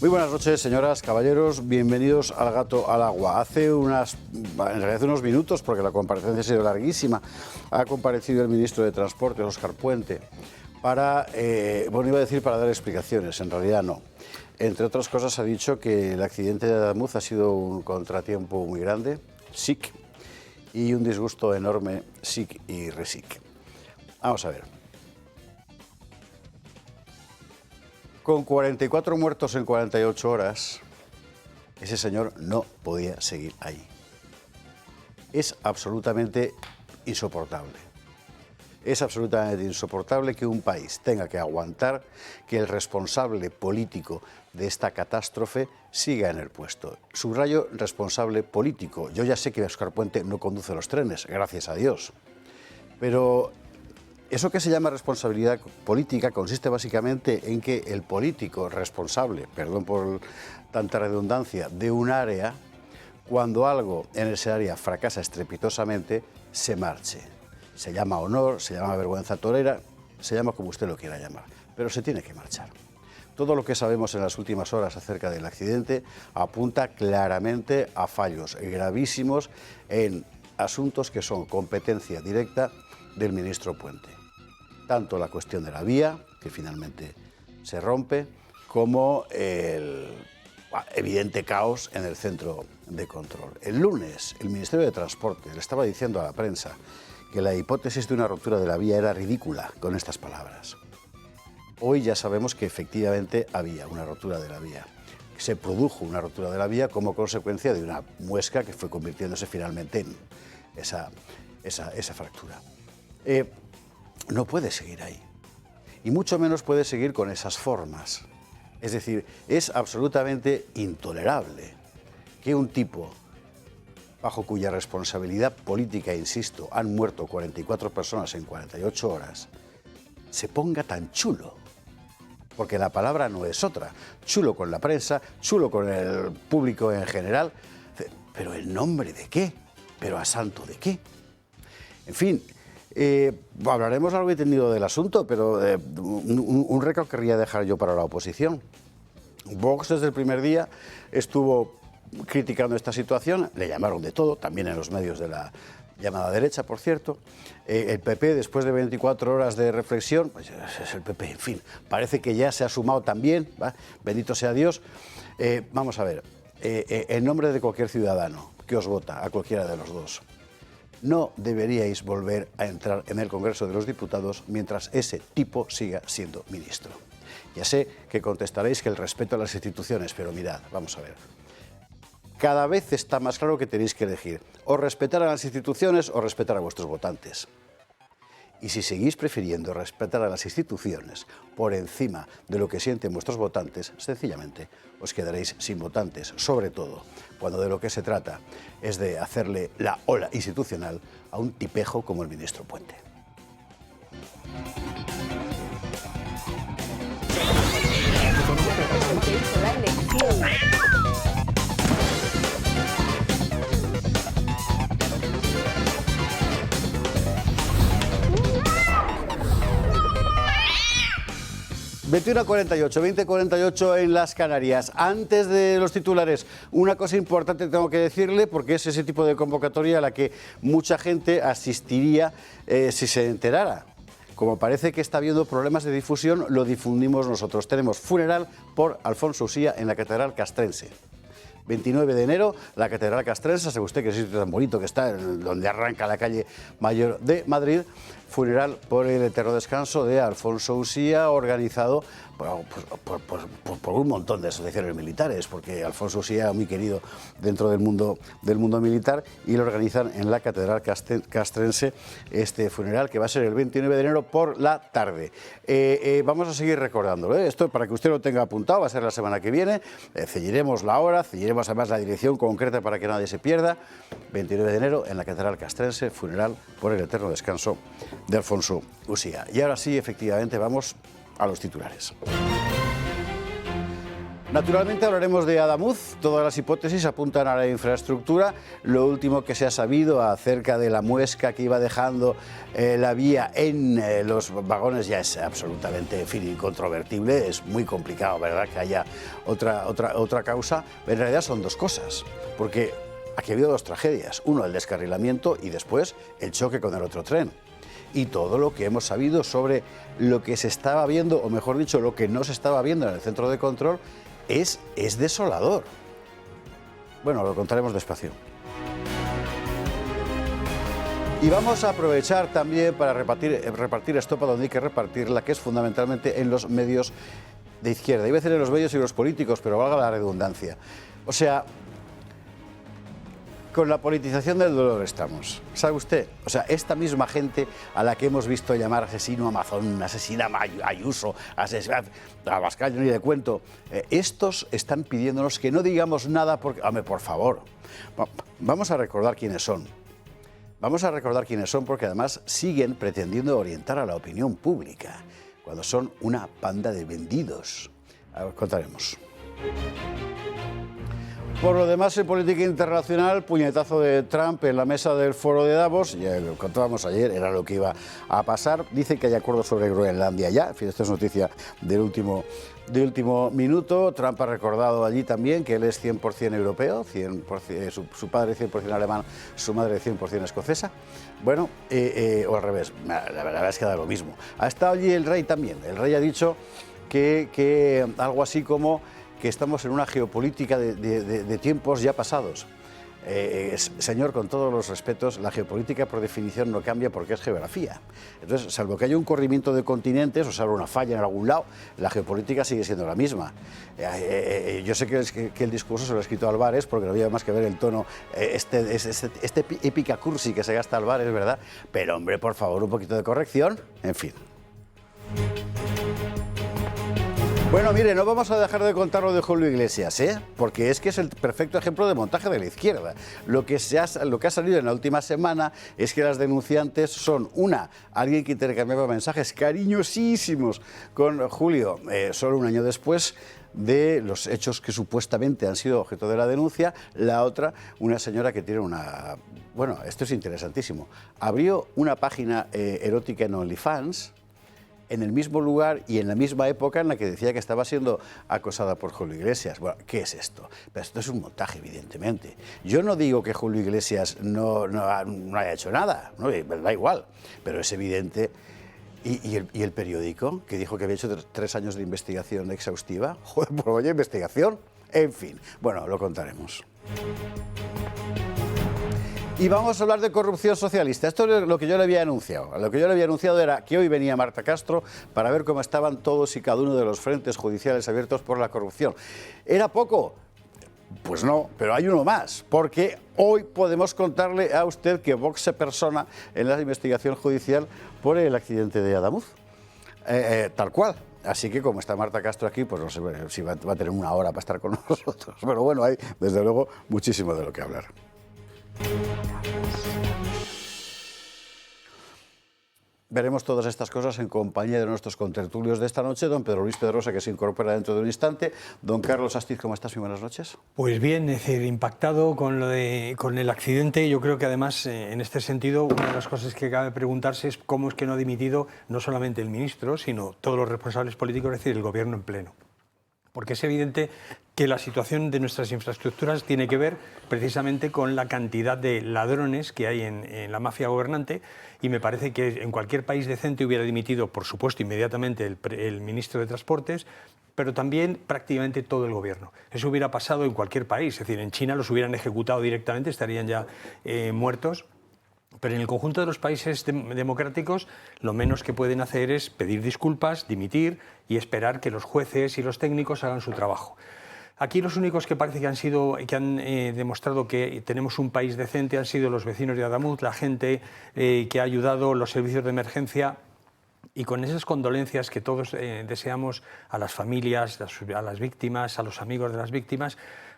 Muy buenas noches, señoras, caballeros, bienvenidos al Gato al Agua. Hace unos minutos, porque la comparecencia ha sido larguísima, ha comparecido el ministro de Transportes, Óscar Puente, para, iba a decir para dar explicaciones, en realidad no. Entre otras cosas ha dicho que el accidente de Adamuz ha sido un contratiempo muy grande, SIC, y un disgusto enorme, SIC y RESIC. Vamos a ver. Con 44 muertos en 48 horas, ese señor no podía seguir ahí. Es absolutamente insoportable. Es absolutamente insoportable que un país tenga que aguantar que el responsable político de esta catástrofe siga en el puesto. Subrayo, responsable político. Yo ya sé que Óscar Puente no conduce los trenes, gracias a Dios. Pero eso que se llama responsabilidad política consiste básicamente en que el político responsable, perdón por tanta redundancia, de un área, cuando algo en ese área fracasa estrepitosamente, se marche. Se llama honor, se llama vergüenza torera, se llama como usted lo quiera llamar, pero se tiene que marchar. Todo lo que sabemos en las últimas horas acerca del accidente apunta claramente a fallos gravísimos en asuntos que son competencia directa del ministro Puente. Tanto la cuestión de la vía, que finalmente se rompe, como el evidente caos en el centro de control. El lunes, el Ministerio de Transporte le estaba diciendo a la prensa que la hipótesis de una ruptura de la vía era ridícula, con estas palabras. Hoy ya sabemos que efectivamente había una rotura de la vía. Se produjo una rotura de la vía como consecuencia de una muesca que fue convirtiéndose finalmente en esa fractura. No puede seguir ahí, y mucho menos puede seguir con esas formas. Es decir, es absolutamente intolerable que un tipo bajo cuya responsabilidad política, insisto, han muerto 44 personas en 48 horas, se ponga tan chulo, porque la palabra no es otra, chulo con la prensa, chulo con el público en general, pero ¿en nombre de qué? ¿Pero a santo de qué? En fin, hablaremos largo y tendido del asunto, pero un recado querría dejar yo para la oposición. Vox desde el primer día estuvo criticando esta situación, le llamaron de todo, también en los medios de la llamada derecha, por cierto. El PP, después de 24 horas de reflexión, pues es el PP, en fin, parece que ya se ha sumado también, ¿va? Bendito sea Dios. Vamos a ver, en nombre de cualquier ciudadano que os vota, a cualquiera de los dos, no deberíais volver a entrar en el Congreso de los Diputados mientras ese tipo siga siendo ministro. Ya sé que contestaréis que el respeto a las instituciones, pero mirad, vamos a ver. Cada vez está más claro que tenéis que elegir o respetar a las instituciones o respetar a vuestros votantes. Y si seguís prefiriendo respetar a las instituciones por encima de lo que sienten vuestros votantes, sencillamente os quedaréis sin votantes, sobre todo cuando de lo que se trata es de hacerle la ola institucional a un tipejo como el ministro Puente. ...20:48 en las Canarias. Antes de los titulares, una cosa importante tengo que decirle, porque es ese tipo de convocatoria a la que mucha gente asistiría si se enterara. Como parece que está habiendo problemas de difusión, lo difundimos nosotros. Tenemos funeral por Alfonso Usía en la Catedral Castrense. 29 de enero, la Catedral Castrense, sabe usted que es sitio tan bonito que está, donde arranca la calle Mayor de Madrid. Funeral por el eterno descanso de Alfonso Usía, organizado por un montón de asociaciones militares, porque Alfonso Usía es muy querido dentro del mundo militar, y lo organizan en la Catedral Castrense este funeral, que va a ser el 29 de enero por la tarde. Vamos a seguir recordándolo, esto para que usted lo tenga apuntado, va a ser la semana que viene, ceñiremos la hora, ceñiremos además la dirección concreta para que nadie se pierda. 29 de enero en la Catedral Castrense, funeral por el eterno descanso de Alfonso Usía. Y ahora sí, efectivamente, vamos a los titulares. Naturalmente hablaremos de Adamuz, todas las hipótesis apuntan a la infraestructura, lo último que se ha sabido acerca de la muesca que iba dejando la vía en los vagones ya es absolutamente, en fin, incontrovertible, es muy complicado, ¿verdad?, que haya otra causa, en realidad son dos cosas, porque aquí ha habido dos tragedias, uno el descarrilamiento y después el choque con el otro tren. Y todo lo que hemos sabido sobre lo que se estaba viendo, o mejor dicho, lo que no se estaba viendo en el centro de control, es desolador. Bueno, lo contaremos despacio. Y vamos a aprovechar también para repartir estopa donde hay que repartirla, que es fundamentalmente en los medios de izquierda. Iba a decir en los medios y los políticos, pero valga la redundancia. O sea, con la politización del dolor estamos, ¿sabe usted? O sea, esta misma gente a la que hemos visto llamar asesino a Amazon, asesina a Ayuso, asesina a Abascal, ni de cuento, estos están pidiéndonos que no digamos nada porque... Hombre, por favor, vamos a recordar quiénes son. Vamos a recordar quiénes son porque además siguen pretendiendo orientar a la opinión pública, cuando son una panda de vendidos. A ver, contaremos. Por lo demás, en política internacional, puñetazo de Trump en la mesa del foro de Davos, ya lo contábamos ayer, era lo que iba a pasar. Dicen que hay acuerdos sobre Groenlandia ya, en fin, esto es noticia del último minuto. Trump ha recordado allí también que él es 100% europeo, 100%, su padre es 100% alemán, su madre es 100% escocesa. Bueno, o al revés, la verdad es que da lo mismo. Ha estado allí el rey también, el rey ha dicho que algo así como que estamos en una geopolítica de tiempos ya pasados. Señor, con todos los respetos, la geopolítica por definición no cambia porque es geografía. Entonces, salvo que haya un corrimiento de continentes o salvo una falla en algún lado, la geopolítica sigue siendo la misma. Yo sé que el discurso se lo ha escrito Álvarez porque no había más que ver el tono, este épica cursi que se gasta Álvarez, ¿verdad? Pero, hombre, por favor, un poquito de corrección, en fin. Bueno, mire, no vamos a dejar de contar lo de Julio Iglesias, porque es que es el perfecto ejemplo de montaje de la izquierda. Lo que ha salido en la última semana es que las denunciantes son alguien que intercambiaba mensajes cariñosísimos con Julio, solo un año después de los hechos que supuestamente han sido objeto de la denuncia. La otra, una señora que tiene una... Bueno, esto es interesantísimo. Abrió una página erótica en OnlyFans, en el mismo lugar y en la misma época en la que decía que estaba siendo acosada por Julio Iglesias. Bueno, ¿qué es esto? Pero esto es un montaje, evidentemente. Yo no digo que Julio Iglesias no haya hecho nada, ¿no? Da igual, pero es evidente. ¿Y el periódico, que dijo que había hecho 3 años de investigación exhaustiva? Joder, pues vaya investigación. En fin, bueno, lo contaremos. Y vamos a hablar de corrupción socialista. Esto es lo que yo le había anunciado. Lo que yo le había anunciado era que hoy venía Marta Castro para ver cómo estaban todos y cada uno de los frentes judiciales abiertos por la corrupción. ¿Era poco? Pues no, pero hay uno más, porque hoy podemos contarle a usted que Vox se persona en la investigación judicial por el accidente de Adamuz. Tal cual. Así que como está Marta Castro aquí, pues no sé si va a tener una hora para estar con nosotros. Pero bueno, hay desde luego muchísimo de lo que hablar. Veremos todas estas cosas en compañía de nuestros contertulios de esta noche, don Pedro Luis Pedrosa, que se incorpora dentro de un instante. Don Carlos Astiz, ¿cómo estás? Muy buenas noches. Pues bien, es decir, impactado con el accidente. Yo creo que además, en este sentido, una de las cosas que cabe preguntarse es cómo es que no ha dimitido no solamente el ministro, sino todos los responsables políticos, es decir, el gobierno en pleno. Porque es evidente que la situación de nuestras infraestructuras tiene que ver precisamente con la cantidad de ladrones que hay en la mafia gobernante, y me parece que en cualquier país decente hubiera dimitido, por supuesto, inmediatamente el ministro de Transportes, pero también prácticamente todo el gobierno. Eso hubiera pasado en cualquier país, es decir, en China los hubieran ejecutado directamente, estarían ya muertos. Pero en el conjunto de los países democráticos lo menos que pueden hacer es pedir disculpas, dimitir y esperar que los jueces y los técnicos hagan su trabajo. Aquí los únicos que parece que han demostrado que tenemos un país decente han sido los vecinos de Adamuz, la gente que ha ayudado, los servicios de emergencia. Y con esas condolencias que todos deseamos a las familias, a las víctimas, a los amigos de las víctimas,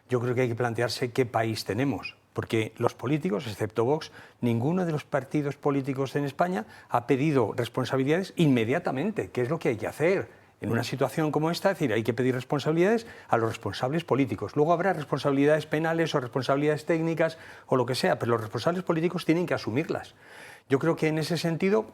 yo creo que hay que plantearse qué país tenemos. Porque los políticos, excepto Vox, ninguno de los partidos políticos en España ha pedido responsabilidades inmediatamente, que es lo que hay que hacer. en una situación como esta, es decir, hay que pedir responsabilidades a los responsables políticos. Luego habrá responsabilidades penales o responsabilidades técnicas o lo que sea, pero los responsables políticos tienen que asumirlas. Yo creo que en ese sentido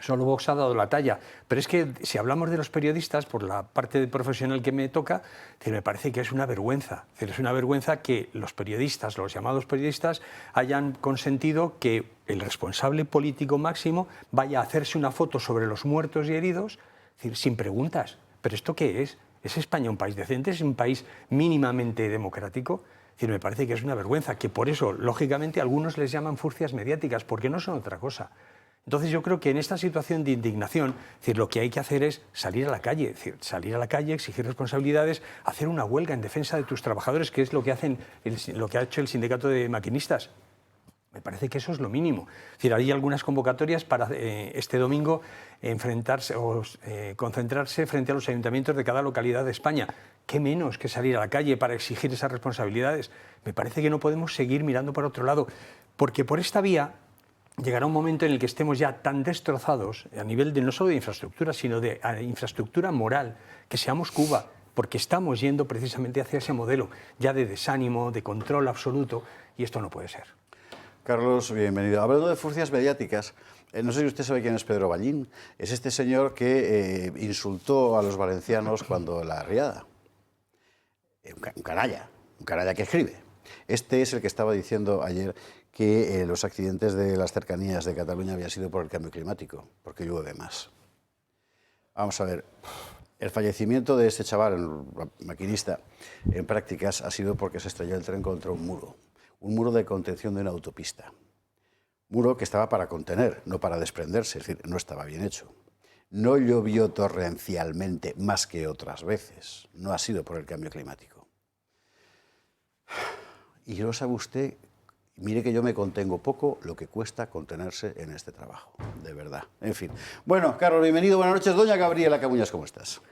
solo Vox ha dado la talla, pero es que si hablamos de los periodistas, por la parte profesional que me toca, me parece que es una vergüenza. Es una vergüenza que los periodistas, los llamados periodistas, hayan consentido que el responsable político máximo vaya a hacerse una foto sobre los muertos y heridos, sin preguntas. ¿Pero esto qué es? ¿Es España un país decente? ¿Es un país mínimamente democrático? Me parece que es una vergüenza, que por eso, lógicamente, algunos les llaman furcias mediáticas, porque no son otra cosa. Entonces yo creo que en esta situación de indignación, lo que hay que hacer es salir a la calle, exigir responsabilidades, hacer una huelga en defensa de tus trabajadores, que es lo que ha hecho el sindicato de maquinistas. Me parece que eso es lo mínimo. Hay algunas convocatorias para este domingo enfrentarse o concentrarse frente a los ayuntamientos de cada localidad de España. ¿Qué menos que salir a la calle para exigir esas responsabilidades? Me parece que no podemos seguir mirando para otro lado, porque por esta vía llegará un momento en el que estemos ya tan destrozados a nivel de no solo de infraestructura, sino de infraestructura moral, que seamos Cuba, porque estamos yendo precisamente hacia ese modelo ya de desánimo, de control absoluto, y esto no puede ser. Carlos, bienvenido. Hablando de furcias mediáticas, no sé si usted sabe quién es Pedro Ballín. Es este señor que insultó a los valencianos cuando la riada. Un canalla que escribe. Este es el que estaba diciendo ayer que los accidentes de las cercanías de Cataluña habían sido por el cambio climático, porque llueve más. Vamos a ver, el fallecimiento de este chaval, el maquinista, en prácticas ha sido porque se estrelló el tren contra un muro de contención de una autopista. Muro que estaba para contener, no para desprenderse, es decir, no estaba bien hecho. No llovió torrencialmente más que otras veces, no ha sido por el cambio climático. Y lo sabe usted. Mire que yo me contengo poco lo que cuesta contenerse en este trabajo, de verdad. En fin. Bueno, Carlos, bienvenido, buenas noches. Doña Gabriela Cabuñas, ¿cómo estás?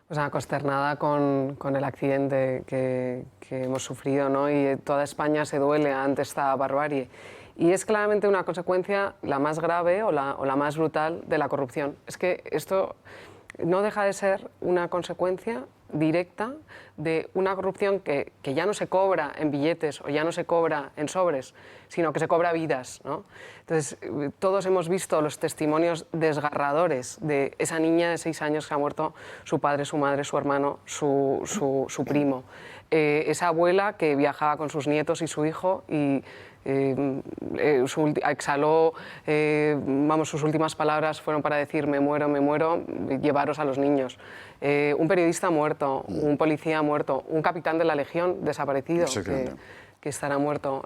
Pues consternada con el accidente que hemos sufrido, ¿no? Y toda España se duele ante esta barbarie. Y es claramente una consecuencia la más grave o la más brutal de la corrupción. Es que esto no deja de ser una consecuencia directa de una corrupción que ya no se cobra en billetes o ya no se cobra en sobres, sino que se cobra vidas, ¿no? Entonces, todos hemos visto los testimonios desgarradores de esa niña de 6 años que ha muerto, su padre, su madre, su hermano, su primo. Esa abuela que viajaba con sus nietos y su hijo y exhaló, sus últimas palabras fueron para decir me muero, llevaros a los niños. Un periodista muerto, un policía muerto, un capitán de la Legión desaparecido que estará muerto,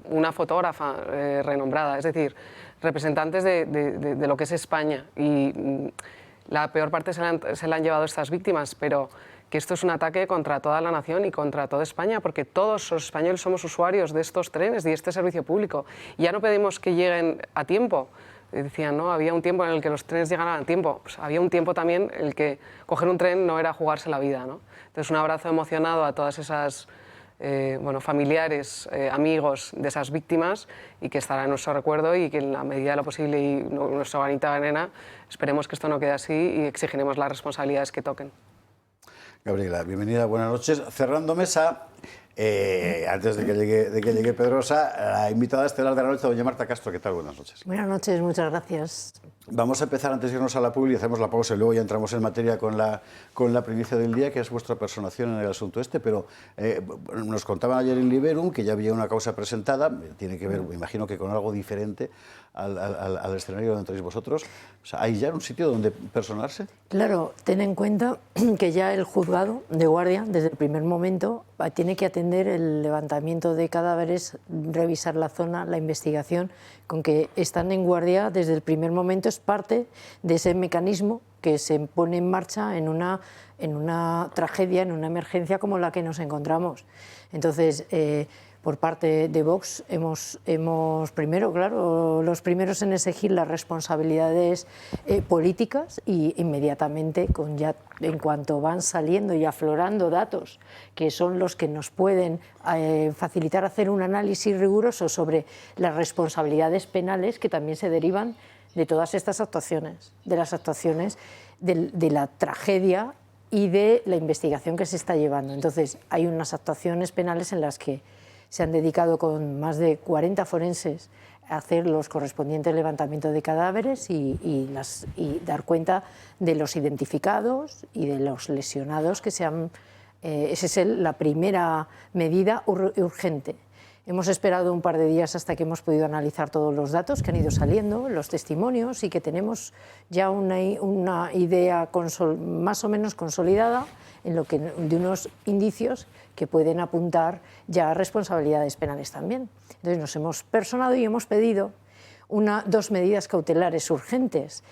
una fotógrafa renombrada, es decir, representantes de lo que es España. Y la peor parte se la han llevado estas víctimas, pero que esto es un ataque contra toda la nación y contra toda España, porque todos los españoles somos usuarios de estos trenes y de este servicio público. Y ya no pedimos que lleguen a tiempo. Decían, ¿no? Había un tiempo en el que los trenes llegaran a tiempo. Pues había un tiempo también en el que coger un tren no era jugarse la vida, ¿no? Entonces, un abrazo emocionado a todas esas familiares, amigos de esas víctimas, y que estará en nuestro recuerdo, y que en la medida de lo posible y nuestra granita de arena esperemos que esto no quede así y exigiremos las responsabilidades que toquen. Gabriela, bienvenida, buenas noches. Cerrando mesa, antes de que llegue Pedrosa, la invitada estelar de la noche, doña Marta Castro. ¿Qué tal? Buenas noches. Buenas noches, muchas gracias. Vamos a empezar, antes de irnos a la publi, hacemos la pausa y luego ya entramos en materia con la primicia del día, que es vuestra personación en el asunto este, pero nos contaban ayer en Liberum que ya había una causa presentada, tiene que ver, me imagino que con algo diferente al escenario donde entráis vosotros. O sea, ¿hay ya un sitio donde personarse? Claro, ten en cuenta que ya el juzgado de guardia, desde el primer momento, tiene que atender el levantamiento de cadáveres, revisar la zona, la investigación, con que están en guardia desde el primer momento, es parte de ese mecanismo que se pone en marcha en una tragedia, en una emergencia como la que nos encontramos. Entonces, por parte de Vox hemos primero, claro, los primeros en exigir las responsabilidades políticas, y inmediatamente, en cuanto van saliendo y aflorando datos que son los que nos pueden facilitar hacer un análisis riguroso sobre las responsabilidades penales que también se derivan de todas estas actuaciones, de las actuaciones de la tragedia y de la investigación que se está llevando. Entonces, hay unas actuaciones penales en las que se han dedicado con más de 40 forenses a hacer los correspondientes levantamientos de cadáveres y dar cuenta de los identificados y de los lesionados que se han... esa es la primera medida urgente. Hemos esperado un par de días hasta que hemos podido analizar todos los datos que han ido saliendo, los testimonios, y que tenemos ya una idea más o menos consolidada de unos indicios que pueden apuntar ya a responsabilidades penales también. Entonces nos hemos personado y hemos pedido dos medidas cautelares urgentes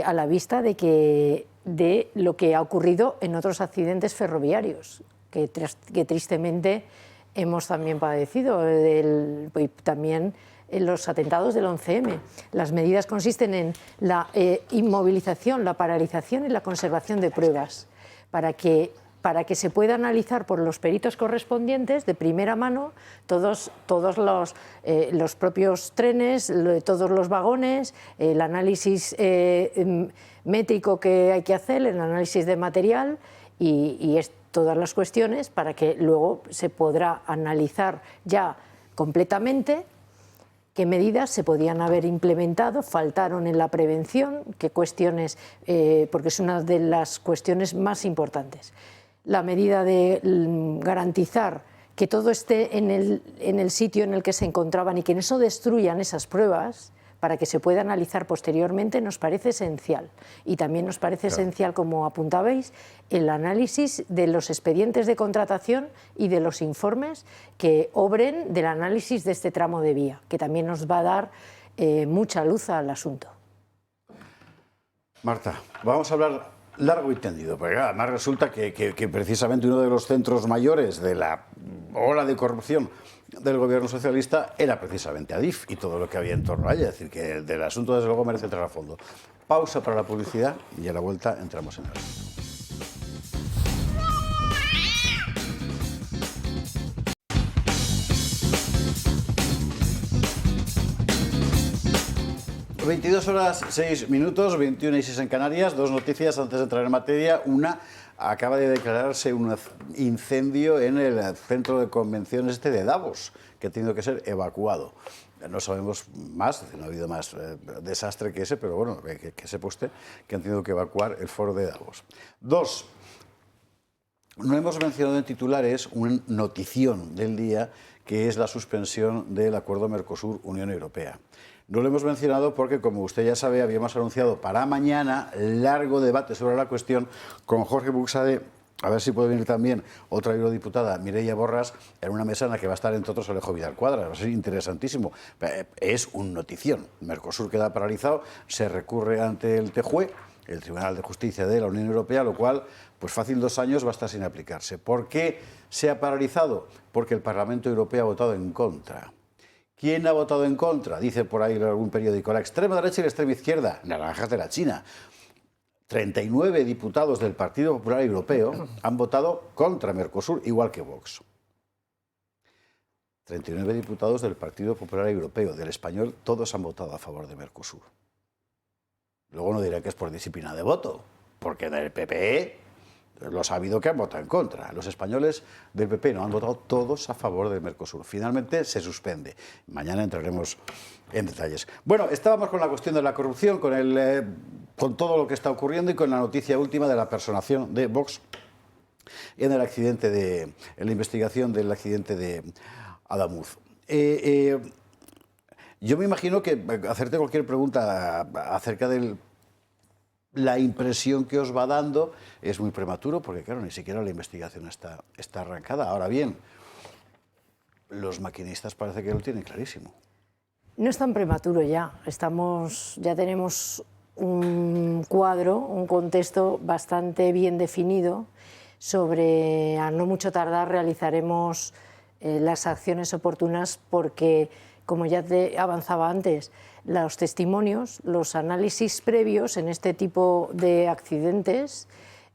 a la vista de lo que ha ocurrido en otros accidentes ferroviarios, que tristemente hemos también padecido, también en los atentados del 11M. Las medidas consisten en la inmovilización, la paralización y la conservación de pruebas para que se pueda analizar por los peritos correspondientes de primera mano todos los propios trenes, todos los vagones, el análisis métrico que hay que hacer, el análisis de material y todas las cuestiones para que luego se podrá analizar ya completamente qué medidas se podían haber implementado, faltaron en la prevención, qué cuestiones, porque es una de las cuestiones más importantes. La medida de garantizar que todo esté en el sitio en el que se encontraban y que no se destruyan esas pruebas para que se pueda analizar posteriormente nos parece esencial. Y también nos parece esencial, como apuntabais, el análisis de los expedientes de contratación y de los informes que obren del análisis de este tramo de vía, que también nos va a dar mucha luz al asunto. Marta, vamos a hablar largo y tendido, porque además resulta que precisamente uno de los centros mayores de la ola de corrupción del gobierno socialista era precisamente Adif y todo lo que había en torno a ella. Es decir, que del asunto desde luego merece entrar a fondo. Pausa para la publicidad y a la vuelta entramos en el asunto. ...22:06, 21:06 en Canarias. Dos noticias antes de entrar en materia. Una, acaba de declararse un incendio en el centro de convenciones de Davos, que ha tenido que ser evacuado. No sabemos más, no ha habido más desastre que ese, pero bueno, que sepa usted que han tenido que evacuar el foro de Davos. Dos, no hemos mencionado en titulares una notición del día, que es la suspensión del acuerdo Mercosur-Unión Europea. No lo hemos mencionado porque, como usted ya sabe, habíamos anunciado para mañana largo debate sobre la cuestión con Jorge Buxade, a ver si puede venir también otra eurodiputada, Mireia Borras, en una mesa en la que va a estar, entre otros, Alejo Vidal Quadras. Va a ser interesantísimo. Es un notición. Mercosur queda paralizado, se recurre ante el TJUE, el Tribunal de Justicia de la Unión Europea, lo cual, pues fácil 2 años va a estar sin aplicarse. ¿Por qué se ha paralizado? Porque el Parlamento Europeo ha votado en contra. ¿Quién ha votado en contra? Dice por ahí algún periódico. La extrema derecha y la extrema izquierda, naranjas de la China. 39 diputados del Partido Popular Europeo han votado contra Mercosur, igual que Vox. 39 diputados del Partido Popular Europeo, del español, todos han votado a favor de Mercosur. Luego no diré que es por disciplina de voto, porque del PPE los ha habido que han votado en contra. Los españoles del PP no han votado todos a favor del Mercosur. Finalmente se suspende. Mañana entraremos en detalles. Bueno, estábamos con la cuestión de la corrupción, con todo lo que está ocurriendo y con la noticia última de la personación de Vox en la investigación del accidente de Adamuz. Yo me imagino que hacerte cualquier pregunta acerca de la impresión que os va dando es muy prematuro, porque claro, ni siquiera la investigación está arrancada. Ahora bien, los maquinistas parece que lo tienen clarísimo. No es tan prematuro ya. Ya tenemos un cuadro, un contexto bastante bien definido sobre, a no mucho tardar, realizaremos las acciones oportunas porque, como ya te avanzaba antes, los testimonios, los análisis previos en este tipo de accidentes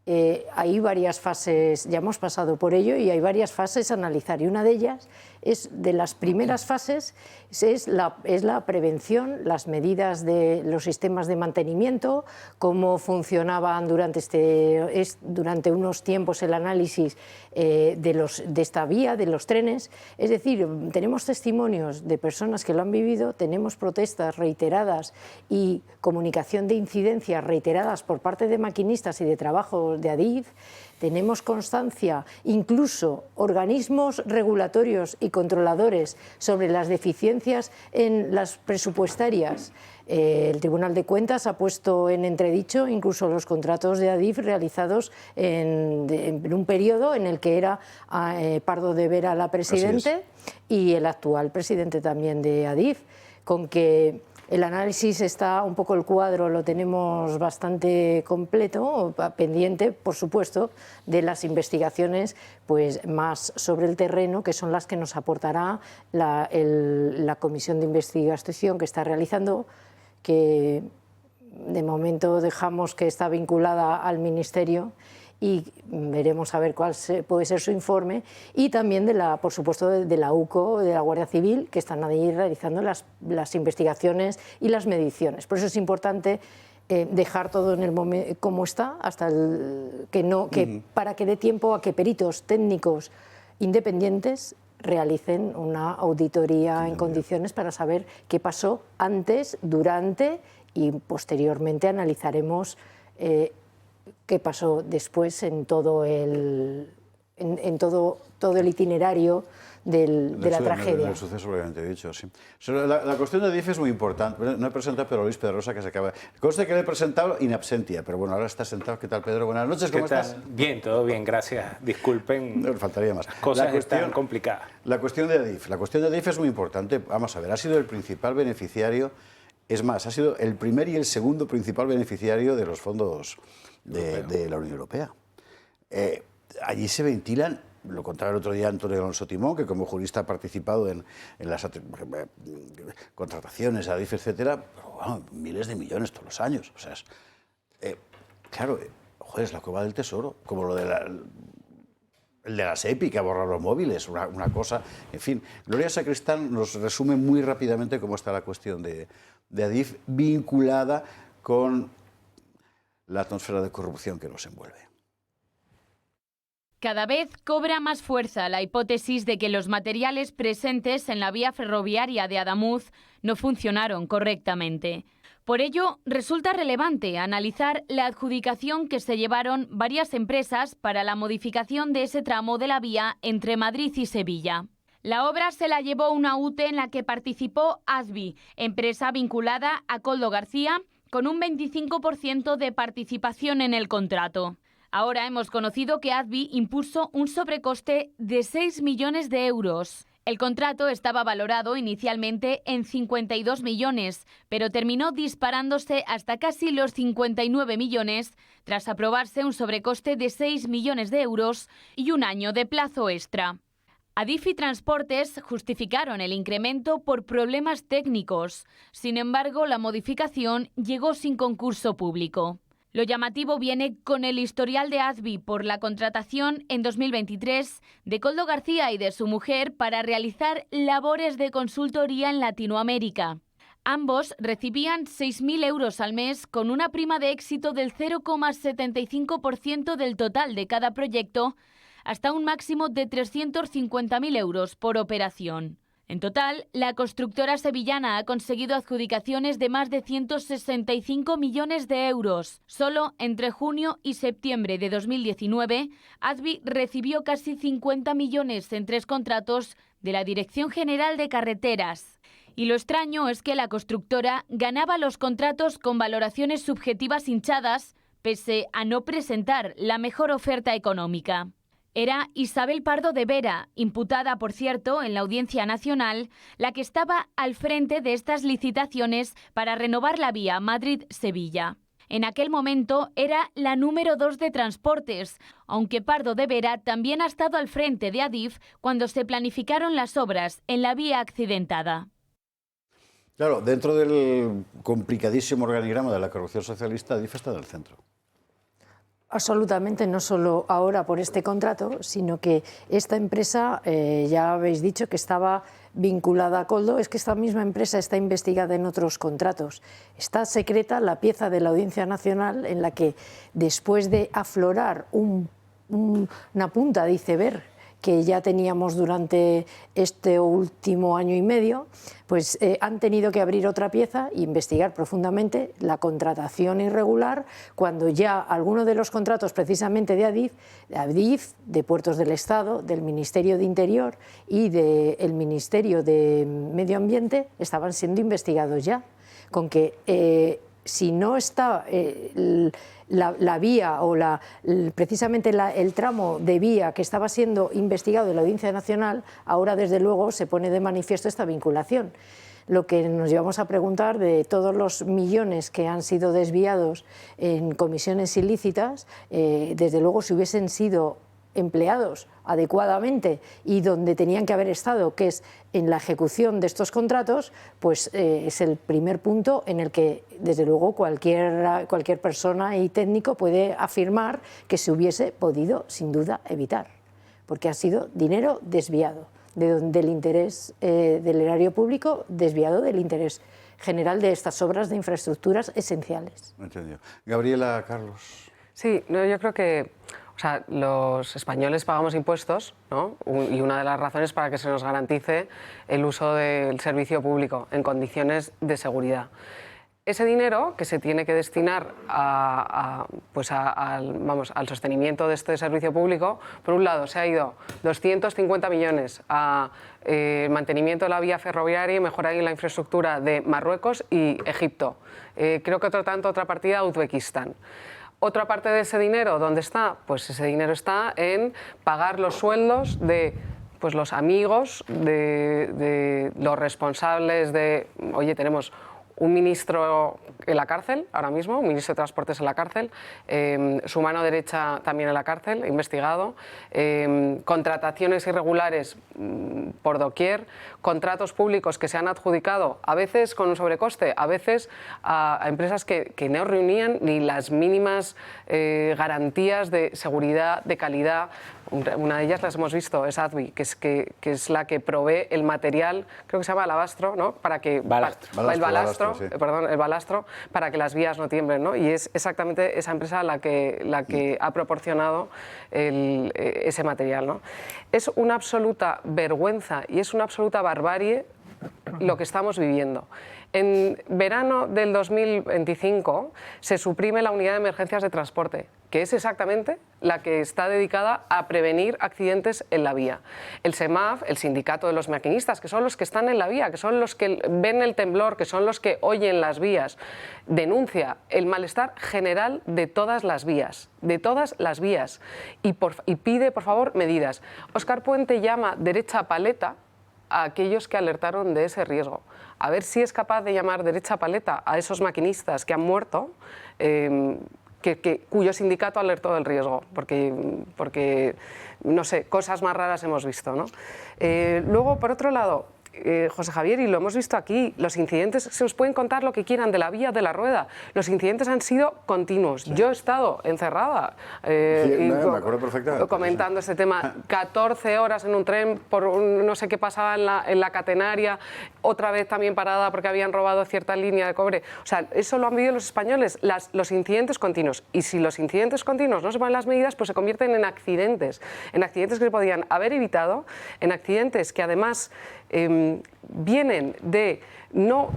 hay varias fases, ya hemos pasado por ello y hay varias fases a analizar, y una de ellas es, de las primeras fases, es la prevención, las medidas de los sistemas de mantenimiento, cómo funcionaban durante unos tiempos el análisis de esta vía, de los trenes. Es decir, tenemos testimonios de personas que lo han vivido, tenemos protestas reiteradas y comunicación de incidencias reiteradas por parte de maquinistas y de trabajo de Adif. Tenemos constancia, incluso organismos regulatorios y controladores, sobre las deficiencias en las presupuestarias. El Tribunal de Cuentas ha puesto en entredicho incluso los contratos de Adif realizados en un periodo en el que era Pardo de Vera la presidente y el actual presidente también de Adif, con que el análisis está un poco, el cuadro lo tenemos bastante completo, pendiente, por supuesto, de las investigaciones pues, más sobre el terreno, que son las que nos aportará la comisión de investigación que está realizando, que de momento dejamos que está vinculada al Ministerio, y veremos a ver cuál puede ser su informe, y también, por supuesto, de la UCO, de la Guardia Civil, que están ahí realizando las investigaciones y las mediciones. Por eso es importante dejar todo en el momento como está, hasta para que dé tiempo a que peritos técnicos independientes realicen una auditoría en condiciones para saber qué pasó antes, durante y posteriormente analizaremos qué pasó después en todo el itinerario de la tragedia. El suceso, obviamente dicho, sí. La cuestión de Adif es muy importante. No he presentado a Pedro Luis Pedrosa, que se acaba. Conste que le he presentado in absentia, pero bueno, ahora está sentado. ¿Qué tal, Pedro? Buenas noches, ¿cómo estás? Bien, todo bien, gracias. Disculpen. No, faltaría más. Cosas están complicadas. La cuestión de Adif. La cuestión de Adif es muy importante. Vamos a ver, ha sido el principal beneficiario, es más, ha sido el primer y el segundo principal beneficiario de los fondos de la Unión Europea. Allí se ventilan, lo contaba el otro día Antonio Alonso Timón, que como jurista ha participado en las contrataciones, Adif, etcétera, pero, bueno, miles de millones todos los años. O sea, claro, joder, es la cueva del tesoro, como lo de el de la SEPI, que ha borrado los móviles, una cosa. En fin, Gloria Sacristán nos resume muy rápidamente cómo está la cuestión de Adif vinculada con la atmósfera de corrupción que nos envuelve. Cada vez cobra más fuerza la hipótesis de que los materiales presentes en la vía ferroviaria de Adamuz no funcionaron correctamente. Por ello, resulta relevante analizar la adjudicación que se llevaron varias empresas para la modificación de ese tramo de la vía entre Madrid y Sevilla. La obra se la llevó una UTE en la que participó ASBI, empresa vinculada a Koldo García, con un 25% de participación en el contrato. Ahora hemos conocido que ASBI impuso un sobrecoste de 6 millones de euros. El contrato estaba valorado inicialmente en 52 millones, pero terminó disparándose hasta casi los 59 millones tras aprobarse un sobrecoste de 6 millones de euros y un año de plazo extra. Adif y Transportes justificaron el incremento por problemas técnicos. Sin embargo, la modificación llegó sin concurso público. Lo llamativo viene con el historial de ASBI por la contratación en 2023 de Koldo García y de su mujer para realizar labores de consultoría en Latinoamérica. Ambos recibían 6.000 euros al mes con una prima de éxito del 0,75% del total de cada proyecto, hasta un máximo de 350.000 euros por operación. En total, la constructora sevillana ha conseguido adjudicaciones de más de 165 millones de euros. Solo entre junio y septiembre de 2019, ASBI recibió casi 50 millones en 3 contratos de la Dirección General de Carreteras. Y lo extraño es que la constructora ganaba los contratos con valoraciones subjetivas hinchadas, pese a no presentar la mejor oferta económica. Era Isabel Pardo de Vera, imputada, por cierto, en la Audiencia Nacional, la que estaba al frente de estas licitaciones para renovar la vía Madrid-Sevilla. En aquel momento era la número 2 de Transportes, aunque Pardo de Vera también ha estado al frente de Adif cuando se planificaron las obras en la vía accidentada. Claro, dentro del complicadísimo organigrama de la corrupción socialista, Adif está en el centro. Absolutamente, no solo ahora por este contrato, sino que esta empresa, ya habéis dicho que estaba vinculada a Koldo, es que esta misma empresa está investigada en otros contratos. Está secreta la pieza de la Audiencia Nacional en la que, después de aflorar una punta de iceberg que ya teníamos durante este último año y medio, pues han tenido que abrir otra pieza e investigar profundamente la contratación irregular, cuando ya algunos de los contratos precisamente de Adif, de Puertos del Estado, del Ministerio de Interior y del Ministerio de Medio Ambiente estaban siendo investigados ya, con que si no está la vía o precisamente el tramo de vía que estaba siendo investigado en la Audiencia Nacional, ahora desde luego se pone de manifiesto esta vinculación. Lo que nos llevamos a preguntar, de todos los millones que han sido desviados en comisiones ilícitas, desde luego, si hubiesen sido empleados adecuadamente y donde tenían que haber estado, que es en la ejecución de estos contratos, pues es el primer punto en el que, desde luego, cualquier persona y técnico puede afirmar que se hubiese podido, sin duda, evitar, porque ha sido dinero desviado del interés del erario público, desviado del interés general de estas obras de infraestructuras esenciales. Entendido. Gabriela, Carlos. Sí, no, yo creo que los españoles pagamos impuestos, ¿no? Y una de las razones para que se nos garantice el uso del servicio público en condiciones de seguridad. Ese dinero que se tiene que destinar al sostenimiento de este servicio público, por un lado se ha ido 250 millones a mantenimiento de la vía ferroviaria y mejorar la infraestructura de Marruecos y Egipto. Creo que otra partida a Uzbekistán. Otra parte de ese dinero, ¿dónde está? Pues ese dinero está en pagar los sueldos de los amigos, de los responsables de... Oye, tenemos un ministro en la cárcel ahora mismo, un ministro de Transportes en la cárcel, su mano derecha también en la cárcel, investigado, contrataciones irregulares por doquier, contratos públicos que se han adjudicado, a veces con un sobrecoste, a veces a empresas que no reunían ni las mínimas garantías de seguridad, de calidad. Una de ellas las hemos visto, es Advi, que es la que provee el material, creo que se llama alabastro, ¿no? El balastro, para que las vías no tiemblen, ¿no? Y es exactamente esa empresa la que ha proporcionado ese material, ¿no? Es una absoluta vergüenza y es una absoluta barbarie lo que estamos viviendo. En verano del 2025 se suprime la unidad de emergencias de transporte, que es exactamente la que está dedicada a prevenir accidentes en la vía. El SEMAF, el sindicato de los maquinistas, que son los que están en la vía, que son los que ven el temblor, que son los que oyen las vías, denuncia el malestar general de todas las vías, y pide, por favor, medidas. Óscar Puente llama derecha paleta a aquellos que alertaron de ese riesgo. A ver si es capaz de llamar derecha paleta a esos maquinistas que han muerto, cuyo sindicato alertó del riesgo, porque no sé, cosas más raras hemos visto, ¿no? Luego, por otro lado, José Javier, y lo hemos visto aquí, los incidentes, se os pueden contar lo que quieran de la vía, de la rueda, los incidentes han sido continuos. Sí. Yo he estado encerrada me acuerdo perfectamente, comentando este tema, 14 horas en un tren por no sé qué pasaba en la catenaria, otra vez también parada porque habían robado cierta línea de cobre. O sea, eso lo han vivido los españoles, los incidentes continuos. Y si los incidentes continuos no se ponen las medidas, pues se convierten en accidentes que se podían haber evitado, en accidentes que además vienen de no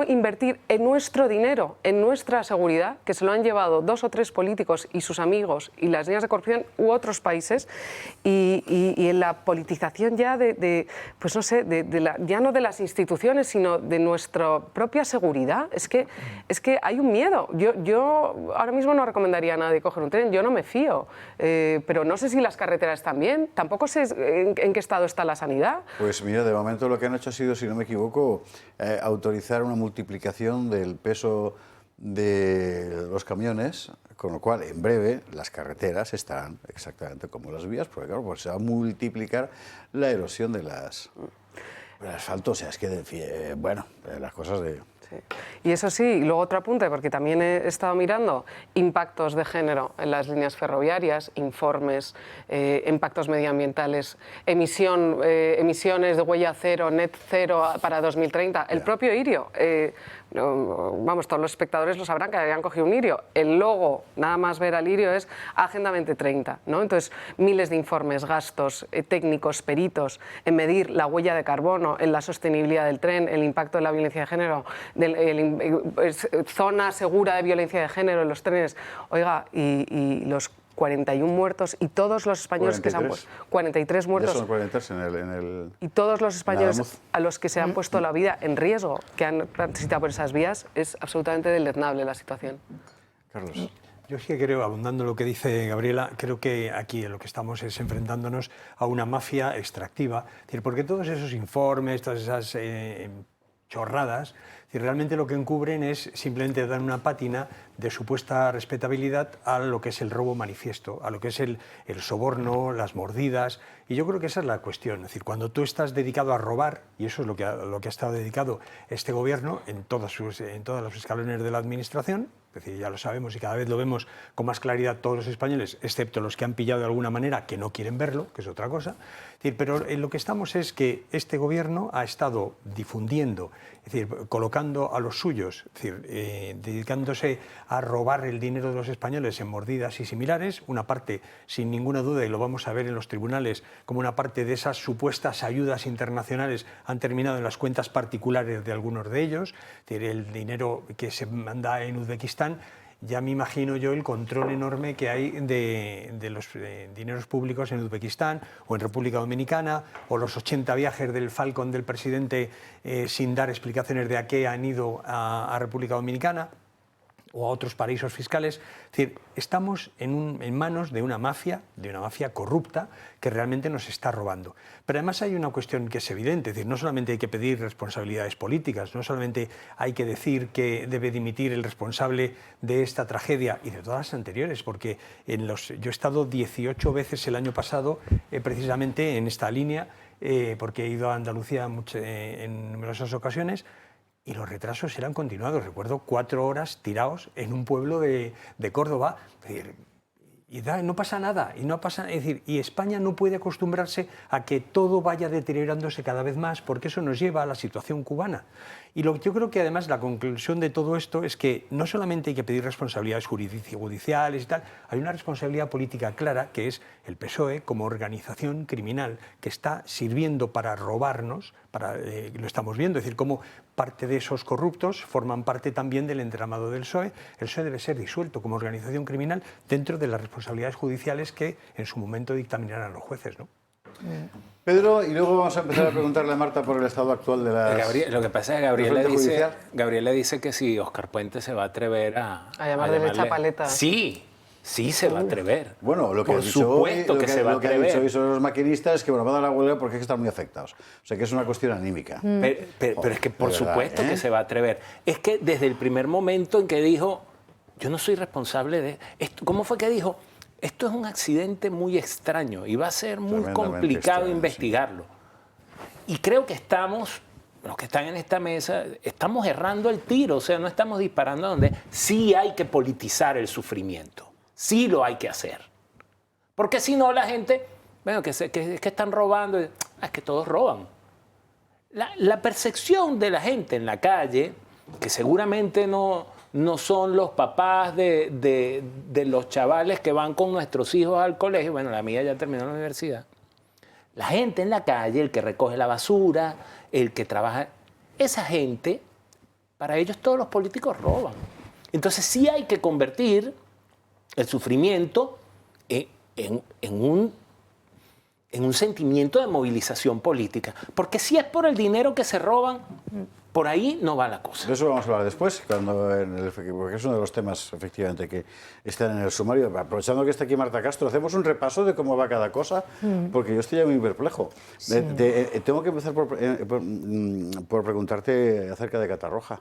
invertir en nuestro dinero, en nuestra seguridad, que se lo han llevado 2 o 3 políticos y sus amigos y las líneas de corrupción u otros países, y en la politización ya pues no sé, ya no de las instituciones, sino de nuestra propia seguridad. Es que hay un miedo. Yo ahora mismo no recomendaría a nadie coger un tren, yo no me fío, pero no sé si las carreteras están bien, tampoco sé en qué estado está la sanidad. Pues mira, de momento lo que han hecho ha sido, si no me equivoco, autorizar una multiplicación del peso de los camiones, con lo cual en breve las carreteras estarán exactamente como las vías, porque claro, pues se va a multiplicar la erosión del asfalto. O sea, es que, bueno, las cosas de... Sí. Y eso sí, y luego otro apunte, porque también he estado mirando impactos de género en las líneas ferroviarias, informes, impactos medioambientales, emisiones de huella cero, net cero para 2030. El propio IRIO, vamos, todos los espectadores lo sabrán que habían cogido un IRIO. El logo, nada más ver al IRIO, es Agenda 2030, ¿no? Entonces, miles de informes, gastos técnicos, peritos, en medir la huella de carbono, en la sostenibilidad del tren, el impacto de la violencia de género, zona segura de violencia de género en los trenes. Oiga, y los 41 muertos y todos los españoles 43. que se han puesto 43 muertos Ya son 43 en el y todos los españoles Adamuz. a los que se han puesto la vida en riesgo, que han transitado por esas vías, es absolutamente deleznable la situación. Carlos. Yo sí que creo, abundando en lo que dice Gabriela, creo que aquí en lo que estamos es enfrentándonos a una mafia extractiva, es decir, porque todos esos informes, todas esas chorradas, y realmente lo que encubren es simplemente dar una pátina de supuesta respetabilidad a lo que es el robo manifiesto, a lo que es el soborno, las mordidas, y yo creo que esa es la cuestión. Es decir, cuando tú estás dedicado a robar, y eso es lo que ha estado dedicado este gobierno en todos los escalones de la administración, es decir, ya lo sabemos y cada vez lo vemos con más claridad todos los españoles, excepto los que han pillado de alguna manera que no quieren verlo, que es otra cosa. Es decir, pero en lo que estamos es que este gobierno ha estado difundiendo, es decir, colocando a los suyos, es decir, dedicándose a robar el dinero de los españoles en mordidas y similares, una parte sin ninguna duda, y lo vamos a ver en los tribunales, como una parte de esas supuestas ayudas internacionales han terminado en las cuentas particulares de algunos de ellos, es decir, el dinero que se manda en Uzbekistán. Ya me imagino yo el control enorme que hay de los dineros públicos en Uzbekistán o en República Dominicana, o los 80 viajes del Falcon del presidente sin dar explicaciones de a qué han ido a República Dominicana o a otros paraísos fiscales. Es decir, estamos en manos de una mafia corrupta que realmente nos está robando. Pero además hay una cuestión que es evidente, es decir, no solamente hay que pedir responsabilidades políticas, no solamente hay que decir que debe dimitir el responsable de esta tragedia y de todas las anteriores, porque yo he estado 18 veces el año pasado precisamente en esta línea, porque he ido a Andalucía en numerosas ocasiones, y los retrasos eran continuados. Recuerdo 4 horas tirados en un pueblo de Córdoba. Y no pasa nada, es decir, y España no puede acostumbrarse a que todo vaya deteriorándose cada vez más, porque eso nos lleva a la situación cubana. Y yo creo que además la conclusión de todo esto es que no solamente hay que pedir responsabilidades judiciales y tal, hay una responsabilidad política clara, que es el PSOE como organización criminal que está sirviendo para robarnos, lo estamos viendo, es decir, cómo parte de esos corruptos forman parte también del entramado del PSOE. El PSOE debe ser disuelto como organización criminal dentro de las responsabilidades judiciales que en su momento dictaminarán los jueces, ¿no? Pedro, y luego vamos a empezar a preguntarle a Marta por el estado actual de las... Lo que pasa es que Gabriela dice que si Óscar Puente se va a atrever a llamarle de chapaleta. Sí se va a atrever. Bueno, lo que por supuesto que se va a atrever. Lo que han dicho hoy sobre los maquinistas es que van a dar la huelga porque es que están muy afectados. O sea, que es una cuestión anímica. Pero es que por supuesto que se va a atrever. Es que desde el primer momento en que dijo, yo no soy responsable de esto. ¿Cómo fue que dijo? Esto es un accidente muy extraño y va a ser muy complicado extraño, investigarlo. Sí. Y creo que los que están en esta mesa, estamos errando el tiro, o sea, no estamos disparando a donde sí hay que politizar el sufrimiento, sí lo hay que hacer. Porque si no la gente, bueno, que están robando, es que todos roban. La percepción de la gente en la calle, que seguramente no son los papás de los chavales que van con nuestros hijos al colegio. Bueno, la mía ya terminó la universidad. La gente en la calle, el que recoge la basura, el que trabaja, esa gente, para ellos todos los políticos roban. Entonces sí hay que convertir el sufrimiento en un sentimiento de movilización política. Porque si es por el dinero que se roban, por ahí no va la cosa. De eso vamos a hablar después, porque es uno de los temas, efectivamente, que están en el sumario. Aprovechando que está aquí Marta Castro, hacemos un repaso de cómo va cada cosa, porque yo estoy ya muy perplejo. Sí. Tengo que empezar por preguntarte acerca de Catarroja.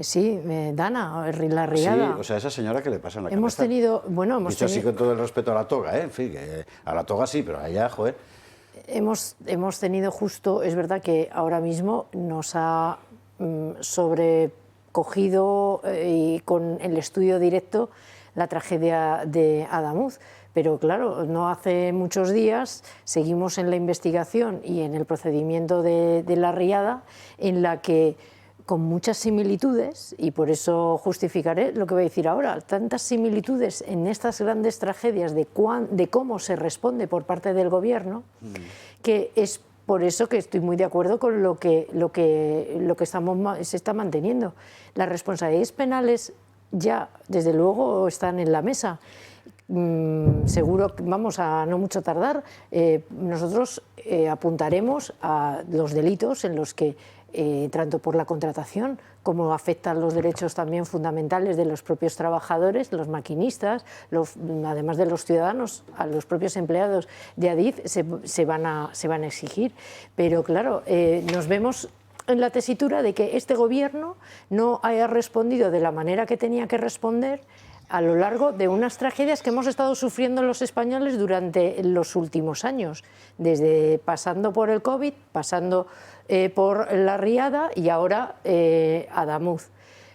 Sí, Dana, la Riada. Sí, o sea, esa señora que le pasa en la cabeza. Hemos tenido, dicho así con todo el respeto a la toga, en fin, a la toga sí, pero allá, joder. Hemos tenido justo, es verdad que ahora mismo nos ha sobrecogido y con el estudio directo la tragedia de Adamuz. Pero claro, no hace muchos días seguimos en la investigación y en el procedimiento de la Riada, en la que con muchas similitudes, y por eso justificaré lo que voy a decir ahora, tantas similitudes en estas grandes tragedias de cómo se responde por parte del Gobierno, que es por eso que estoy muy de acuerdo con lo que se está manteniendo. Las responsabilidades penales ya, desde luego, están en la mesa. Seguro que vamos a no mucho tardar, nosotros apuntaremos a los delitos en los que tanto por la contratación como afectan los derechos también fundamentales de los propios trabajadores, los maquinistas, además de los ciudadanos, a los propios empleados de Adif se van a exigir. Pero claro, nos vemos en la tesitura de que este Gobierno no haya respondido de la manera que tenía que responder a lo largo de unas tragedias que hemos estado sufriendo los españoles durante los últimos años, pasando por el COVID, pasando por la Riada y ahora Adamuz.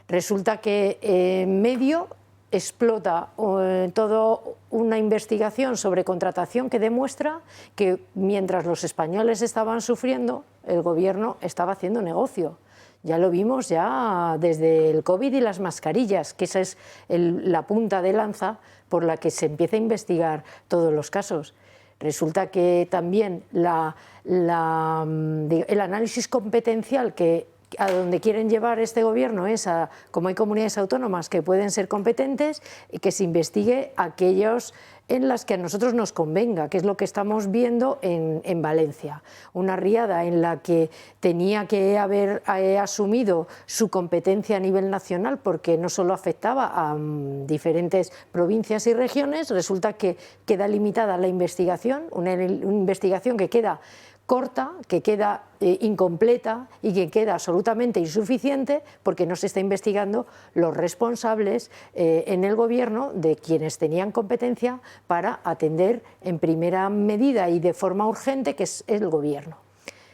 Resulta que en medio explota toda una investigación sobre contratación que demuestra que mientras los españoles estaban sufriendo, el Gobierno estaba haciendo negocio. Ya lo vimos ya desde el COVID y las mascarillas, que esa es la punta de lanza por la que se empieza a investigar todos los casos. Resulta que también el análisis competencial a donde quieren llevar este Gobierno es como hay comunidades autónomas que pueden ser competentes, y que se investigue aquellos en las que a nosotros nos convenga, que es lo que estamos viendo en Valencia. Una Riada en la que tenía que haber asumido su competencia a nivel nacional, porque no solo afectaba a diferentes provincias y regiones, resulta que queda limitada la investigación, una investigación que queda corta, que queda incompleta y que queda absolutamente insuficiente porque no se está investigando los responsables en el Gobierno de quienes tenían competencia para atender en primera medida y de forma urgente, que es el Gobierno.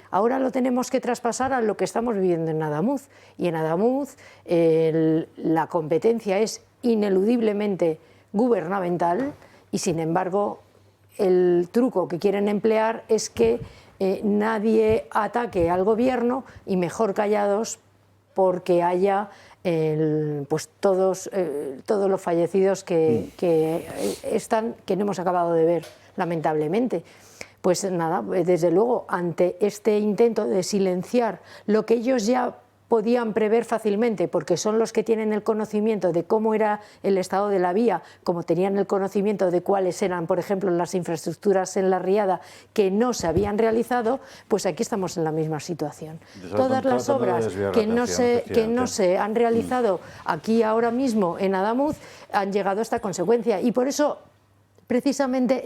Ahora lo tenemos que traspasar a lo que estamos viviendo en Adamuz, y en Adamuz la competencia es ineludiblemente gubernamental y, sin embargo, el truco que quieren emplear es que nadie ataque al Gobierno, y mejor callados, porque haya todos los fallecidos que no hemos acabado de ver, lamentablemente. Pues nada, desde luego, ante este intento de silenciar lo que ellos ya podían prever fácilmente, porque son los que tienen el conocimiento de cómo era el estado de la vía, como tenían el conocimiento de cuáles eran, por ejemplo, las infraestructuras en la Riada que no se habían realizado, pues aquí estamos en la misma situación. Todas las obras que no se han realizado aquí ahora mismo en Adamuz han llegado a esta consecuencia, y por eso precisamente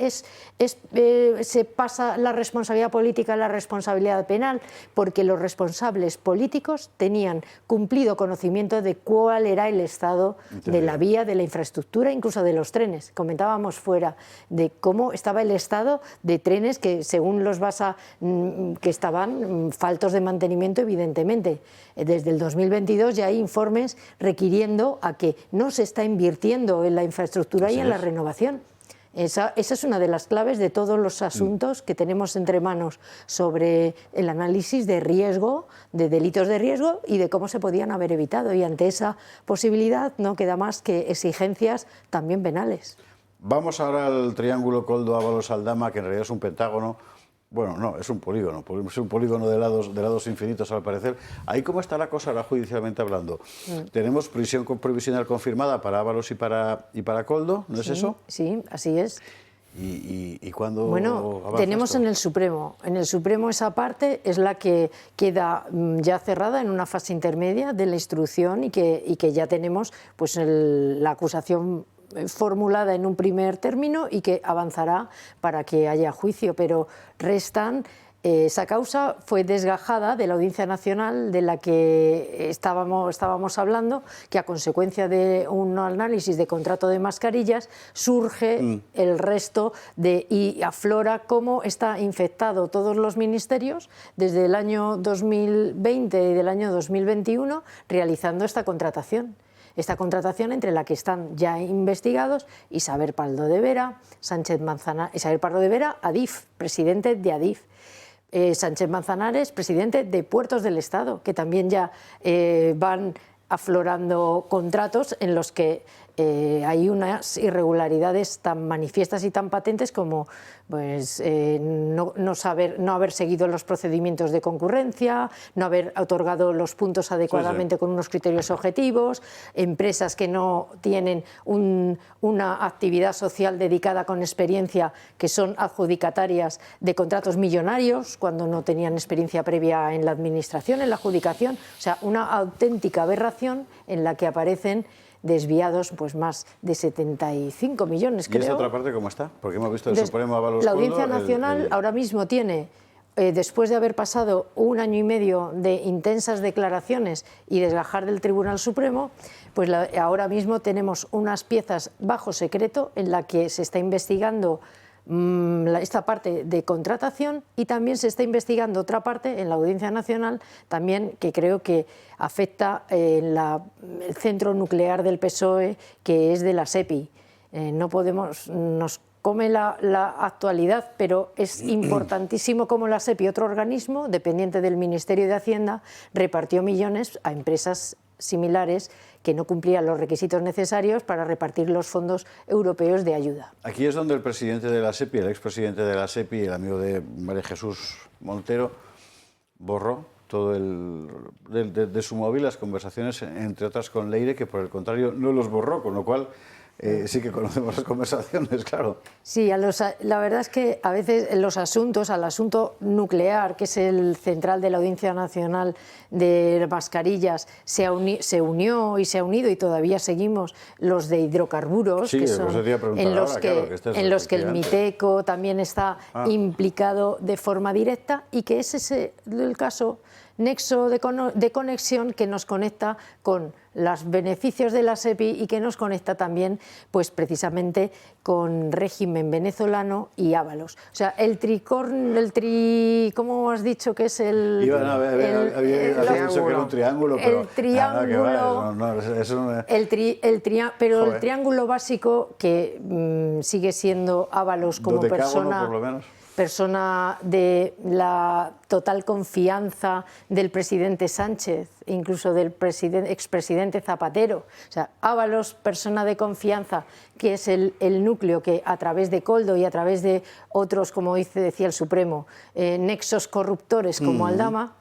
se pasa la responsabilidad política a la responsabilidad penal, porque los responsables políticos tenían cumplido conocimiento de cuál era el estado de la vía, de la infraestructura, incluso de los trenes. Comentábamos fuera de cómo estaba el estado de trenes que, según los BASA, que estaban faltos de mantenimiento, evidentemente. Desde el 2022 ya hay informes requiriendo a que no se está invirtiendo en la infraestructura y en la renovación. Esa es una de las claves de todos los asuntos que tenemos entre manos sobre el análisis de riesgo, de delitos de riesgo y de cómo se podían haber evitado. Y ante esa posibilidad no queda más que exigencias también penales. Vamos ahora al triángulo Koldo-Ábalos-Aldama, que en realidad es un pentágono. Bueno, no, es un polígono de lados infinitos, al parecer. ¿Ahí cómo está la cosa ahora, judicialmente hablando? ¿Tenemos prisión provisional confirmada para Ábalos y para Koldo? ¿No es eso? Sí, así es. ¿Y cuándo? Bueno, tenemos esto en el Supremo. En el Supremo esa parte es la que queda ya cerrada en una fase intermedia de la instrucción y que ya tenemos pues la acusación formulada en un primer término y que avanzará para que haya juicio, pero restan Esa causa fue desgajada de la Audiencia Nacional de la que estábamos hablando, que a consecuencia de un análisis de contrato de mascarillas surge el resto y aflora cómo está infectado todos los ministerios desde el año 2020 y del año 2021 realizando esta contratación. Esta contratación entre la que están ya investigados Isabel Pardo de Vera, Isabel Pardo de Vera, Adif, presidente de Adif. Sánchez Manzanares, presidente de Puertos del Estado, que también ya van aflorando contratos en los que hay unas irregularidades tan manifiestas y tan patentes como pues, no haber seguido los procedimientos de concurrencia, no haber otorgado los puntos adecuadamente con unos criterios objetivos, empresas que no tienen una actividad social dedicada con experiencia, que son adjudicatarias de contratos millonarios cuando no tenían experiencia previa en la administración, en la adjudicación. O sea, una auténtica aberración en la que aparecen desviados pues más de 75 millones, creo. ¿Y esa otra parte cómo está? Porque hemos visto el Supremo Ábalos La Audiencia Nacional ahora mismo tiene, después de haber pasado 1 año y medio de intensas declaraciones y desgajar del Tribunal Supremo, pues ahora mismo tenemos unas piezas bajo secreto en la que se está investigando esta parte de contratación y también se está investigando otra parte en la Audiencia Nacional, también que creo que afecta el centro nuclear del PSOE, que es de la SEPI. No podemos, nos come la actualidad, pero es importantísimo cómo la SEPI, otro organismo dependiente del Ministerio de Hacienda, repartió millones a empresas similares que no cumplían los requisitos necesarios para repartir los fondos europeos de ayuda. Aquí es donde el presidente de la SEPI, el expresidente de la SEPI, el amigo de María Jesús Montero, borró todo de su móvil las conversaciones, entre otras con Leire, que por el contrario no los borró, con lo cual sí que conocemos las conversaciones, claro. Sí, la verdad es que a veces los asuntos, al asunto nuclear, que es el central de la Audiencia Nacional de mascarillas, se unió y se ha unido y todavía seguimos los de hidrocarburos, sí, que son en los que el MITECO también está implicado de forma directa y que es ese el caso nexo de conexión que nos conecta con los beneficios de la SEPI y que nos conecta también, pues precisamente con régimen venezolano y Ábalos. O sea, ¿cómo has dicho que es el? Un triángulo, pero el triángulo, pero el triángulo básico que sigue siendo Ábalos como persona de la total confianza del presidente Sánchez, incluso del expresidente Zapatero. O sea, Ábalos, persona de confianza, que es el núcleo que a través de Koldo y a través de otros, como decía el Supremo, nexos corruptores como Aldama,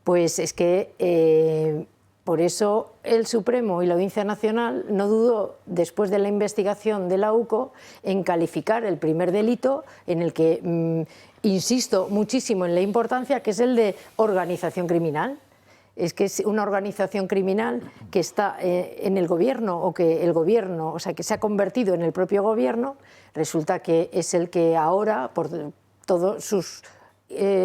pues es que por eso el Supremo y la Audiencia Nacional no dudó, después de la investigación de la UCO, en calificar el primer delito, en el que insisto muchísimo en la importancia, que es el de organización criminal. Es que es una organización criminal que está en el gobierno o que el gobierno, o sea, que se ha convertido en el propio gobierno, resulta que es el que ahora, por todos sus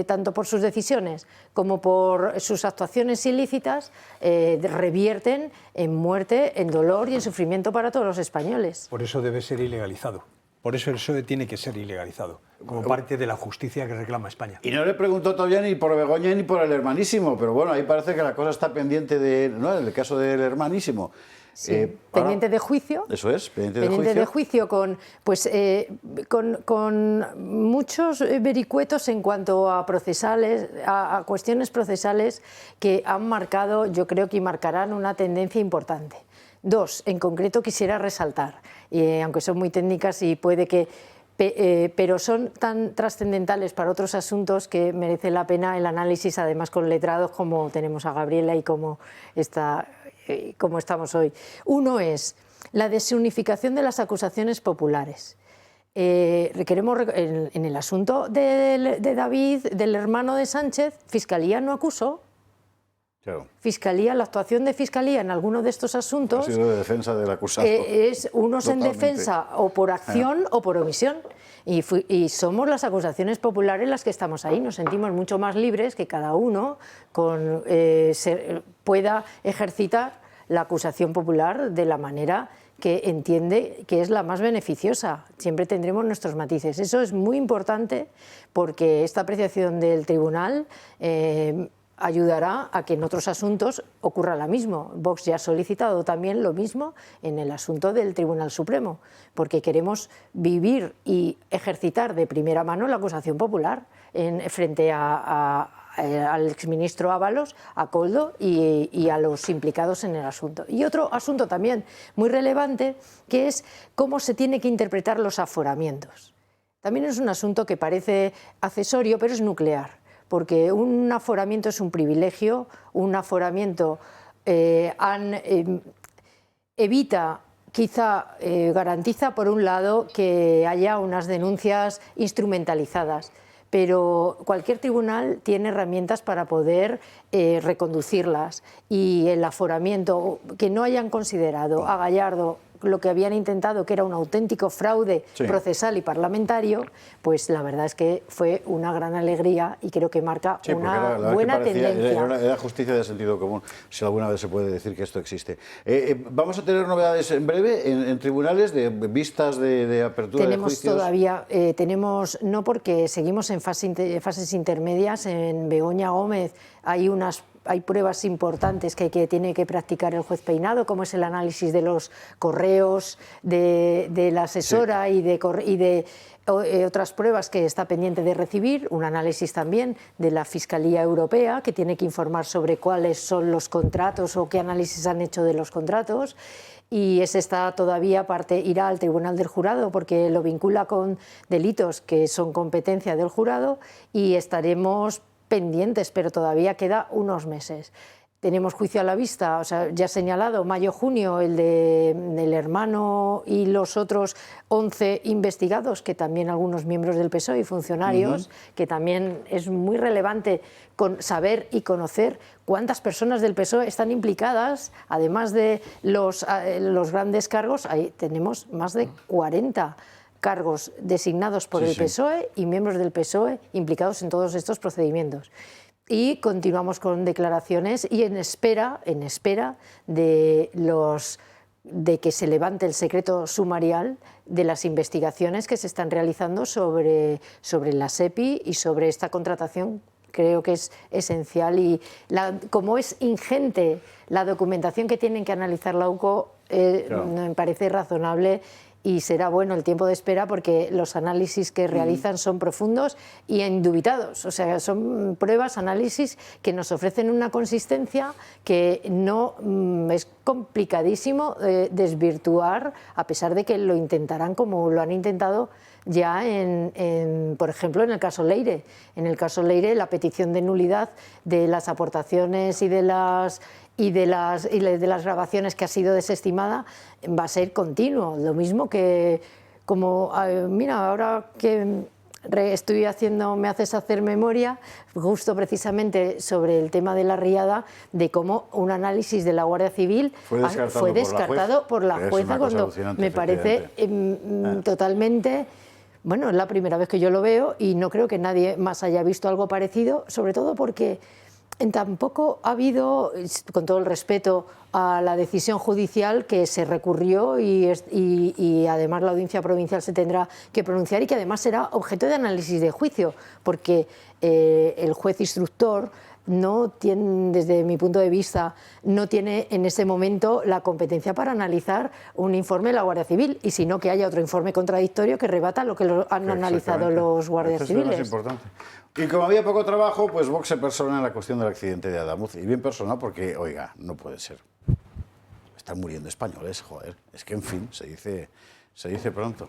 tanto por sus decisiones como por sus actuaciones ilícitas, revierten en muerte, en dolor y en sufrimiento para todos los españoles. Por eso debe ser ilegalizado. Por eso el PSOE tiene que ser ilegalizado, como parte de la justicia que reclama España. Y no le preguntó todavía ni por Begoña ni por el Hermanísimo, pero bueno, ahí parece que la cosa está pendiente ¿no? En el caso del Hermanísimo. Sí, pendiente de juicio. Eso es, pendiente de juicio con muchos vericuetos en cuanto a procesales, a cuestiones procesales que han marcado, yo creo que marcarán una tendencia importante. Dos, en concreto quisiera resaltar, aunque son muy técnicas y puede que pero son tan trascendentales para otros asuntos que merece la pena el análisis, además con letrados como tenemos a Gabriela y como estamos hoy. Uno es la desunificación de las acusaciones populares. En el asunto de David, del hermano de Sánchez, Fiscalía no acusó. Claro. Fiscalía, la actuación de Fiscalía en alguno de estos asuntos Ha sido de defensa del acusado. Es unos Totalmente. en defensa o por acción o por omisión. Y somos las acusaciones populares las que estamos ahí. Nos sentimos mucho más libres que cada uno pueda ejercitar la acusación popular de la manera que entiende que es la más beneficiosa. Siempre tendremos nuestros matices. Eso es muy importante porque esta apreciación del tribunal ayudará a que en otros asuntos ocurra lo mismo. Vox ya ha solicitado también lo mismo en el asunto del Tribunal Supremo, porque queremos vivir y ejercitar de primera mano la acusación popular frente al exministro Ábalos, a Koldo y a los implicados en el asunto. Y otro asunto también muy relevante, que es cómo se tienen que interpretar los aforamientos. También es un asunto que parece accesorio, pero es nuclear, porque un aforamiento es un privilegio, un aforamiento evita, quizá garantiza por un lado que haya unas denuncias instrumentalizadas, pero cualquier tribunal tiene herramientas para poder reconducirlas, y el aforamiento, que no hayan considerado a Gallardo lo que habían intentado, que era un auténtico fraude procesal y parlamentario, pues la verdad es que fue una gran alegría y creo que marca una buena tendencia. Era justicia de sentido común, si alguna vez se puede decir que esto existe. Vamos a tener novedades en breve en tribunales, de vistas de apertura de juicios. Todavía, no, porque seguimos en fases intermedias. En Begoña Gómez hay pruebas importantes que tiene que practicar el juez Peinado, como es el análisis de los correos de la asesora, sí, y de otras pruebas que está pendiente de recibir, un análisis también de la Fiscalía Europea, que tiene que informar sobre cuáles son los contratos o qué análisis han hecho de los contratos. Y esta todavía irá al Tribunal del Jurado, porque lo vincula con delitos que son competencia del jurado, y estaremos pendientes, pero todavía queda unos meses. Tenemos juicio a la vista, o sea, ya señalado, mayo-junio, el del hermano y los otros 11 investigados, que también algunos miembros del PSOE y funcionarios, que también es muy relevante saber y conocer cuántas personas del PSOE están implicadas, además de los grandes cargos. Ahí tenemos más de 40 cargos designados por el PSOE y miembros del PSOE implicados en todos estos procedimientos. Y continuamos con declaraciones y en espera de que se levante el secreto sumarial de las investigaciones que se están realizando sobre la SEPI y sobre esta contratación. Creo que es esencial, y como es ingente la documentación que tienen que analizar la UCO, me parece razonable. Y será bueno el tiempo de espera, porque los análisis que realizan son profundos y indubitados. O sea, son pruebas, análisis que nos ofrecen una consistencia que no es complicadísimo desvirtuar, a pesar de que lo intentarán, como lo han intentado ya por ejemplo, en el caso Leire. En el caso Leire, la petición de nulidad de las aportaciones y de las grabaciones que ha sido desestimada va a ser continuo. Lo mismo que, mira, ahora que me haces hacer memoria, justo precisamente sobre el tema de la riada, de cómo un análisis de la Guardia Civil fue descartado por la jueza, cuando me parece totalmente... Bueno, es la primera vez que yo lo veo y no creo que nadie más haya visto algo parecido, sobre todo porque tampoco ha habido, con todo el respeto a la decisión judicial que se recurrió, y además la Audiencia Provincial se tendrá que pronunciar, y que además será objeto de análisis de juicio, porque el juez instructor no tiene, desde mi punto de vista, no tiene en ese momento la competencia para analizar un informe de la Guardia Civil, y sino que haya otro informe contradictorio que rebata lo que han analizado los guardias civiles. Eso es lo más importante. Y como había poco trabajo, pues Vox se persona en la cuestión del accidente de Adamuz. Y bien personal porque, oiga, no puede ser. Están muriendo españoles, joder. Es que, en fin, se dice pronto.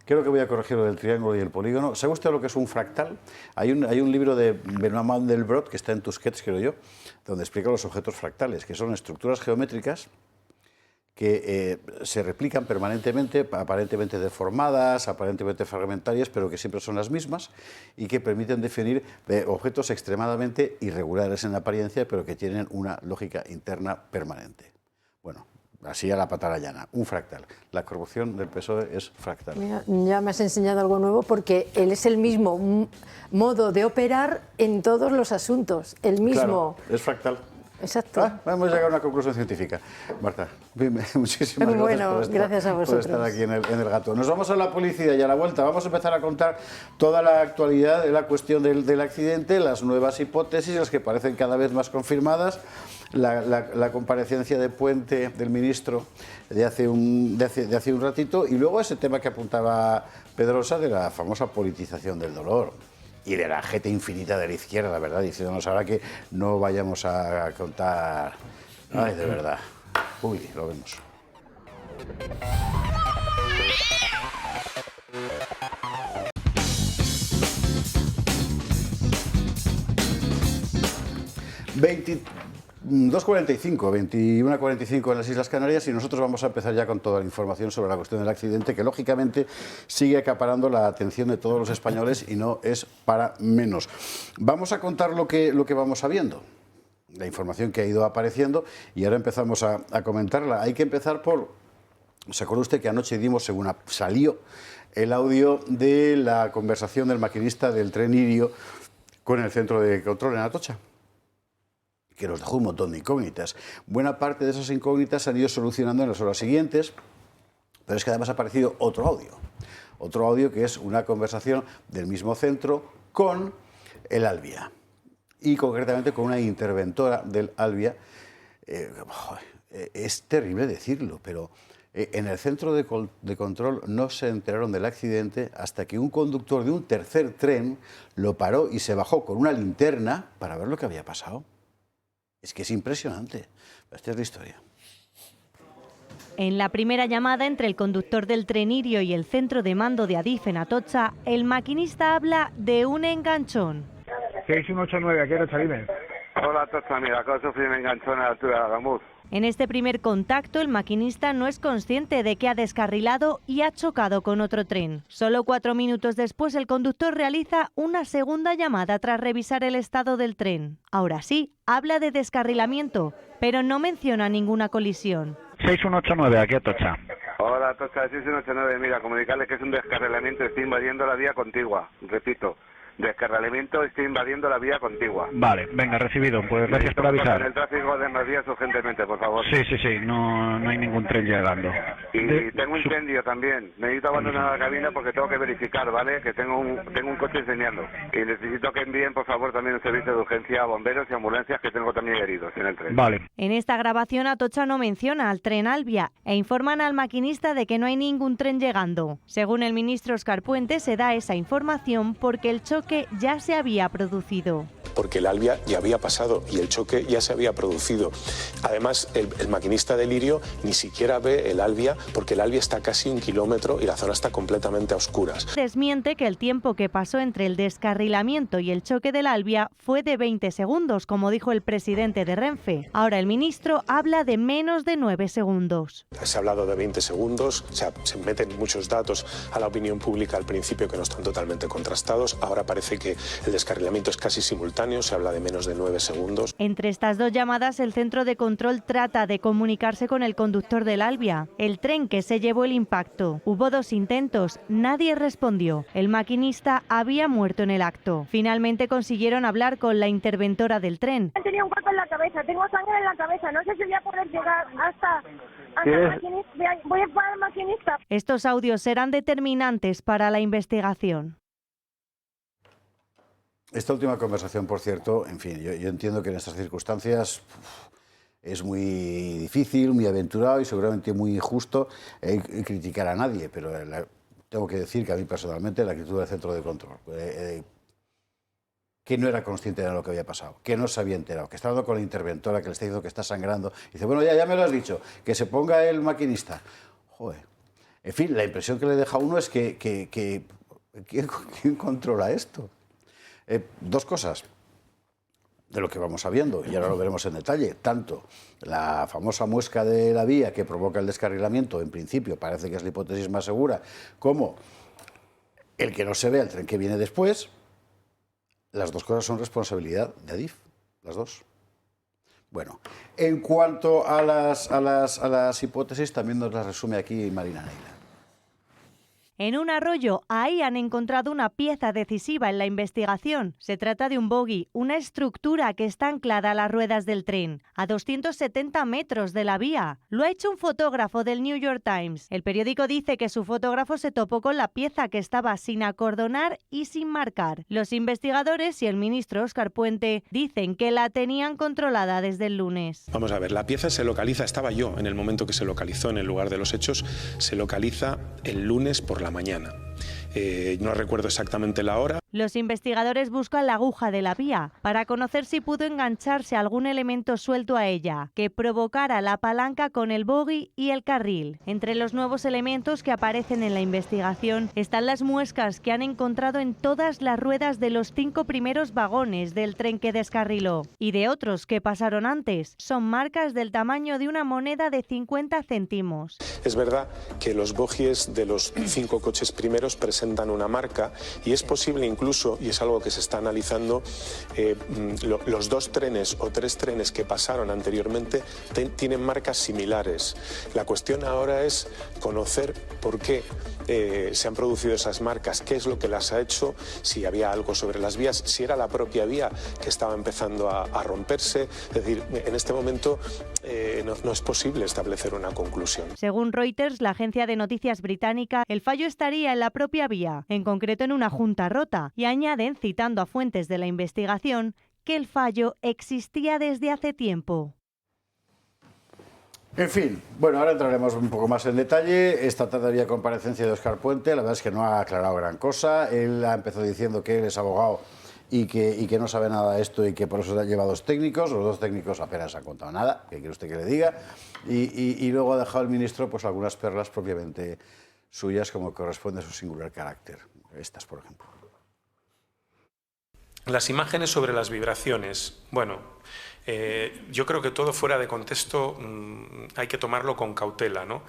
Creo que voy a corregir lo del triángulo y el polígono. ¿Sabe usted lo que es un fractal? Hay un libro de Benoît Mandelbrot, que está en Tusquets, creo yo, donde explica los objetos fractales, que son estructuras geométricas que se replican permanentemente, aparentemente deformadas, aparentemente fragmentarias, pero que siempre son las mismas y que permiten definir objetos extremadamente irregulares en apariencia, pero que tienen una lógica interna permanente. Bueno, así a la patada llana, un fractal. La corrupción del PSOE es fractal. Mira, ya me has enseñado algo nuevo porque él es el mismo modo de operar en todos los asuntos, el mismo. Claro, es fractal. Exacto. Vamos a llegar a una conclusión científica. Marta, muchísimas gracias, bueno, gracias a por vosotros. estar aquí en el Gato. Nos vamos a la publicidad y a la vuelta vamos a empezar a contar toda la actualidad de la cuestión del accidente, las nuevas hipótesis, las que parecen cada vez más confirmadas, la comparecencia de Puente, del ministro, de hace un ratito, y luego ese tema que apuntaba Pedrosa de la famosa politización del dolor. Y de la jeta infinita de la izquierda, la verdad, diciéndonos ahora que no vayamos a contar... Ay, de verdad. Uy, lo vemos. ...2:45, 21:45 en las Islas Canarias, y nosotros vamos a empezar ya con toda la información sobre la cuestión del accidente, que lógicamente sigue acaparando la atención de todos los españoles y no es para menos. Vamos a contar lo que vamos sabiendo, la información que ha ido apareciendo, y ahora empezamos a comentarla. Hay que empezar por... ¿Se acuerda usted que anoche dimos, según salió, el audio de la conversación del maquinista del tren Irio con el centro de control en Atocha? Que nos dejó un montón de incógnitas. Buena parte de esas incógnitas se han ido solucionando en las horas siguientes, pero es que además ha aparecido otro audio que es una conversación del mismo centro con el Alvia, y concretamente con una interventora del Alvia. Es terrible decirlo, pero en el centro de control no se enteraron del accidente hasta que un conductor de un tercer tren lo paró y se bajó con una linterna para ver lo que había pasado. Es que es impresionante. Esta es la historia. En la primera llamada entre el conductor del tren Irio y el centro de mando de Adif en Atocha, el maquinista habla de un enganchón. 6189, aquí Atocha, dime. Hola Atocha, mira, acabo de sufrir un enganchón a la altura de Adamuz. En este primer contacto, el maquinista no es consciente de que ha descarrilado y ha chocado con otro tren. Solo 4 minutos después, el conductor realiza una segunda llamada tras revisar el estado del tren. Ahora sí, habla de descarrilamiento, pero no menciona ninguna colisión. 6189, aquí Atocha. Hola Atocha, 6189, mira, comunicarles que es un descarrilamiento, estoy invadiendo la vía contigua, repito. Descarrilamiento, estoy invadiendo la vía contigua. Vale, venga, recibido. Pues gracias por avisar. El tráfico de más vías urgentemente, por favor. Sí, no hay ningún tren llegando. Y tengo incendio también. Necesito abandonar la cabina porque tengo que verificar, ¿vale? Que tengo un coche enseñando. Y necesito que envíen, por favor, también un servicio de urgencia a bomberos y ambulancias, que tengo también heridos en el tren. Vale. En esta grabación, Atocha no menciona al tren Alvia e informan al maquinista de que no hay ningún tren llegando. Según el ministro Óscar Puente, se da esa información porque el choque ya se había producido. Porque el Alvia ya había pasado y el choque ya se había producido. Además, el maquinista del Irio ni siquiera ve el Alvia porque el Alvia está a casi 1 kilómetro y la zona está completamente a oscuras. Desmiente que el tiempo que pasó entre el descarrilamiento y el choque del Alvia fue de 20 segundos, como dijo el presidente de Renfe. Ahora el ministro habla de menos de 9 segundos. Se ha hablado de 20 segundos, o sea, se meten muchos datos a la opinión pública al principio que no están totalmente contrastados. Ahora parece que el descarrilamiento es casi simultáneo. Se habla de menos de 9 segundos. Entre estas dos llamadas, el centro de control trata de comunicarse con el conductor del Alvia, el tren que se llevó el impacto. Hubo 2 intentos, nadie respondió. El maquinista había muerto en el acto. Finalmente consiguieron hablar con la interventora del tren. Tenía un golpe en la cabeza, tengo sangre en la cabeza, no sé si voy a poder llegar hasta el maquinista. Voy a parar al maquinista. Estos audios serán determinantes para la investigación. Esta última conversación, por cierto, en fin, yo entiendo que en estas circunstancias es muy difícil, muy aventurado y seguramente muy injusto criticar a nadie, pero tengo que decir que a mí personalmente la actitud del centro de control, que no era consciente de lo que había pasado, que no se había enterado, que está hablando con la interventora, que le está diciendo que está sangrando, y dice, bueno, ya me lo has dicho, que se ponga el maquinista. Joder. En fin, la impresión que le deja a uno es que ¿quién controla esto? 2 cosas. de lo que vamos sabiendo, y ahora lo veremos en detalle, tanto la famosa muesca de la vía que provoca el descarrilamiento, en principio parece que es la hipótesis más segura, como el que no se vea el tren que viene después, las dos cosas son responsabilidad de Adif, las dos. Bueno, en cuanto a las hipótesis, también nos las resume aquí Marina Neila. En un arroyo, ahí han encontrado una pieza decisiva en la investigación. Se trata de un bogie, una estructura que está anclada a las ruedas del tren, a 270 metros de la vía. Lo ha hecho un fotógrafo del New York Times. El periódico dice que su fotógrafo se topó con la pieza que estaba sin acordonar y sin marcar. Los investigadores y el ministro Óscar Puente dicen que la tenían controlada desde el lunes. Vamos a ver, la pieza se localiza, estaba yo en el momento que se localizó en el lugar de los hechos, se localiza el lunes por la mañana. No recuerdo exactamente la hora. Los investigadores buscan la aguja de la vía para conocer si pudo engancharse algún elemento suelto a ella que provocara la palanca con el bogie y el carril. Entre los nuevos elementos que aparecen en la investigación están las muescas que han encontrado en todas las ruedas de los 5 primeros vagones del tren que descarriló y de otros que pasaron antes. Son marcas del tamaño de una moneda de 50 céntimos. Es verdad que los bogies de los 5 coches primeros presentan una marca y es posible incluso, y es algo que se está analizando, los 2 trenes o 3 trenes que pasaron anteriormente tienen marcas similares. La cuestión ahora es conocer por qué se han producido esas marcas, qué es lo que las ha hecho, si había algo sobre las vías, si era la propia vía que estaba empezando a romperse. Es decir, en este momento no es posible establecer una conclusión. Según Reuters, la agencia de noticias británica, el fallo estaría en la propia vía, en concreto en una junta rota, y añaden, citando a fuentes de la investigación, que el fallo existía desde hace tiempo. En fin, bueno, ahora entraremos un poco más en detalle. Esta tarde había comparecencia de Óscar Puente, la verdad es que no ha aclarado gran cosa. Él ha empezado diciendo que él es abogado y que no sabe nada de esto y que por eso lleva 2 técnicos. Los 2 técnicos apenas han contado nada, ¿qué quiere usted que le diga? Y luego ha dejado el ministro pues algunas perlas propiamente suyas, como corresponde a su singular carácter. Estas, por ejemplo. Las imágenes sobre las vibraciones. Bueno, yo creo que todo fuera de contexto hay que tomarlo con cautela, ¿no?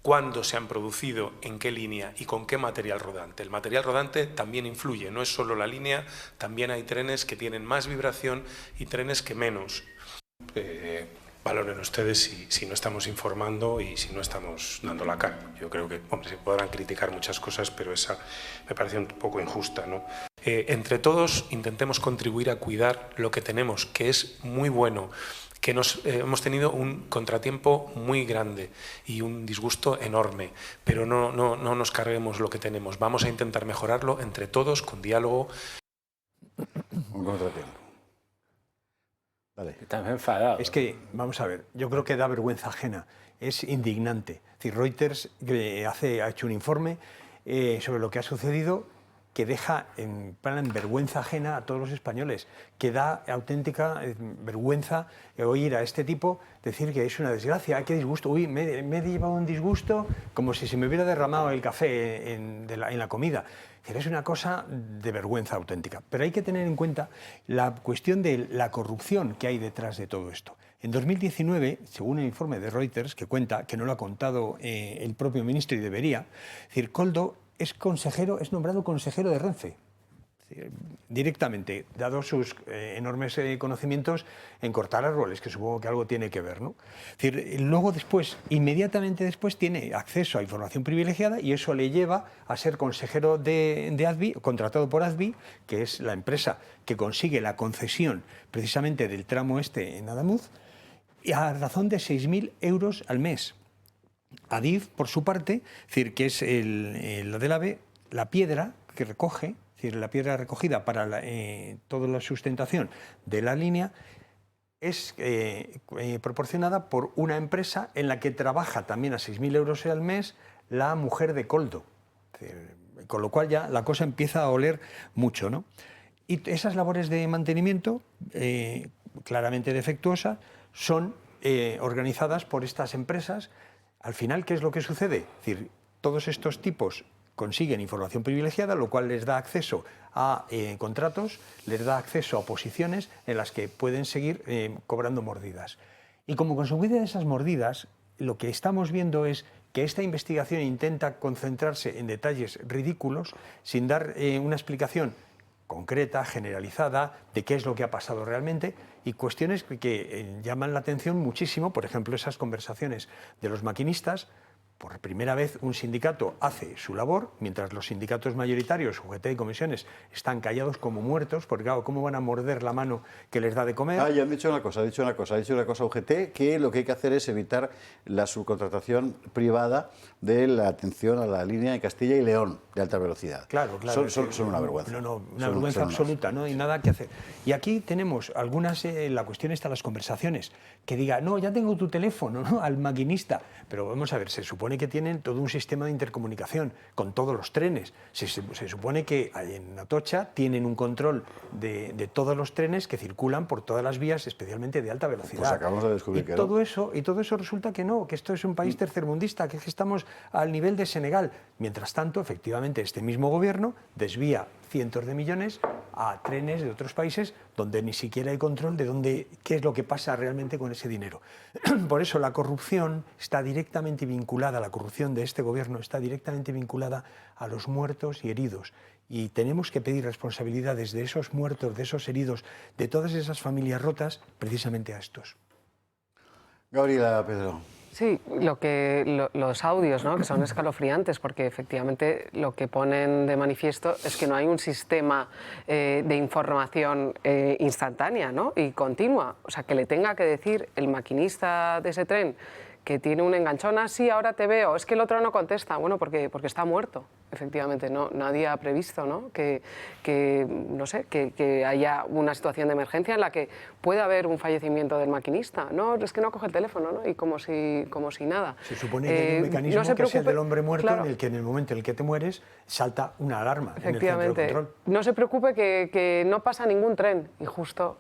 ¿Cuándo se han producido, en qué línea y con qué material rodante? El material rodante también influye, no es solo la línea, también hay trenes que tienen más vibración y trenes que menos. Valoren ustedes si no estamos informando y si no estamos dando la cara. Yo creo que, hombre, se podrán criticar muchas cosas, pero esa me parece un poco injusta, ¿no? Entre todos intentemos contribuir a cuidar lo que tenemos, que es muy bueno, que hemos tenido un contratiempo muy grande y un disgusto enorme, pero no nos carguemos lo que tenemos. Vamos a intentar mejorarlo entre todos, con diálogo. Un contratiempo. Vale. Estás enfadado. Es que, vamos a ver, yo creo que da vergüenza ajena, es indignante. Es decir, Reuters ha hecho un informe sobre lo que ha sucedido que deja en vergüenza ajena a todos los españoles, que da auténtica vergüenza oír a este tipo decir que es una desgracia, qué disgusto, uy, me he llevado un disgusto como si se me hubiera derramado el café en la comida. Es una cosa de vergüenza auténtica. Pero hay que tener en cuenta la cuestión de la corrupción que hay detrás de todo esto. En 2019, según el informe de Reuters, que cuenta, que no lo ha contado el propio ministro y debería, es decir, Koldo es nombrado consejero de Renfe, directamente, dado sus enormes conocimientos en cortar árboles, que supongo que algo tiene que ver, ¿no? Es decir, luego inmediatamente después, tiene acceso a información privilegiada y eso le lleva a ser consejero de ADVI, contratado por ADVI, que es la empresa que consigue la concesión precisamente del tramo este en Adamuz, y a razón de 6.000 euros al mes. Adif, por su parte, es decir, que es lo del AVE, la piedra que recoge, es decir, la piedra recogida para toda la sustentación de la línea, es proporcionada por una empresa en la que trabaja también a 6.000 euros al mes la mujer de Koldo. Es decir, con lo cual ya la cosa empieza a oler mucho, ¿no? Y esas labores de mantenimiento, claramente defectuosas, son organizadas por estas empresas. Al final, ¿qué es lo que sucede? Es decir, todos estos tipos consiguen información privilegiada, lo cual les da acceso a contratos, les da acceso a posiciones en las que pueden seguir cobrando mordidas. Y como consecuencia de esas mordidas, lo que estamos viendo es que esta investigación intenta concentrarse en detalles ridículos sin dar una explicación concreta, generalizada, de qué es lo que ha pasado realmente, y cuestiones que llaman la atención muchísimo, por ejemplo, esas conversaciones de los maquinistas. Por primera vez un sindicato hace su labor, mientras los sindicatos mayoritarios, UGT y comisiones, están callados como muertos, porque claro, ¿cómo van a morder la mano que les da de comer? Ya han dicho una cosa, ha dicho una cosa UGT, que lo que hay que hacer es evitar la subcontratación privada de la atención a la línea de Castilla y León de alta velocidad. Claro. Son una vergüenza. Una vergüenza absoluta, ¿no? Y nada que hacer. Y aquí tenemos algunas, la cuestión está las conversaciones, que diga, no, ya tengo tu teléfono, ¿no?, al maquinista. Pero vamos a ver, se supone que tienen todo un sistema de intercomunicación con todos los trenes. Se supone que en Atocha tienen un control de todos los trenes que circulan por todas las vías, especialmente de alta velocidad. Pues acabamos de descubrir que no. Y todo eso resulta que no, que esto es un país tercermundista, que estamos al nivel de Senegal. Mientras tanto, efectivamente, este mismo gobierno desvía cientos de millones a trenes de otros países donde ni siquiera hay control de qué es lo que pasa realmente con ese dinero. Por eso la corrupción está directamente vinculada, la corrupción de este gobierno está directamente vinculada a los muertos y heridos. Y tenemos que pedir responsabilidades de esos muertos, de esos heridos, de todas esas familias rotas, precisamente a estos. Gabriela, Pedro. Sí, los audios, ¿no?, que son escalofriantes, porque efectivamente lo que ponen de manifiesto es que no hay un sistema de información instantánea, ¿no?, y continua. O sea, que le tenga que decir el maquinista de ese tren que tiene un enganchón, sí, ahora te veo, es que el otro no contesta, bueno, porque está muerto, efectivamente, no, nadie ha previsto, ¿no?, que haya una situación de emergencia en la que pueda haber un fallecimiento del maquinista, no, es que no coge el teléfono, ¿no?, y como si nada. Se supone que hay un mecanismo que es el del hombre muerto, claro, en el que en el momento en el que te mueres salta una alarma en el centro de efectivamente, control. no se preocupe que no pasa ningún tren, y justo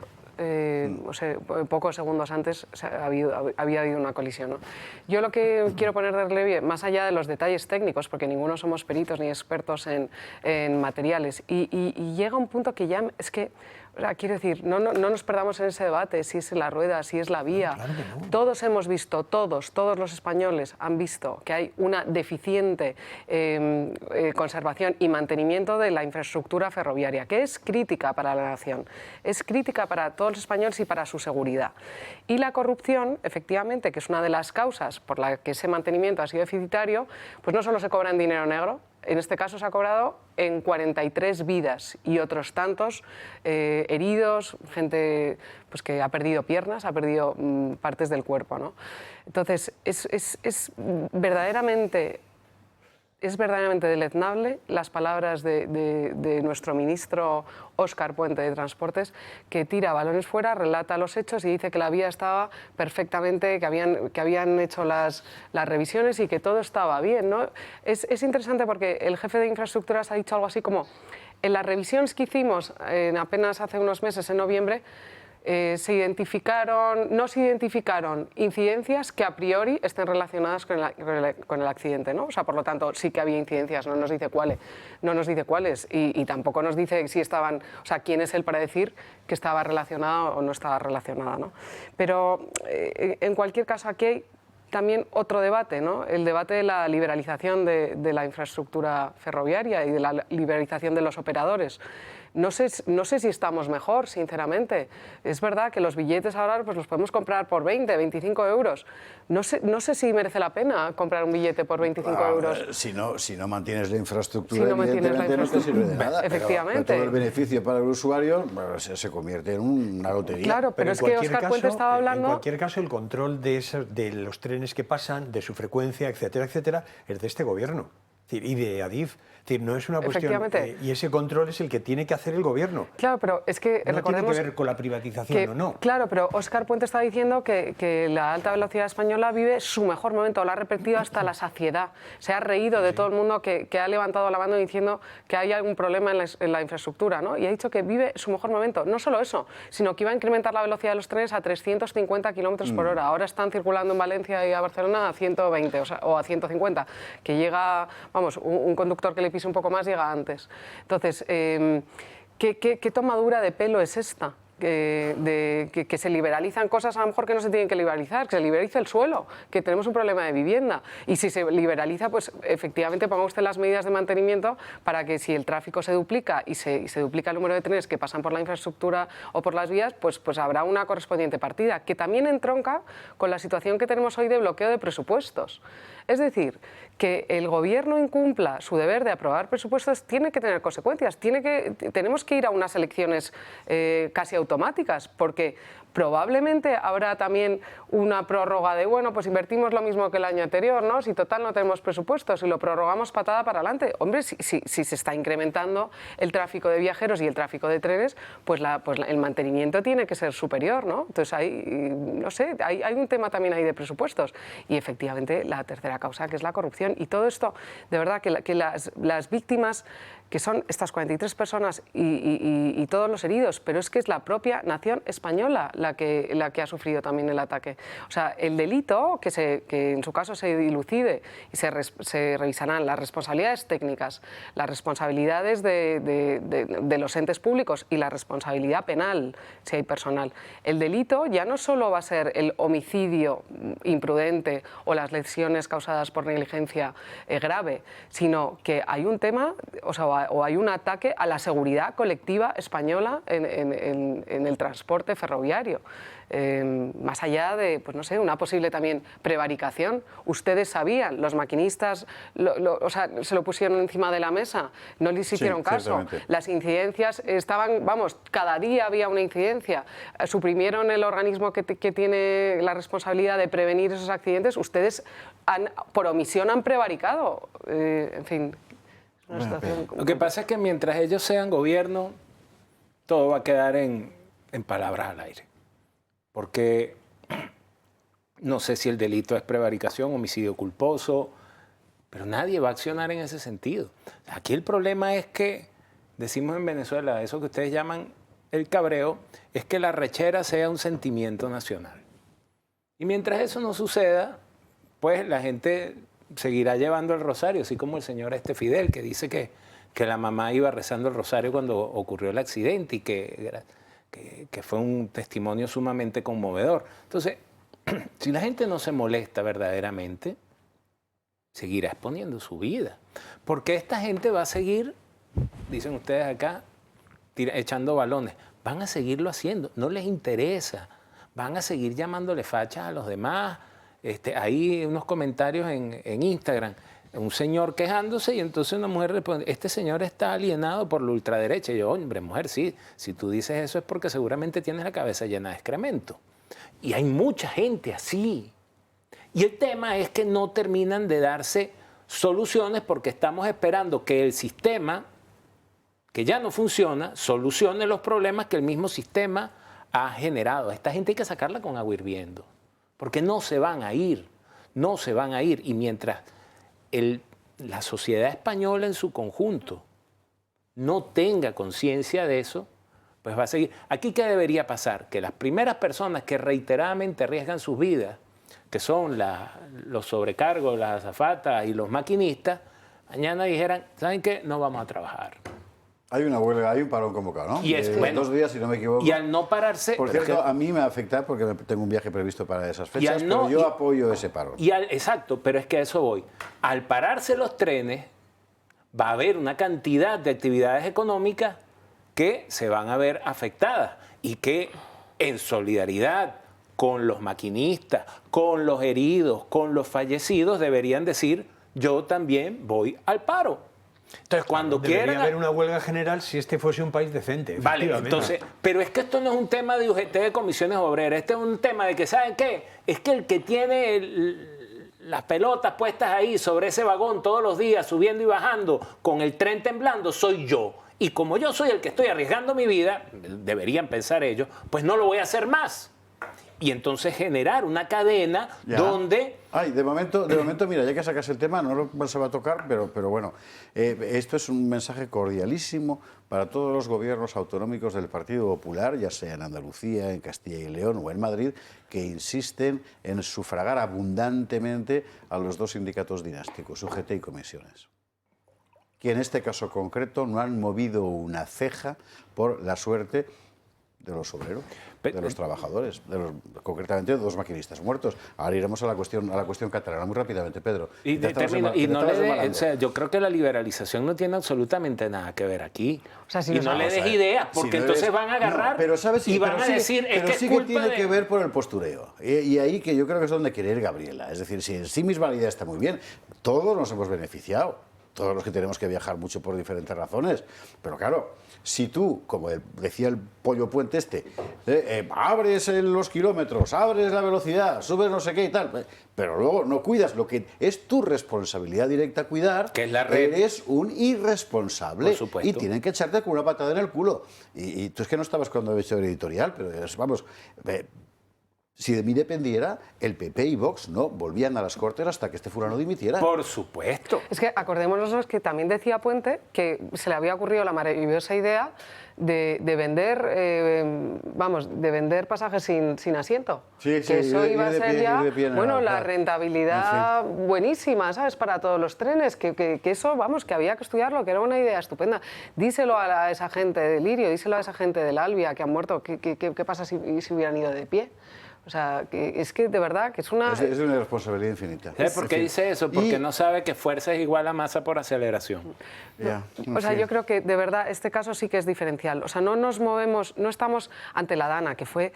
pocos segundos antes había habido una colisión, ¿no? Yo lo que quiero poner de relieve, más allá de los detalles técnicos, porque ninguno somos peritos ni expertos en materiales, y llega un punto que ya es que, quiero decir, no nos perdamos en ese debate, si es la rueda, si es la vía. Claro que no. Todos hemos visto, todos los españoles han visto que hay una deficiente conservación y mantenimiento de la infraestructura ferroviaria, que es crítica para la nación, es crítica para todos los españoles y para su seguridad. Y la corrupción, efectivamente, que es una de las causas por la que ese mantenimiento ha sido deficitario, pues no solo se cobra en dinero negro, en este caso se ha cobrado en 43 vidas y otros tantos heridos, gente pues, que ha perdido piernas, ha perdido partes del cuerpo, ¿no? Entonces, es verdaderamente deleznable las palabras de nuestro ministro Óscar Puente de Transportes, que tira balones fuera, relata los hechos y dice que la vía estaba perfectamente, que habían hecho las revisiones y que todo estaba bien, ¿no? Es interesante porque el jefe de infraestructuras ha dicho algo así como: en las revisiones que hicimos apenas hace unos meses, en noviembre, no se identificaron incidencias que a priori estén relacionadas con el accidente, ¿no? O sea, por lo tanto, sí que había incidencias, no nos dice cuáles y tampoco nos dice si estaban, o sea, quién es él para decir que estaba relacionada o no estaba relacionada, ¿no? Pero en cualquier caso, aquí hay también otro debate, ¿no? El debate de la liberalización de la infraestructura ferroviaria y de la liberalización de los operadores. No sé si estamos mejor, sinceramente. Es verdad que los billetes ahora pues, los podemos comprar por 20, 25 euros. No sé si merece la pena comprar un billete por 25 euros. Si no mantienes la infraestructura, evidentemente no te sirve de nada. Efectivamente. Pero todo el beneficio para el usuario se convierte en una lotería. Claro, pero es que Óscar Puente estaba hablando... En cualquier caso, el control de los trenes que pasan, de su frecuencia, etcétera, etcétera, es de este gobierno y de Adif. Es decir, no es una cuestión... y ese control es el que tiene que hacer el gobierno. Claro, pero es que no tiene que ver con la privatización o no. Claro, pero Óscar Puente está diciendo que la alta velocidad española vive su mejor momento, lo ha repetido hasta la saciedad. Se ha reído de todo el mundo que ha levantado la mano diciendo que hay algún problema en la infraestructura, ¿no? Y ha dicho que vive su mejor momento. No solo eso, sino que iba a incrementar la velocidad de los trenes a 350 kilómetros por hora. Ahora están circulando en Valencia y a Barcelona a 120 o a 150, que llega, vamos, un conductor que le pise un poco más llega antes. Entonces, ¿qué tomadura de pelo es esta? Que se liberalizan cosas a lo mejor que no se tienen que liberalizar, que se liberalice el suelo, que tenemos un problema de vivienda. Y si se liberaliza, pues efectivamente ponga usted las medidas de mantenimiento para que si el tráfico se duplica y se duplica el número de trenes que pasan por la infraestructura o por las vías, pues habrá una correspondiente partida, que también entronca con la situación que tenemos hoy de bloqueo de presupuestos. Es decir, que el Gobierno incumpla su deber de aprobar presupuestos tiene que tener consecuencias. Tenemos que ir a unas elecciones casi automáticas, porque probablemente habrá también una prórroga de, bueno, pues invertimos lo mismo que el año anterior, ¿no? Si total no tenemos presupuestos y lo prorrogamos patada para adelante. Hombre, si se está incrementando el tráfico de viajeros y el tráfico de trenes, pues el mantenimiento tiene que ser superior, ¿no? Entonces no sé, hay un tema también ahí de presupuestos. Y efectivamente la tercera causa, que es la corrupción. Y todo esto, de verdad, que las víctimas, que son estas 43 personas y todos los heridos, pero es que es la propia nación española la que ha sufrido también el ataque. O sea, el delito, que en su caso se dilucide y se revisarán las responsabilidades técnicas, las responsabilidades de los entes públicos y la responsabilidad penal, si hay personal. El delito ya no solo va a ser el homicidio imprudente o las lesiones causadas por negligencia grave, sino que hay un tema, o hay un ataque a la seguridad colectiva española en el transporte ferroviario. Más allá de, pues no sé, una posible también prevaricación. Ustedes sabían, los maquinistas se lo pusieron encima de la mesa, no les hicieron caso. Las incidencias estaban, vamos, cada día había una incidencia. Suprimieron el organismo que tiene la responsabilidad de prevenir esos accidentes. Ustedes por omisión han prevaricado. En fin. Lo que pasa es que mientras ellos sean gobierno, todo va a quedar en palabras al aire. Porque no sé si el delito es prevaricación, homicidio culposo, pero nadie va a accionar en ese sentido. Aquí el problema es que, decimos en Venezuela, eso que ustedes llaman el cabreo, es que la rechera sea un sentimiento nacional. Y mientras eso no suceda, pues la gente seguirá llevando el rosario, así como el señor Fidel, que dice que la mamá iba rezando el rosario cuando ocurrió el accidente y que fue un testimonio sumamente conmovedor. Entonces, si la gente no se molesta verdaderamente, seguirá exponiendo su vida. Porque esta gente va a seguir, dicen ustedes acá, echando balones. Van a seguirlo haciendo, no les interesa. Van a seguir llamándole fachas a los demás. Hay unos comentarios en Instagram, un señor quejándose y entonces una mujer responde, este señor está alienado por la ultraderecha. Y yo, hombre, mujer, sí, si tú dices eso es porque seguramente tienes la cabeza llena de excremento. Y hay mucha gente así. Y el tema es que no terminan de darse soluciones porque estamos esperando que el sistema, que ya no funciona, solucione los problemas que el mismo sistema ha generado. A esta gente hay que sacarla con agua hirviendo. Porque no se van a ir, no se van a ir. Y mientras la sociedad española en su conjunto no tenga conciencia de eso, pues va a seguir. Aquí, ¿qué debería pasar? Que las primeras personas que reiteradamente arriesgan sus vidas, que son los sobrecargos, las azafatas y los maquinistas, mañana dijeran, ¿saben qué? No vamos a trabajar. Hay una huelga, hay un parón convocado, ¿no? Y bueno, 2 días, si no me equivoco. Y al no pararse... Por cierto, a mí me va a afectar porque tengo un viaje previsto para esas fechas, pero yo apoyo ese parón. Exacto, pero es que a eso voy. Al pararse los trenes, va a haber una cantidad de actividades económicas que se van a ver afectadas y que en solidaridad con los maquinistas, con los heridos, con los fallecidos, deberían decir, yo también voy al paro. Entonces, cuando debería haber una huelga general si este fuese un país decente. Vale, entonces, pero es que esto no es un tema de UGT de comisiones obreras, este es un tema de que, ¿saben qué? Es que el que tiene las pelotas puestas ahí sobre ese vagón todos los días, subiendo y bajando, con el tren temblando, soy yo. Y como yo soy el que estoy arriesgando mi vida, deberían pensar ellos, pues no lo voy a hacer más. Y entonces generar una cadena donde... Ay, de momento, mira, ya que sacas el tema, no se va a tocar, pero bueno, esto es un mensaje cordialísimo para todos los gobiernos autonómicos del Partido Popular, ya sea en Andalucía, en Castilla y León o en Madrid, que insisten en sufragar abundantemente a los 2 sindicatos dinásticos, UGT y comisiones. que en este caso concreto no han movido una ceja por la suerte de los obreros, de los trabajadores, concretamente de 2 maquinistas muertos. Ahora iremos a la cuestión catalana muy rápidamente, Pedro. Yo creo que la liberalización no tiene absolutamente nada que ver aquí. O sea, si y no le des ideas, porque entonces van a agarrar y van a decir pero es que sí es que culpa tiene de... que ver por el postureo. Y ahí que yo creo que es donde quiere ir Gabriela. Es decir, si en sí misma la idea está muy bien, todos nos hemos beneficiado. Todos los que tenemos que viajar mucho por diferentes razones. Pero claro, si tú, como decía el pollo puente abres los kilómetros, abres la velocidad, subes no sé qué y tal, pero luego no cuidas lo que es tu responsabilidad directa cuidar, que es la red, eres un irresponsable. Por supuesto. Y tienen que echarte con una patada en el culo. Y tú es que no estabas cuando he hecho el editorial, pero vamos... Si de mí dependiera, el PP y Vox no volvían a las Cortes hasta que este fulano dimitiera. Por supuesto. Es que acordémonos que también decía Puente que se le había ocurrido la maravillosa idea de vender, de vender pasajes sin asiento. Sí, que eso iba a ser ya, la en rentabilidad buenísima, ¿sabes? Para todos los trenes, que eso, que había que estudiarlo, que era una idea estupenda. Díselo a esa gente de Lirio, díselo a esa gente del Albia que han muerto, ¿qué pasa si hubieran ido de pie? O sea, es que de verdad que es una... Es una irresponsabilidad infinita. ¿Sabes por qué dice eso? Porque no sabe que fuerza es igual a masa por aceleración. O sea, yo creo que de verdad este caso sí que es diferencial. O sea, no nos movemos, no estamos ante la Dana, que fue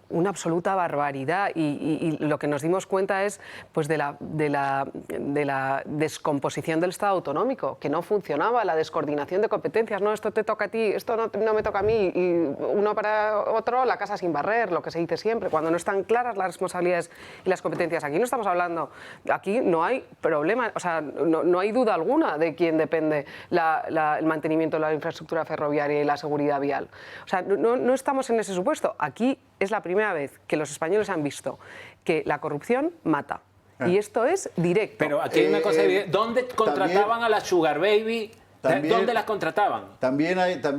una absoluta barbaridad y lo que nos dimos cuenta es pues de la descomposición del Estado autonómico, que no funcionaba, la descoordinación de competencias, no, esto te toca a ti, esto no me toca a mí, y uno para otro la casa sin barrer, lo que se dice siempre, cuando no están claras las responsabilidades y las competencias. Aquí no estamos hablando, aquí no hay problema, o sea, no hay duda alguna de quién depende el mantenimiento de la infraestructura ferroviaria y la seguridad vial. O sea, no estamos en ese supuesto. Aquí es la primera vez que los españoles han visto que la corrupción mata. Y esto es directo. Pero aquí hay una cosa evidente. ¿Dónde contrataban a la Sugar Baby? ¿Dónde las contrataban? También está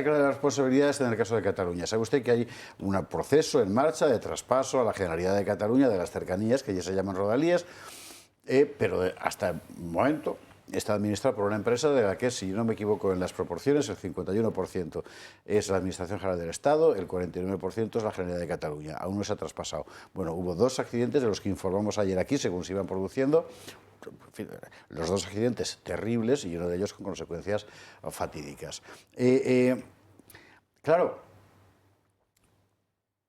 clara la responsabilidad en el caso de Cataluña. ¿Sabe usted que hay un proceso en marcha de traspaso a la Generalidad de Cataluña de las cercanías, que ya se llaman rodalías, pero hasta el momento está administrado por una empresa de la que, si no me equivoco en las proporciones, el 51% es la Administración General del Estado, el 49% es la Generalidad de Cataluña. Aún no se ha traspasado. Bueno, hubo 2 accidentes de los que informamos ayer aquí, según se iban produciendo. Los 2 accidentes terribles y uno de ellos con consecuencias fatídicas. Claro,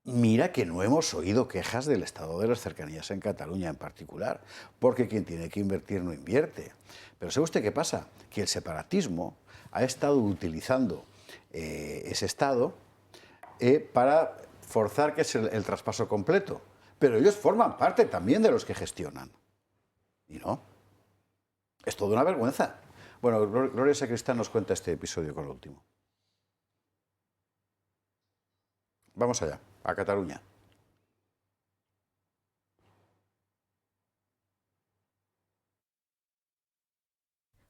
mira que no hemos oído quejas del estado de las cercanías en Cataluña en particular, porque quien tiene que invertir no invierte. Pero ¿sabe usted qué pasa? Que el separatismo ha estado utilizando ese estado para forzar que es el traspaso completo. Pero ellos forman parte también de los que gestionan. Y no. Es toda una vergüenza. Bueno, Gloria Sacristán nos cuenta este episodio con lo último. Vamos allá, a Cataluña.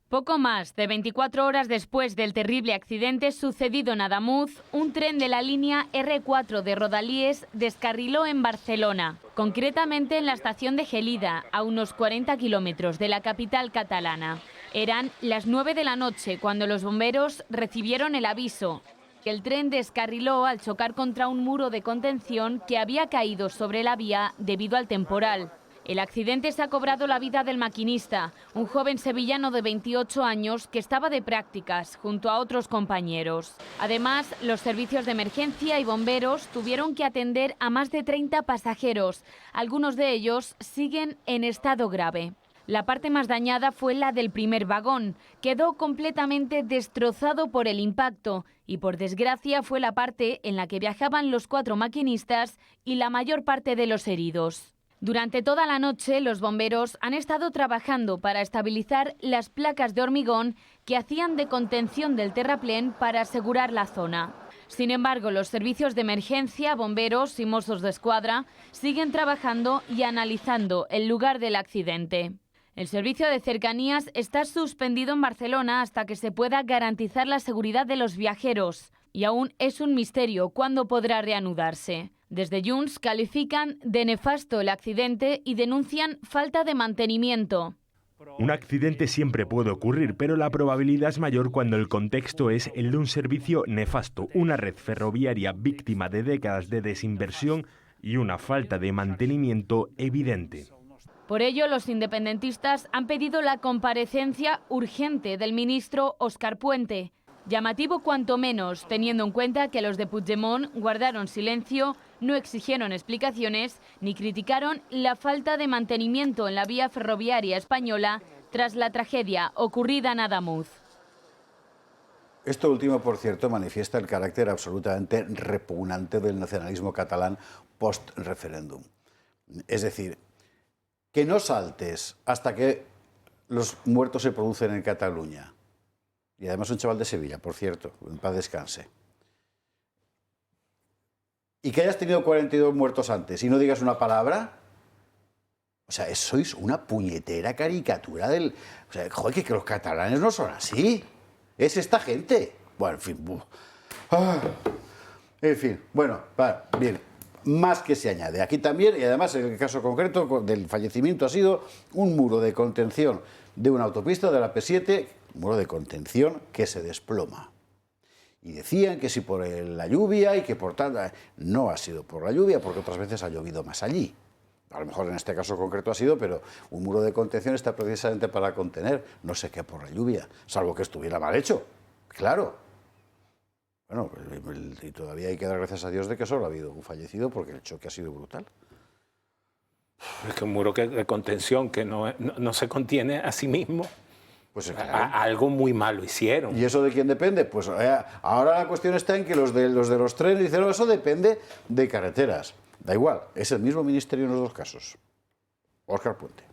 Poco más de 24 horas después del terrible accidente sucedido en Adamuz, un tren de la línea R4 de Rodalies descarriló en Barcelona, concretamente en la estación de Gelida, a unos 40 kilómetros de la capital catalana. Eran las 9 de la noche cuando los bomberos recibieron el aviso. El tren descarriló al chocar contra un muro de contención que había caído sobre la vía debido al temporal. El accidente se ha cobrado la vida del maquinista, un joven sevillano de 28 años que estaba de prácticas junto a otros compañeros. Además, los servicios de emergencia y bomberos tuvieron que atender a más de 30 pasajeros. Algunos de ellos siguen en estado grave. La parte más dañada fue la del primer vagón. Quedó completamente destrozado por el impacto y, por desgracia, fue la parte en la que viajaban los 4 maquinistas y la mayor parte de los heridos. Durante toda la noche, los bomberos han estado trabajando para estabilizar las placas de hormigón que hacían de contención del terraplén para asegurar la zona. Sin embargo, los servicios de emergencia, bomberos y Mossos d'Esquadra siguen trabajando y analizando el lugar del accidente. El servicio de cercanías está suspendido en Barcelona hasta que se pueda garantizar la seguridad de los viajeros y aún es un misterio cuándo podrá reanudarse. Desde Junts califican de nefasto el accidente y denuncian falta de mantenimiento. Un accidente siempre puede ocurrir, pero la probabilidad es mayor cuando el contexto es el de un servicio nefasto, una red ferroviaria víctima de décadas de desinversión y una falta de mantenimiento evidente. Por ello, los independentistas han pedido la comparecencia urgente del ministro Óscar Puente. Llamativo cuanto menos, teniendo en cuenta que los de Puigdemont guardaron silencio, no exigieron explicaciones ni criticaron la falta de mantenimiento en la vía ferroviaria española tras la tragedia ocurrida en Adamuz. Esto último, por cierto, manifiesta el carácter absolutamente repugnante del nacionalismo catalán post-referéndum. Es decir, que no saltes hasta que los muertos se producen en Cataluña. Y además un chaval de Sevilla, por cierto, en paz descanse. Y que hayas tenido 42 muertos antes y no digas una palabra. O sea, sois una puñetera caricatura del... O sea, joder, que los catalanes no son así. Es esta gente. Bueno, en fin. En fin, bueno, bien. Más que se añade. Aquí también, y además en el caso concreto del fallecimiento ha sido un muro de contención de una autopista de la P7, un muro de contención que se desploma. Y decían que si por la lluvia y que por tal... No ha sido por la lluvia, porque otras veces ha llovido más allí. A lo mejor en este caso concreto ha sido, pero un muro de contención está precisamente para contener, no sé qué por la lluvia, salvo que estuviera mal hecho, claro. Bueno, y todavía hay que dar gracias a Dios de que solo ha habido un fallecido, porque el choque ha sido brutal. Es que un muro de contención que no se contiene a sí mismo. Pues algo muy malo hicieron. ¿Y eso de quién depende? Pues ahora la cuestión está en que los de los trenes dicen, no, eso depende de carreteras. Da igual, es el mismo ministerio en los dos casos. Óscar Puente.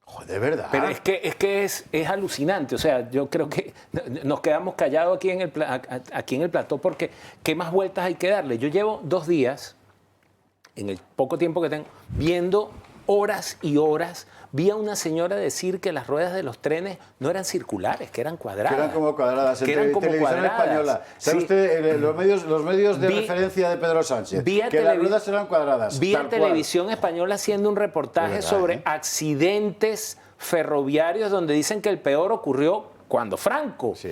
Joder, de verdad. Pero es que es alucinante. O sea, yo creo que nos quedamos callados aquí en el plató porque ¿qué más vueltas hay que darle? Yo llevo 2 días, en el poco tiempo que tengo, viendo horas y horas. Vi a una señora decir que las ruedas de los trenes no eran circulares, que eran cuadradas. Que eran como cuadradas. Que eran como Televisión cuadradas. Española. ¿Sabe usted los medios de referencia de Pedro Sánchez? Que las ruedas eran cuadradas. Vi a Televisión Española haciendo un reportaje sobre accidentes ferroviarios donde dicen que el peor ocurrió cuando Franco. Sí.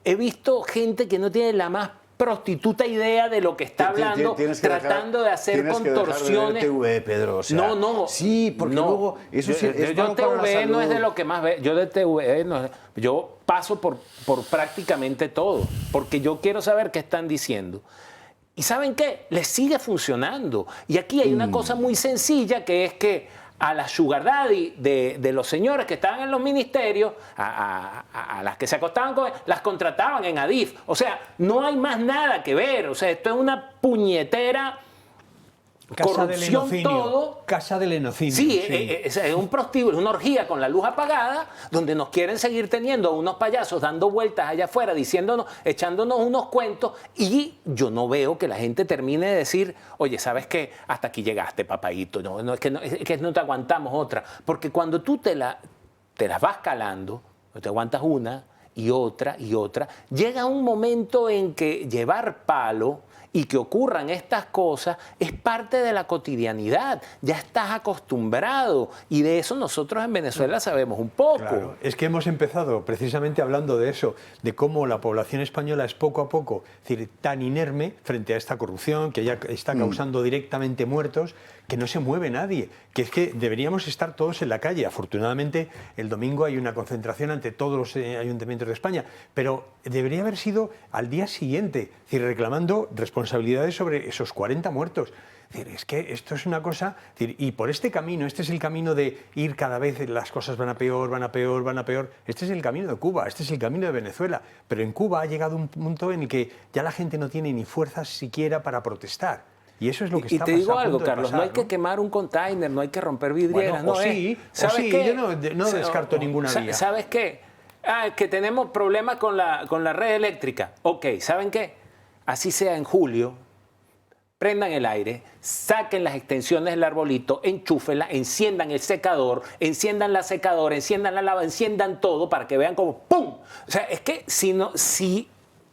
He visto gente que no tiene la más prostituta idea de lo que está hablando, tratando de hacer contorsiones. Que dejar de ver TV, Pedro, o sea, no. Sí, porque luego eso sí es yo TV no es de lo que más veo. Yo de TV yo paso por prácticamente todo, porque yo quiero saber qué están diciendo. ¿Y saben qué? Les sigue funcionando. Y aquí hay una cosa muy sencilla, que es que a la sugar daddy de los señores que estaban en los ministerios, a las que se acostaban con él, las contrataban en Adif. O sea, no hay más nada que ver. O sea, esto es una puñetera corrupción todo. Casa del enocinio. Sí, es un prostíbulo, es una orgía con la luz apagada, donde nos quieren seguir teniendo unos payasos dando vueltas allá afuera, diciéndonos, echándonos unos cuentos, y yo no veo que la gente termine de decir, oye, ¿sabes qué? Hasta aquí llegaste, papadito, es que no te aguantamos otra. Porque cuando tú te las vas calando, te aguantas una y otra, llega un momento en que llevar palo y que ocurran estas cosas es parte de la cotidianidad. Ya estás acostumbrado, y de eso nosotros en Venezuela sabemos un poco. Claro, es que hemos empezado precisamente hablando de eso, de cómo la población española es poco a poco, es decir, tan inerme frente a esta corrupción que ya está causando directamente muertos, que no se mueve nadie, que es que deberíamos estar todos en la calle. Afortunadamente el domingo hay una concentración ante todos los ayuntamientos de España, pero debería haber sido al día siguiente, es decir, reclamando responsabilidades sobre esos 40 muertos. Es decir, es que esto es una cosa, es decir, y por este camino, este es el camino de ir cada vez, las cosas van a peor, este es el camino de Cuba, este es el camino de Venezuela, pero en Cuba ha llegado un punto en el que ya la gente no tiene ni fuerzas siquiera para protestar. Y eso es lo que está pasando. Y te digo algo, Carlos, no hay que quemar un container, no hay que romper vidrieras. Bueno, yo no descarto ninguna vía. ¿Sabes qué? Que tenemos problemas con la red eléctrica. Ok, ¿saben qué? Así sea en julio, prendan el aire, saquen las extensiones del arbolito, enchúfenla, enciendan el secador, enciendan la secadora, enciendan la lava, enciendan todo para que vean como ¡pum! O sea, es que si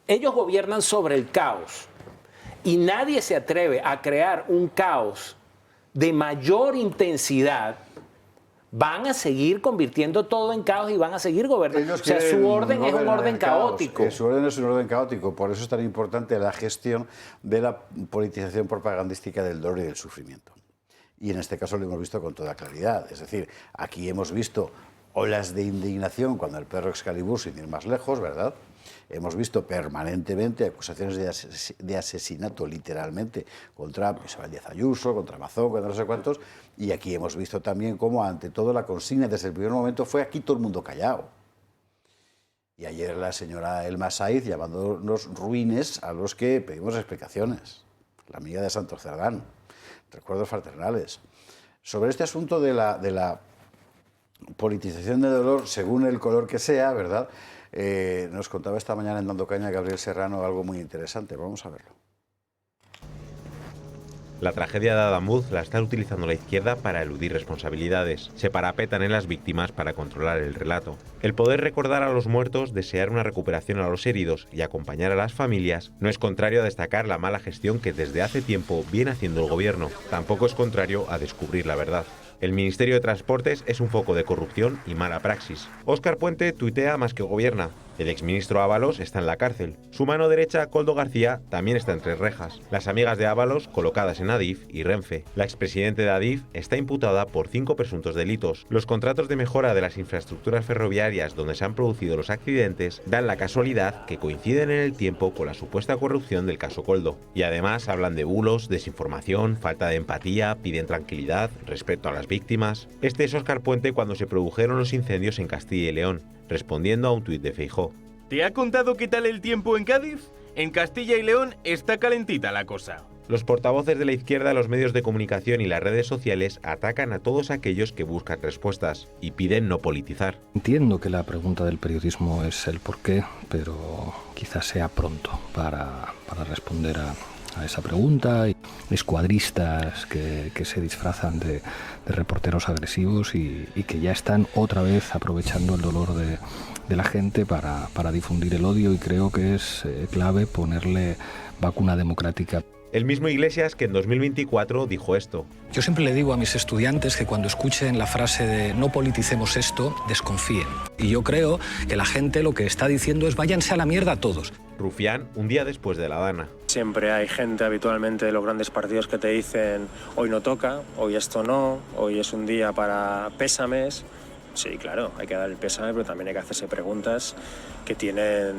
ellos gobiernan sobre el caos, y nadie se atreve a crear un caos de mayor intensidad, van a seguir convirtiendo todo en caos y van a seguir gobernando. O sea, su orden es un orden caótico. Su orden es un orden caótico. Por eso es tan importante la gestión de la politización propagandística del dolor y del sufrimiento. Y en este caso lo hemos visto con toda claridad. Es decir, aquí hemos visto olas de indignación cuando el perro Excalibur, sin ir más lejos, ¿verdad? Hemos visto permanentemente acusaciones de asesinato, literalmente, contra Isabel Díaz Ayuso, contra Mazón, contra no sé cuántos, y aquí hemos visto también cómo, ante todo, la consigna desde el primer momento fue aquí todo el mundo callado. Y ayer la señora Elma Saiz llamándonos ruines a los que pedimos explicaciones. La amiga de Santos Cerdán, recuerdos fraternales. Sobre este asunto de la politización del dolor, según el color que sea, ¿verdad? Nos contaba esta mañana en Dando Caña Gabriel Serrano algo muy interesante. Vamos a verlo. La tragedia de Adamuz la está utilizando la izquierda para eludir responsabilidades. Se parapetan en las víctimas para controlar el relato. El poder recordar a los muertos, desear una recuperación a los heridos y acompañar a las familias no es contrario a destacar la mala gestión que desde hace tiempo viene haciendo el gobierno. Tampoco es contrario a descubrir la verdad. El Ministerio de Transportes es un foco de corrupción y mala praxis. Óscar Puente tuitea más que gobierna. El exministro Ábalos está en la cárcel. Su mano derecha, Koldo García, también está entre rejas. Las amigas de Ábalos, colocadas en Adif y Renfe. La expresidente de Adif está imputada por 5 presuntos delitos. Los contratos de mejora de las infraestructuras ferroviarias donde se han producido los accidentes dan la casualidad que coinciden en el tiempo con la supuesta corrupción del caso Koldo. Y además hablan de bulos, desinformación, falta de empatía, piden tranquilidad, respeto a las víctimas. Este es Óscar Puente cuando se produjeron los incendios en Castilla y León, respondiendo a un tuit de Feijóo. ¿Te ha contado qué tal el tiempo en Cádiz? En Castilla y León está calentita la cosa. Los portavoces de la izquierda, los medios de comunicación y las redes sociales atacan a todos aquellos que buscan respuestas y piden no politizar. Entiendo que la pregunta del periodismo es el porqué, pero quizás sea pronto para responder a esa pregunta. Escuadristas que se disfrazan de reporteros agresivos y que ya están otra vez aprovechando el dolor de la gente para difundir el odio, y creo que es clave ponerle vacuna democrática. El mismo Iglesias que en 2024 dijo esto. Yo siempre le digo a mis estudiantes que cuando escuchen la frase de no politicemos esto, desconfíen. Y yo creo que la gente lo que está diciendo es váyanse a la mierda todos. Rufián, un día después de la Dana. Siempre hay gente habitualmente de los grandes partidos que te dicen hoy no toca, hoy esto no, hoy es un día para pésames. Sí, claro, hay que dar el pésame, pero también hay que hacerse preguntas que tienen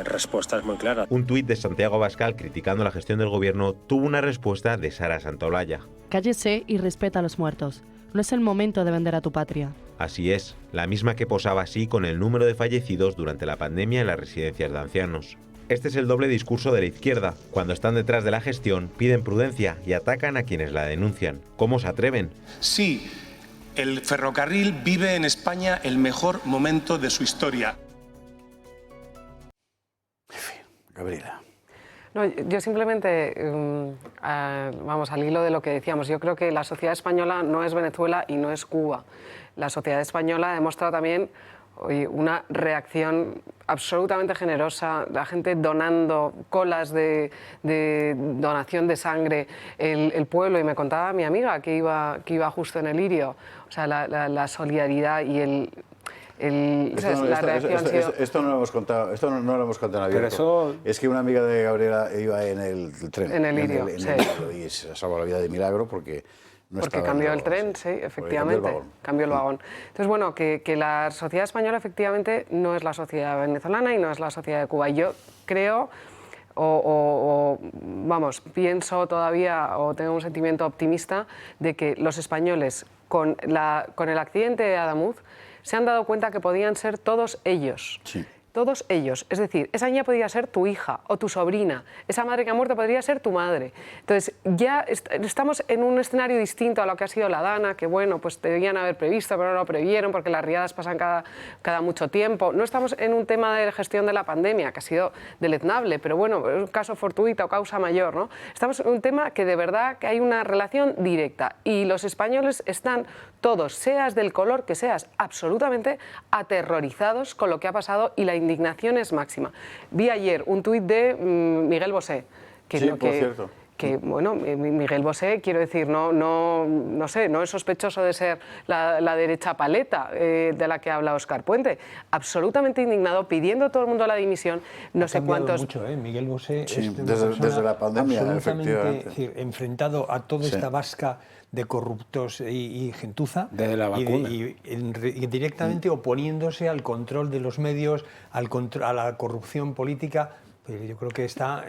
respuestas muy claras. Un tuit de Santiago Abascal criticando la gestión del gobierno tuvo una respuesta de Sara Santaolalla. Cállese y respeta a los muertos. No es el momento de vender a tu patria. Así es, la misma que posaba así con el número de fallecidos durante la pandemia en las residencias de ancianos. Este es el doble discurso de la izquierda. Cuando están detrás de la gestión, piden prudencia y atacan a quienes la denuncian. ¿Cómo se atreven? Sí. El ferrocarril vive en España el mejor momento de su historia. En fin, Gabriela. No, yo simplemente, vamos, al hilo de lo que decíamos, yo creo que la sociedad española no es Venezuela y no es Cuba. La sociedad española ha demostrado también una reacción absolutamente generosa, la gente donando, colas de donación de sangre, el pueblo, y me contaba mi amiga que iba justo en el Lirio, o sea, la solidaridad y esto no lo hemos contado, no lo hemos contado en abierto. Es que una amiga de Gabriela iba en el tren. En el Lirio, sí. Y se salvó la vida de milagro porque cambió el tren, sí, efectivamente, cambió el vagón. Entonces, bueno, que la sociedad española efectivamente no es la sociedad venezolana y no es la sociedad de Cuba. Y yo creo, vamos, pienso todavía, o tengo un sentimiento optimista de que los españoles, con el accidente de Adamuz, se han dado cuenta que podían ser todos ellos. Sí. Todos ellos. Es decir, esa niña podría ser tu hija o tu sobrina. Esa madre que ha muerto podría ser tu madre. Entonces, ya estamos en un escenario distinto a lo que ha sido la Dana, que bueno, pues debían haber previsto, pero no lo previeron porque las riadas pasan cada mucho tiempo. No estamos en un tema de gestión de la pandemia, que ha sido deleznable, pero bueno, es un caso fortuito o causa mayor, ¿no? Estamos en un tema que de verdad que hay una relación directa y los españoles están todos, seas del color que seas, absolutamente aterrorizados con lo que ha pasado y la indignación es máxima. Vi ayer un tuit de Miguel Bosé, por cierto. que bueno, Miguel Bosé, quiero decir, no sé, no es sospechoso de ser la derecha paleta de la que habla Óscar Puente. Absolutamente indignado, pidiendo a todo el mundo la dimisión, no sé cuántos... mucho, Miguel Bosé sí, es desde la pandemia, absolutamente, efectivamente. Enfrentado a toda esta vasca de corruptos y gentuza. Desde la vacuna. Y directamente oponiéndose al control de los medios, a la corrupción política. Yo creo que está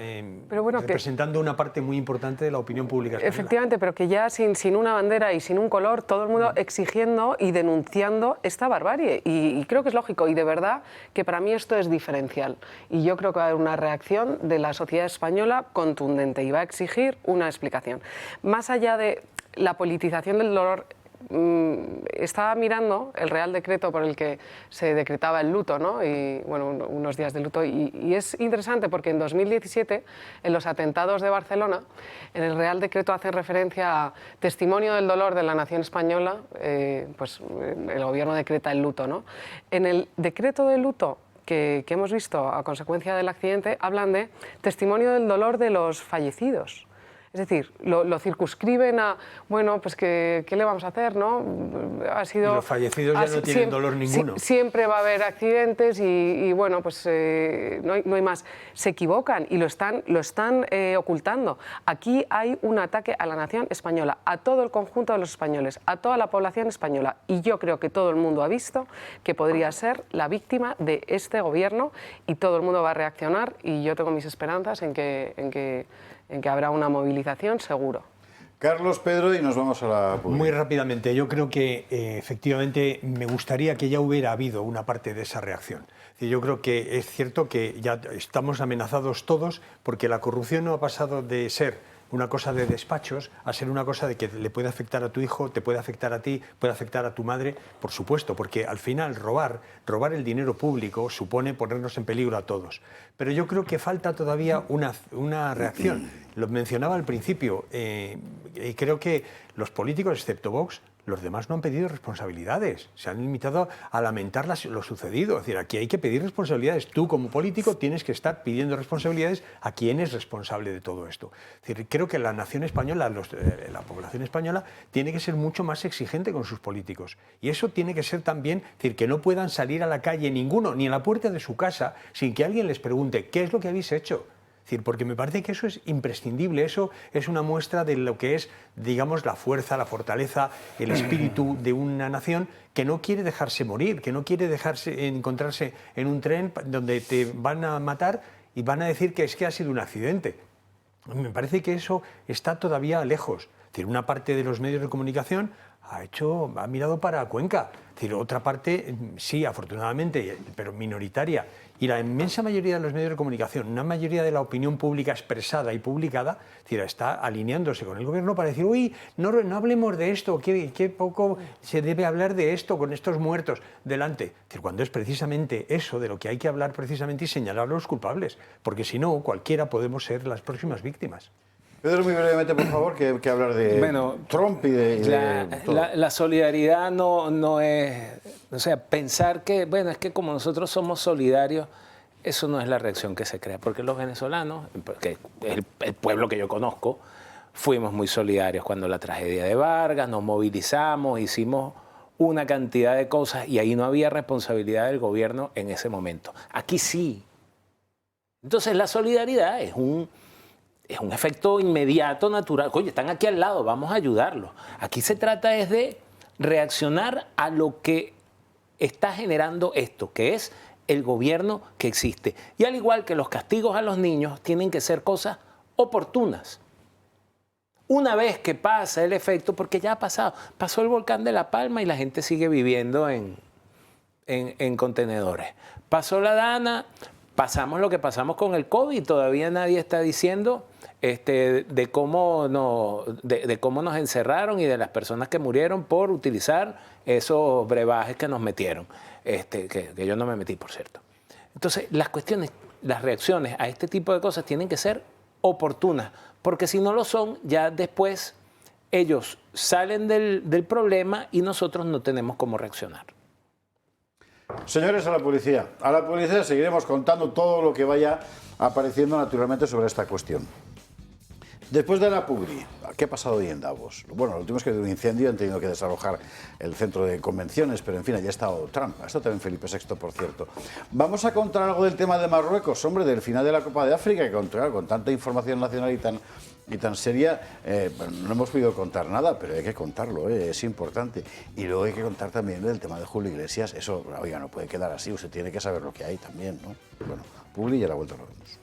representando una parte muy importante de la opinión pública española. Efectivamente, pero que ya sin una bandera y sin un color, todo el mundo exigiendo y denunciando esta barbarie. Y creo que es lógico, y de verdad que para mí esto es diferencial. Y yo creo que va a haber una reacción de la sociedad española contundente y va a exigir una explicación. Más allá de la politización del dolor, estaba mirando el Real Decreto por el que se decretaba el luto, ¿no? Y bueno, unos días de luto, y es interesante porque en 2017, en los atentados de Barcelona, en el Real Decreto hace referencia a testimonio del dolor de la nación española, pues el gobierno decreta el luto, ¿no? En el decreto de luto que hemos visto a consecuencia del accidente, hablan de testimonio del dolor de los fallecidos. Es decir, lo circunscriben a, bueno, pues ¿qué le vamos a hacer, no? Ha sido, y los fallecidos ya no tienen dolor ninguno. Siempre va a haber accidentes y bueno, pues no hay más. Se equivocan y lo están ocultando. Aquí hay un ataque a la nación española, a todo el conjunto de los españoles, a toda la población española. Y yo creo que todo el mundo ha visto que podría ser la víctima de este gobierno y todo el mundo va a reaccionar, y yo tengo mis esperanzas en que habrá una movilización, seguro. Carlos, Pedro, y nos vamos a la publicidad. Muy rápidamente, yo creo que efectivamente me gustaría que ya hubiera habido una parte de esa reacción. Yo creo que es cierto que ya estamos amenazados todos, porque la corrupción no ha pasado de ser una cosa de despachos a ser una cosa de que le puede afectar a tu hijo, te puede afectar a ti, puede afectar a tu madre, por supuesto, porque al final robar el dinero público supone ponernos en peligro a todos. Pero yo creo que falta todavía una reacción. Lo mencionaba al principio, y creo que los políticos, excepto Vox, los demás no han pedido responsabilidades, se han limitado a lamentar lo sucedido. Es decir, aquí hay que pedir responsabilidades. Tú, como político, tienes que estar pidiendo responsabilidades a quien es responsable de todo esto. Es decir, creo que la nación española, la población española, tiene que ser mucho más exigente con sus políticos. Y eso tiene que ser también, es decir, que no puedan salir a la calle ninguno, ni a la puerta de su casa, sin que alguien les pregunte ¿qué es lo que habéis hecho? Porque me parece que eso es imprescindible, eso es una muestra de lo que es, digamos, la fuerza, la fortaleza, el espíritu de una nación que no quiere dejarse morir, que no quiere encontrarse en un tren donde te van a matar y van a decir que es que ha sido un accidente. Me parece que eso está todavía lejos. Es decir, una parte de los medios de comunicación ha mirado para Cuenca. Es decir, otra parte, sí, afortunadamente, pero minoritaria. Y la inmensa mayoría de los medios de comunicación, una mayoría de la opinión pública expresada y publicada, es decir, está alineándose con el gobierno para decir, uy, no hablemos de esto, qué poco se debe hablar de esto con estos muertos delante. Es decir, cuando es precisamente eso de lo que hay que hablar precisamente y señalar a los culpables, porque si no, cualquiera podemos ser las próximas víctimas. Pedro, muy brevemente, por favor, que hablar de Trump y de todo. La solidaridad no es... O sea, pensar que, bueno, es que como nosotros somos solidarios, eso no es la reacción que se crea. Porque los venezolanos, porque es el pueblo que yo conozco, fuimos muy solidarios cuando la tragedia de Vargas, nos movilizamos, hicimos una cantidad de cosas y ahí no había responsabilidad del gobierno en ese momento. Aquí sí. Entonces la solidaridad es un efecto inmediato, natural. Oye, están aquí al lado, vamos a ayudarlos. Aquí se trata es de reaccionar a lo que está generando esto, que es el gobierno que existe. Y al igual que los castigos a los niños, tienen que ser cosas oportunas. Una vez que pasa el efecto, porque ya ha pasado, pasó el volcán de La Palma y la gente sigue viviendo en contenedores. Pasó la Dana, pasamos lo que pasamos con el COVID, todavía nadie está diciendo de cómo nos encerraron y de las personas que murieron por utilizar esos brebajes que nos metieron, que yo no me metí, por cierto. Entonces, las reacciones a este tipo de cosas tienen que ser oportunas, porque si no lo son, ya después ellos salen del problema y nosotros no tenemos cómo reaccionar. Señores, a la policía. A la policía seguiremos contando todo lo que vaya apareciendo naturalmente sobre esta cuestión. Después de la Pugri, ¿qué ha pasado hoy en Davos? Bueno, lo último es que de un incendio han tenido que desalojar el centro de convenciones, pero en fin, allá ha estado Trump, ha estado también Felipe VI, por cierto. Vamos a contar algo del tema de Marruecos, hombre, del final de la Copa de África, que con tanta información nacional y tan seria, no hemos podido contar nada, pero hay que contarlo, es importante. Y luego hay que contar también del tema de Julio Iglesias, eso, oiga, no puede quedar así, usted tiene que saber lo que hay también, ¿no? Bueno, Publi y a la vuelta lo vemos.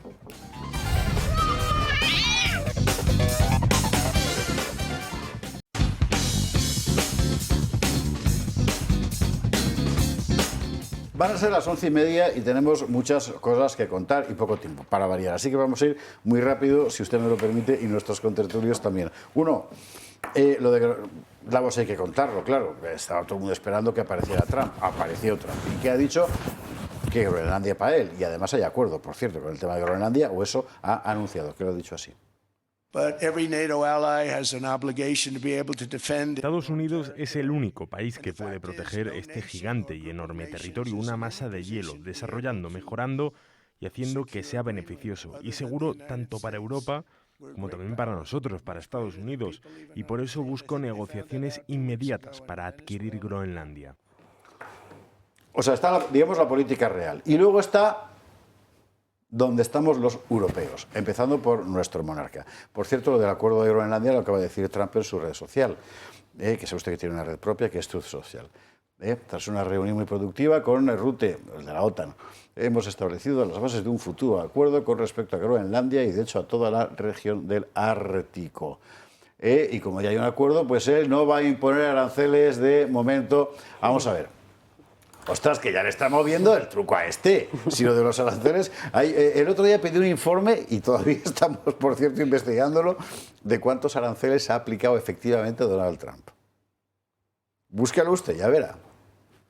Van a ser las 11:30 y tenemos muchas cosas que contar y poco tiempo para variar. Así que vamos a ir muy rápido, si usted me lo permite, y nuestros contertulios también. Uno, lo de Davos hay que contarlo, claro. Estaba todo el mundo esperando que apareciera Trump. Apareció Trump. ¿Y qué ha dicho? Que Groenlandia para él. Y además hay acuerdo, por cierto, con el tema de Groenlandia, o eso ha anunciado, que lo ha dicho así. Estados Unidos es el único país que puede proteger este gigante y enorme territorio, una masa de hielo, desarrollando, mejorando y haciendo que sea beneficioso y seguro tanto para Europa como también para nosotros, para Estados Unidos. Y por eso busco negociaciones inmediatas para adquirir Groenlandia. O sea, está, digamos, la política real. Y luego está donde estamos los europeos, empezando por nuestro monarca. Por cierto, lo del acuerdo de Groenlandia lo acaba de decir Trump en su red social, que sabe usted que tiene una red propia, que es Truth Social. Tras una reunión muy productiva con Rutte, el de la OTAN, hemos establecido las bases de un futuro acuerdo con respecto a Groenlandia y, de hecho, a toda la región del Ártico. Y como ya hay un acuerdo, pues él no va a imponer aranceles de momento. Vamos a ver. Ostras, que ya le estamos viendo el truco a este. Si lo de los aranceles... el otro día pedí un informe, y todavía estamos, por cierto, investigándolo, de cuántos aranceles ha aplicado efectivamente Donald Trump. Búsquelo usted, ya verá.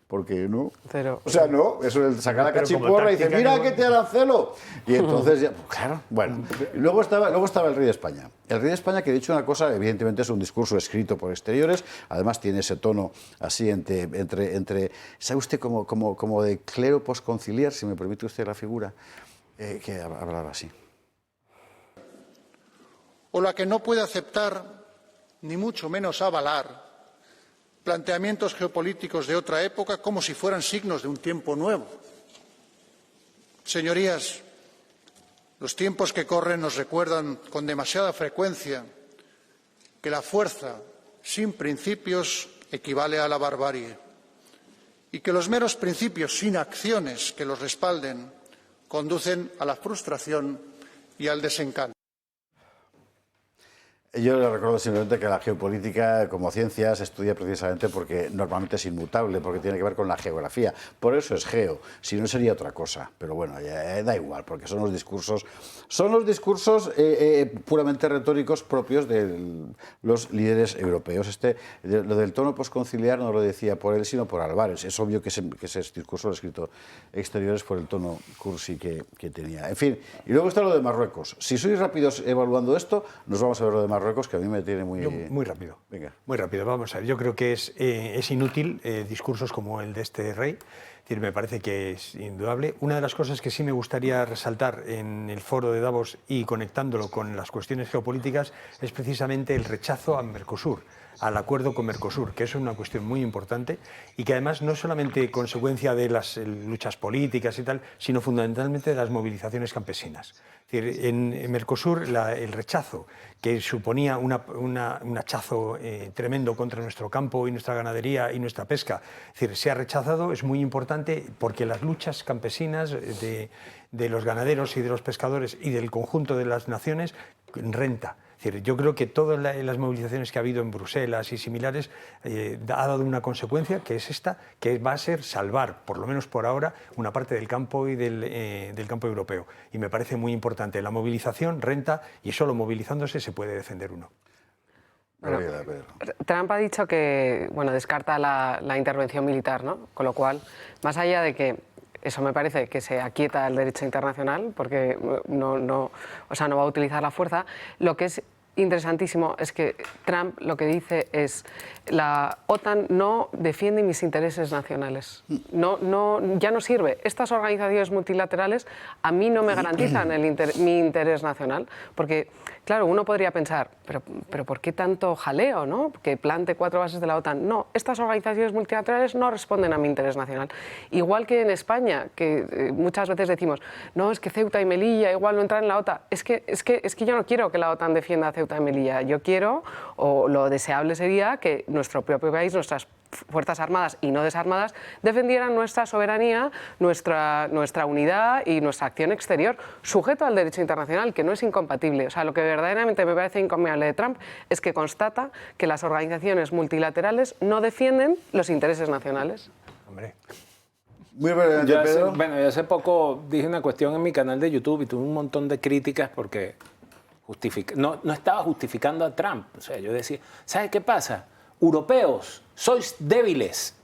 Porque no... Cero. O sea, no, eso es sacar la cachiporra y dice, mira que te arancelo. Y entonces, ya, claro, bueno. Luego estaba el rey de España. El rey de España, que ha dicho una cosa, evidentemente es un discurso escrito por exteriores, además tiene ese tono así entre ¿sabe usted como de clero posconciliar, si me permite usted la figura? Que hablaba así. O la que no puede aceptar, ni mucho menos avalar, planteamientos geopolíticos de otra época como si fueran signos de un tiempo nuevo. Señorías, los tiempos que corren nos recuerdan con demasiada frecuencia que la fuerza sin principios equivale a la barbarie y que los meros principios sin acciones que los respalden conducen a la frustración y al desencanto. Yo le recuerdo simplemente que la geopolítica, como ciencia, se estudia precisamente porque normalmente es inmutable, porque tiene que ver con la geografía. Por eso es geo, si no sería otra cosa. Pero bueno, da igual, porque son los discursos puramente retóricos propios de los líderes europeos. Lo del tono posconciliar no lo decía por él, sino por Álvarez. Es obvio que ese discurso lo ha escrito exteriores por el tono cursi que tenía. En fin, y luego está lo de Marruecos. Si sois rápidos evaluando esto, nos vamos a ver lo de Marruecos, que a mí me tiene muy rápido. Venga. Muy rápido, vamos a ver. Yo creo que es inútil discursos como el de este rey. Es decir, me parece que es indudable. Una de las cosas que sí me gustaría resaltar en el foro de Davos y conectándolo con las cuestiones geopolíticas es precisamente el rechazo a Mercosur, al acuerdo con Mercosur, que es una cuestión muy importante y que además no es solamente consecuencia de las luchas políticas y tal, sino fundamentalmente de las movilizaciones campesinas. Es decir, en Mercosur el rechazo que suponía un hachazo tremendo contra nuestro campo y nuestra ganadería y nuestra pesca, es decir, se ha rechazado, es muy importante porque las luchas campesinas de los ganaderos y de los pescadores y del conjunto de las naciones renta. Es decir, yo creo que todas las movilizaciones que ha habido en Bruselas y similares ha dado una consecuencia, que es esta, que va a ser salvar, por lo menos por ahora, una parte del campo y del campo europeo. Y me parece muy importante. La movilización renta y solo movilizándose se puede defender uno. Bueno, Trump ha dicho que descarta la intervención militar, ¿no? Con lo cual, más allá de que eso me parece que se aquieta el derecho internacional porque no va a utilizar la fuerza. Lo que es interesantísimo es que Trump lo que dice es la OTAN no defiende mis intereses nacionales. Ya no sirve. Estas organizaciones multilaterales a mí no me garantizan mi interés nacional. Porque, claro, uno podría pensar, pero ¿por qué tanto jaleo, ¿no? Que plante 4 bases de la OTAN. No, estas organizaciones multilaterales no responden a mi interés nacional. Igual que en España, que muchas veces decimos, no, es que Ceuta y Melilla igual no entran en la OTAN. Es que yo no quiero que la OTAN defienda a Ceuta y Melilla. Yo quiero, o lo deseable sería, que nuestro propio país, nuestras Fuerzas Armadas y no desarmadas, defendieran nuestra soberanía, nuestra unidad y nuestra acción exterior, sujeto al derecho internacional, que no es incompatible. O sea, lo que verdaderamente me parece encomiable de Trump es que constata que las organizaciones multilaterales no defienden los intereses nacionales. Hombre. Muy brevemente, Pedro. Bueno, yo hace poco dije una cuestión en mi canal de YouTube y tuve un montón de críticas porque no estaba justificando a Trump. O sea, yo decía, ¿sabes qué pasa? Europeos, sois débiles.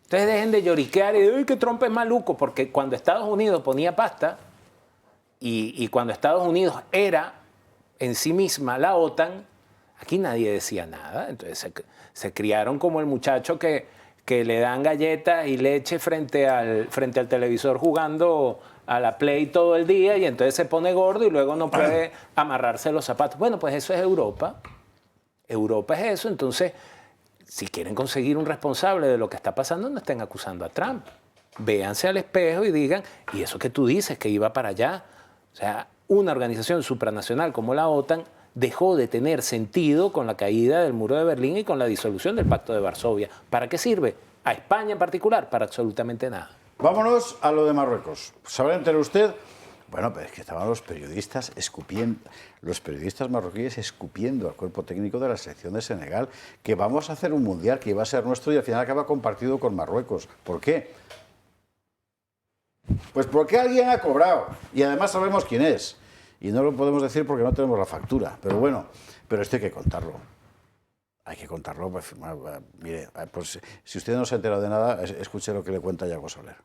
Entonces dejen de lloriquear y de ¡ay, que Trump es maluco! Porque cuando Estados Unidos ponía pasta y cuando Estados Unidos era en sí misma la OTAN, aquí nadie decía nada. Entonces se criaron como el muchacho que le dan galletas y leche frente al televisor jugando a la Play todo el día y entonces se pone gordo y luego no puede amarrarse los zapatos. Bueno, pues eso es Europa. Europa es eso. Entonces, si quieren conseguir un responsable de lo que está pasando, no estén acusando a Trump. Véanse al espejo y digan, ¿y eso que tú dices que iba para allá? O sea, una organización supranacional como la OTAN dejó de tener sentido con la caída del muro de Berlín y con la disolución del Pacto de Varsovia. ¿Para qué sirve? A España en particular, para absolutamente nada. Vámonos a lo de Marruecos. ¿Sabrá entender usted? Bueno, pero es que estaban los periodistas marroquíes escupiendo al cuerpo técnico de la selección de Senegal, que vamos a hacer un mundial que iba a ser nuestro y al final acaba compartido con Marruecos. ¿Por qué? Pues porque alguien ha cobrado y además sabemos quién es. Y no lo podemos decir porque no tenemos la factura. Pero bueno, pero esto hay que contarlo. Hay que contarlo. Pues, mire, pues, si usted no se ha enterado de nada, escuche lo que le cuenta Yago Soler.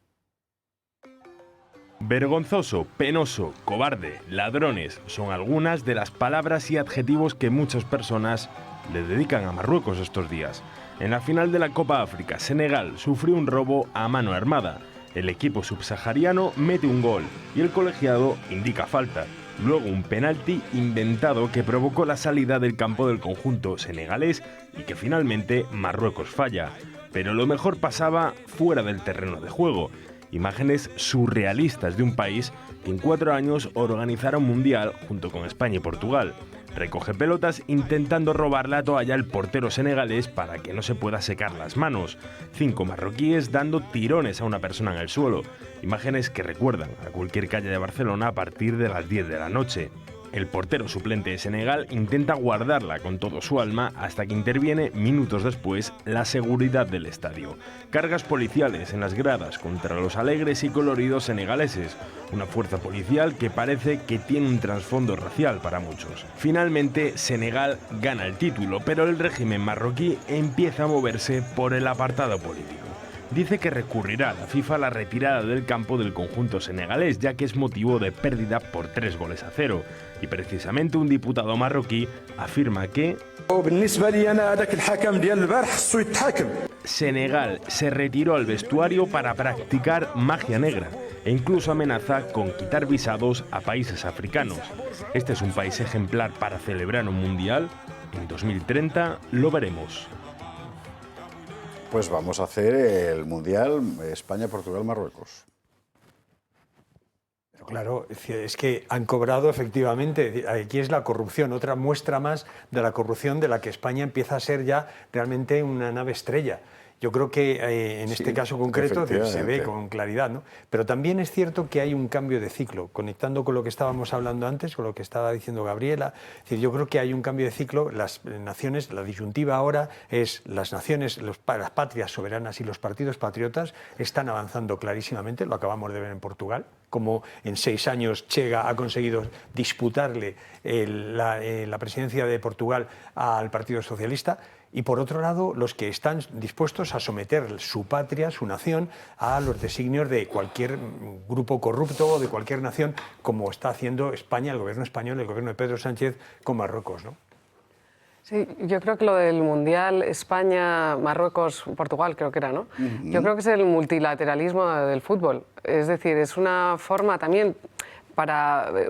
Vergonzoso, penoso, cobarde, ladrones son algunas de las palabras y adjetivos que muchas personas le dedican a Marruecos estos días. En la final de la Copa África, Senegal sufrió un robo a mano armada. El equipo subsahariano mete un gol y el colegiado indica falta. Luego un penalti inventado que provocó la salida del campo del conjunto senegalés y que finalmente Marruecos falla. Pero lo mejor pasaba fuera del terreno de juego. Imágenes surrealistas de un país que en 4 años organizara un mundial junto con España y Portugal. Recoge pelotas intentando robar la toalla al portero senegalés para que no se pueda secar las manos. 5 marroquíes dando tirones a una persona en el suelo. Imágenes que recuerdan a cualquier calle de Barcelona a partir de las 10 de la noche. El portero suplente de Senegal intenta guardarla con todo su alma hasta que interviene minutos después la seguridad del estadio. Cargas policiales en las gradas contra los alegres y coloridos senegaleses. Una fuerza policial que parece que tiene un trasfondo racial para muchos. Finalmente, Senegal gana el título, pero el régimen marroquí empieza a moverse por el apartado político. Dice que recurrirá a la FIFA a la retirada del campo del conjunto senegalés, ya que es motivo de pérdida por 3-0. Y precisamente un diputado marroquí afirma que Senegal se retiró al vestuario para practicar magia negra e incluso amenaza con quitar visados a países africanos. Este es un país ejemplar para celebrar un mundial. En 2030 lo veremos. Pues vamos a hacer el mundial España, Portugal, Marruecos. Pero claro, es que han cobrado efectivamente. Aquí es la corrupción, otra muestra más de la corrupción de la que España empieza a ser ya realmente una nave estrella. Yo creo que en este caso concreto se ve con claridad, ¿no? Pero también es cierto que hay un cambio de ciclo, conectando con lo que estábamos hablando antes, con lo que estaba diciendo Gabriela. Es decir, yo creo que hay un cambio de ciclo. Las naciones, la disyuntiva ahora es las naciones, las patrias soberanas y los partidos patriotas están avanzando clarísimamente. Lo acabamos de ver en Portugal, como en 6 años Chega ha conseguido disputarle la presidencia de Portugal al Partido Socialista. Y por otro lado, los que están dispuestos a someter su patria, su nación, a los designios de cualquier grupo corrupto o de cualquier nación, como está haciendo España, el gobierno español, el gobierno de Pedro Sánchez con Marruecos, ¿no? Sí, yo creo que lo del Mundial, España, Marruecos, Portugal creo que era, ¿no? Yo creo que es el multilateralismo del fútbol. Es decir, es una forma también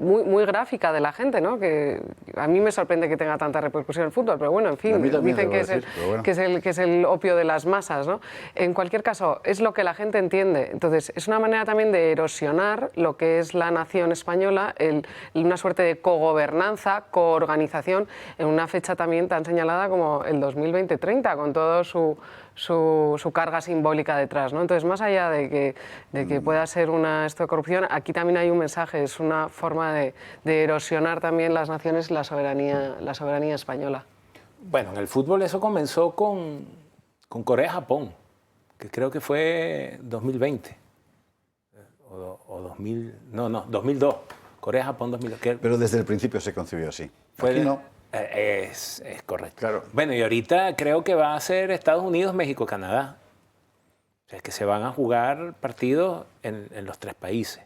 muy gráfica de la gente, ¿no? Que a mí me sorprende que tenga tanta repercusión el fútbol, pero bueno, en fin, dicen que es el opio de las masas, ¿no? En cualquier caso, es lo que la gente entiende. Entonces, es una manera también de erosionar lo que es la nación española, una suerte de cogobernanza, coorganización, en una fecha también tan señalada como el 2020-30, con todo su carga simbólica detrás, ¿no? Entonces, más allá de que pueda ser esto de corrupción, aquí también hay un mensaje, es una forma de erosionar también las naciones y la soberanía española. Bueno, en el fútbol eso comenzó con Corea-Japón, que creo que fue 2020, o 2002, Corea-Japón 2002. Pero desde el principio se concibió así. Aquí no. Es correcto. Claro. Bueno, y ahorita creo que va a ser Estados Unidos, México, Canadá. O sea, que se van a jugar partidos en los 3 países.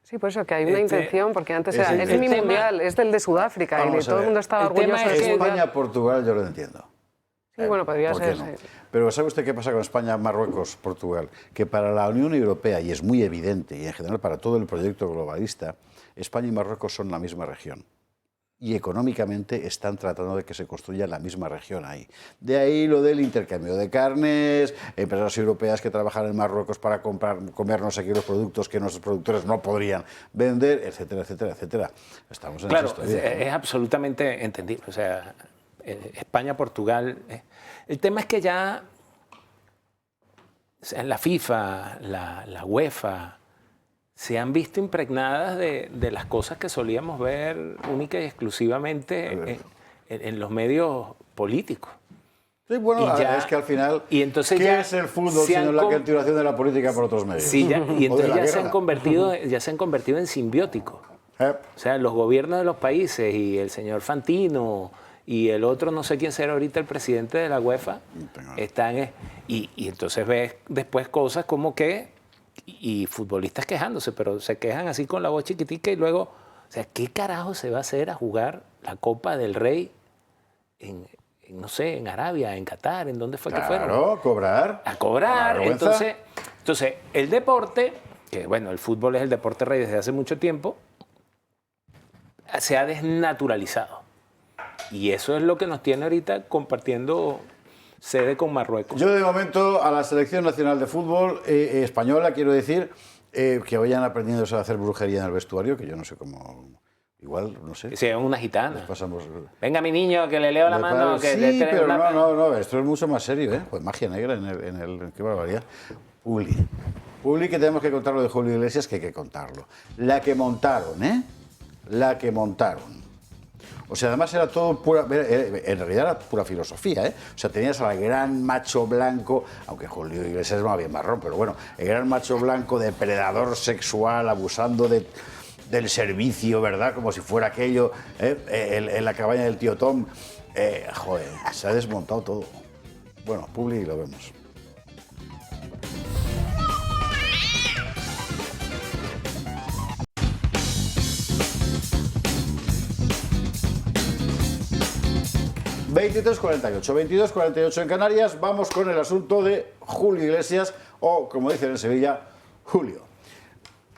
Sí, por eso que hay una intención, porque antes era, es mi mundial, es del de Sudáfrica, y todo el mundo estaba orgulloso de España. España-Portugal yo lo entiendo. Sí, bueno, podría ser. No? Sí. Pero ¿sabe usted qué pasa con España, Marruecos, Portugal? Que para la Unión Europea, y es muy evidente, y en general para todo el proyecto globalista, España y Marruecos son la misma región. Y económicamente están tratando de que se construya la misma región ahí. De ahí lo del intercambio de carnes, empresas europeas que trabajan en Marruecos para comernos aquí los productos que nuestros productores no podrían vender, etcétera, etcétera, etcétera. Estamos en esa historia, ¿no? Es absolutamente entendible. O sea, España, Portugal. El tema es que ya en la FIFA, la UEFA, se han visto impregnadas de las cosas que solíamos ver única y exclusivamente en los medios políticos. Sí, bueno, es que al final, y entonces ¿qué es el fútbol sino la continuación de la política por otros medios? Sí, y entonces ya se han convertido en simbióticos. O sea, los gobiernos de los países y el señor Fantino y el otro, no sé quién será ahorita el presidente de la UEFA, están... Y entonces ves después cosas como que... Y futbolistas quejándose, pero se quejan así con la voz chiquitica y luego, o sea, ¿qué carajo se va a hacer a jugar la Copa del Rey no sé, en Arabia, en Qatar, en dónde fue que fueron? Claro, cobrar. A cobrar. Entonces, el deporte, que bueno, el fútbol es el deporte rey desde hace mucho tiempo, se ha desnaturalizado. Y eso es lo que nos tiene ahorita compartiendo sede con Marruecos. Yo de momento a la Selección Nacional de Fútbol española quiero decir que vayan aprendiendo a hacer brujería en el vestuario, que yo no sé cómo... Igual, no sé. Que sea una gitana. Pasamos... Venga, mi niño, que le leo la mano. Que sí, pero no, esto es mucho más serio, ¿eh? Pues magia negra en el qué barbaridad. Publi, que tenemos que contar lo de Julio Iglesias, que hay que contarlo. La que montaron, ¿eh? La que montaron. O sea, además era todo pura... En realidad era pura filosofía, ¿eh? O sea, tenías al gran macho blanco, aunque Julio Iglesias es más bien marrón, pero bueno, el gran macho blanco, depredador sexual, abusando del servicio, ¿verdad? Como si fuera aquello, en la cabaña del tío Tom. Joder, se ha desmontado todo. Bueno, Publi, lo vemos. ...22:48 en Canarias... vamos con el asunto de Julio Iglesias... o, como dicen en Sevilla, Julio.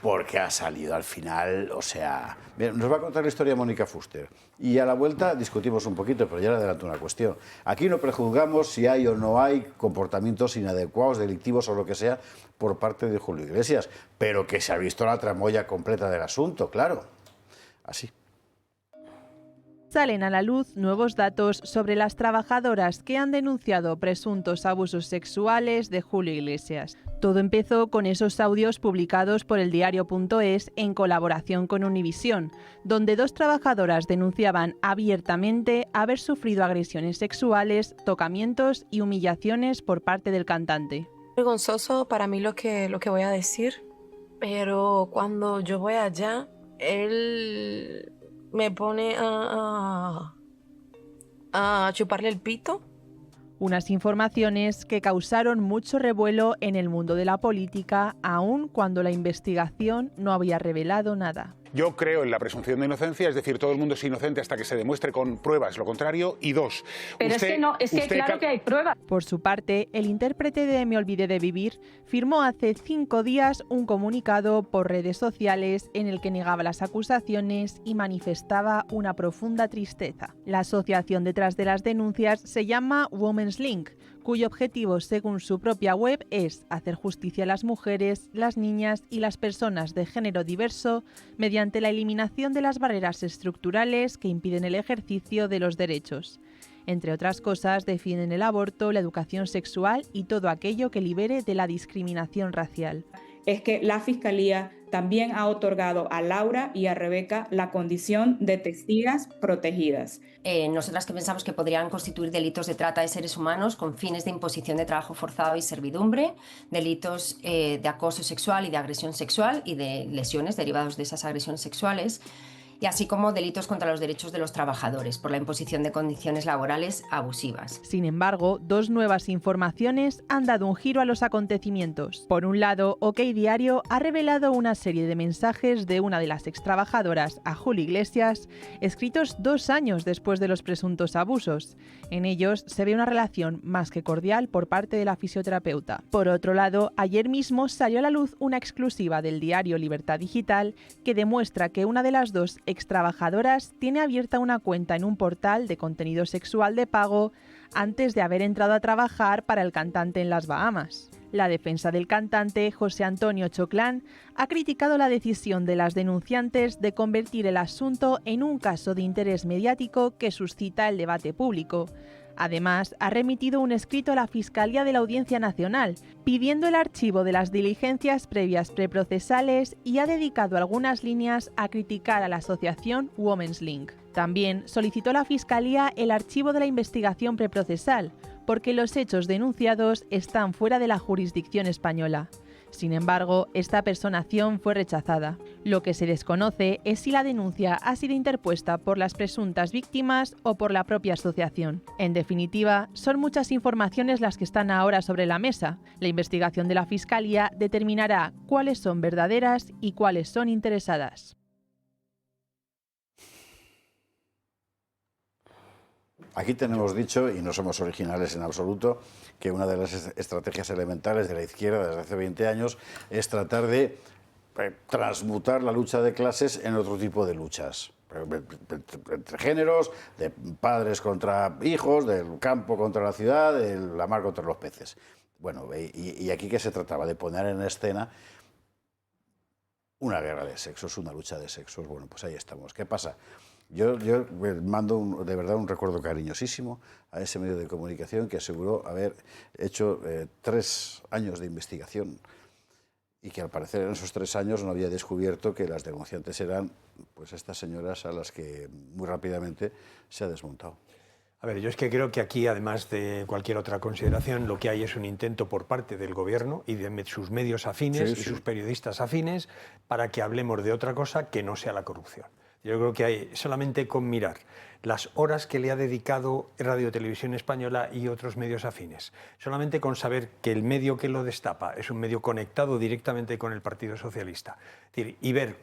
Porque ha salido al final, o sea... Bien, nos va a contar la historia Mónica Fuster. Y a la vuelta discutimos un poquito, pero ya le adelanto una cuestión. Aquí no prejuzgamos si hay o no hay comportamientos inadecuados, delictivos o lo que sea... por parte de Julio Iglesias. Pero que se ha visto la tramoya completa del asunto, claro. Así. Salen a la luz nuevos datos sobre las trabajadoras que han denunciado presuntos abusos sexuales de Julio Iglesias. Todo empezó con esos audios publicados por el diario.es en colaboración con Univisión, donde 2 trabajadoras denunciaban abiertamente haber sufrido agresiones sexuales, tocamientos y humillaciones por parte del cantante. Vergonzoso para mí lo que voy a decir, pero cuando yo voy allá, él me pone a chuparle el pito. Unas informaciones que causaron mucho revuelo en el mundo de la política, aun cuando la investigación no había revelado nada. Yo creo en la presunción de inocencia, es decir, todo el mundo es inocente hasta que se demuestre con pruebas lo contrario. Y dos, pero es que claro que hay pruebas. Por su parte, el intérprete de Me olvidé de vivir firmó hace 5 días un comunicado por redes sociales en el que negaba las acusaciones y manifestaba una profunda tristeza. La asociación detrás de las denuncias se llama Women's Link, cuyo objetivo, según su propia web, es hacer justicia a las mujeres, las niñas y las personas de género diverso mediante la eliminación de las barreras estructurales que impiden el ejercicio de los derechos. Entre otras cosas, defienden el aborto, la educación sexual y todo aquello que libere de la discriminación racial. Es que la Fiscalía también ha otorgado a Laura y a Rebeca la condición de testigos protegidas. Nosotras que pensamos que podrían constituir delitos de trata de seres humanos con fines de imposición de trabajo forzado y servidumbre, delitos de acoso sexual y de agresión sexual y de lesiones derivados de esas agresiones sexuales, y así como delitos contra los derechos de los trabajadores por la imposición de condiciones laborales abusivas. Sin embargo, 2 nuevas informaciones han dado un giro a los acontecimientos. Por un lado, OK Diario ha revelado una serie de mensajes de una de las extrabajadoras a Julio Iglesias, escritos 2 años después de los presuntos abusos. En ellos se ve una relación más que cordial por parte de la fisioterapeuta. Por otro lado, ayer mismo salió a la luz una exclusiva del diario Libertad Digital que demuestra que una de las 2 extrabajadoras tiene abierta una cuenta en un portal de contenido sexual de pago antes de haber entrado a trabajar para el cantante en las Bahamas. La defensa del cantante, José Antonio Choclán, ha criticado la decisión de las denunciantes de convertir el asunto en un caso de interés mediático que suscita el debate público. Además, ha remitido un escrito a la Fiscalía de la Audiencia Nacional, pidiendo el archivo de las diligencias previas preprocesales y ha dedicado algunas líneas a criticar a la asociación Women's Link. También solicitó a la Fiscalía el archivo de la investigación preprocesal, porque los hechos denunciados están fuera de la jurisdicción española. Sin embargo, esta personación fue rechazada. Lo que se desconoce es si la denuncia ha sido interpuesta por las presuntas víctimas o por la propia asociación. En definitiva, son muchas informaciones las que están ahora sobre la mesa. La investigación de la Fiscalía determinará cuáles son verdaderas y cuáles son interesadas. Aquí tenemos dicho, y no somos originales en absoluto, que una de las estrategias elementales de la izquierda desde hace 20 años es tratar de transmutar la lucha de clases en otro tipo de luchas. Entre géneros, de padres contra hijos, del campo contra la ciudad, de la mar contra los peces. Bueno, y aquí que se trataba de poner en escena una guerra de sexos, una lucha de sexos. Bueno, pues ahí estamos. ¿Qué pasa? Yo mando de verdad un recuerdo cariñosísimo a ese medio de comunicación que aseguró haber hecho 3 años de investigación y que al parecer en esos 3 años no había descubierto que las denunciantes eran pues estas señoras a las que muy rápidamente se ha desmontado. A ver, yo es que creo que aquí, además de cualquier otra consideración, lo que hay es un intento por parte del Gobierno y de sus medios afines y sus periodistas afines para que hablemos de otra cosa que no sea la corrupción. Yo creo que hay solamente con mirar las horas que le ha dedicado Radio Televisión Española y otros medios afines, solamente con saber que el medio que lo destapa es un medio conectado directamente con el Partido Socialista y ver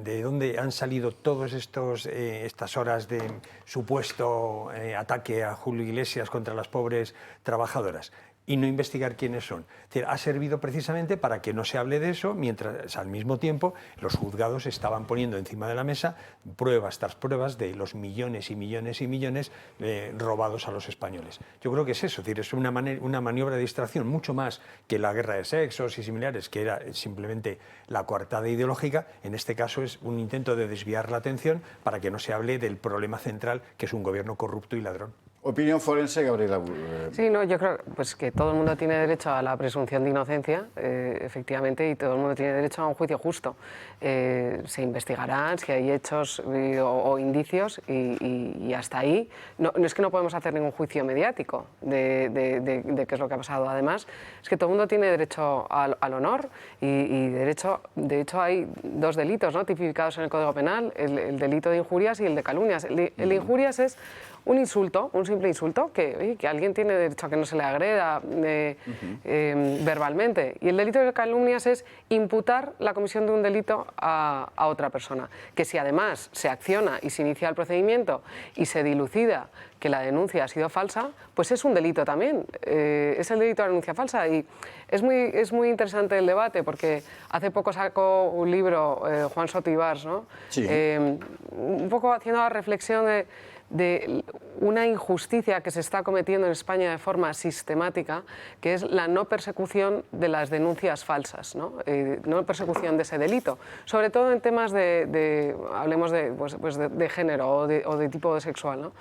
de dónde han salido todas estas horas de supuesto ataque a Julio Iglesias contra las pobres trabajadoras y no investigar quiénes son. Es decir, ha servido precisamente para que no se hable de eso, mientras al mismo tiempo los juzgados estaban poniendo encima de la mesa pruebas tras pruebas de los millones y millones y millones robados a los españoles. Yo creo que es eso, es decir, es una maniobra de distracción mucho más que la guerra de sexos y similares, que era simplemente la coartada ideológica. En este caso es un intento de desviar la atención para que no se hable del problema central, que es un gobierno corrupto y ladrón. Opinión forense, Gabriela. Sí, no, yo creo pues, que todo el mundo tiene derecho a la presunción de inocencia, efectivamente, y todo el mundo tiene derecho a un juicio justo. Se investigarán si hay hechos o indicios y hasta ahí. No es que no podemos hacer ningún juicio mediático de qué es lo que ha pasado. Además, es que todo el mundo tiene derecho al honor y de hecho hay 2 delitos, ¿no?, tipificados en el Código Penal, el delito de injurias y el de calumnias. El de injurias es un insulto simple insulto, que alguien tiene derecho a que no se le agreda verbalmente. Y el delito de calumnias es imputar la comisión de un delito a otra persona. Que si además se acciona y se inicia el procedimiento y se dilucida que la denuncia ha sido falsa, pues es un delito también. Es el delito de denuncia falsa. Y es muy interesante el debate, porque hace poco sacó un libro Juan Soto Ibars, ¿no? Sí. Un poco haciendo la reflexión de una injusticia que se está cometiendo en España de forma sistemática, que es la no persecución de las denuncias falsas, no persecución de ese delito, sobre todo en temas hablemos de género o de tipo sexual, ¿no?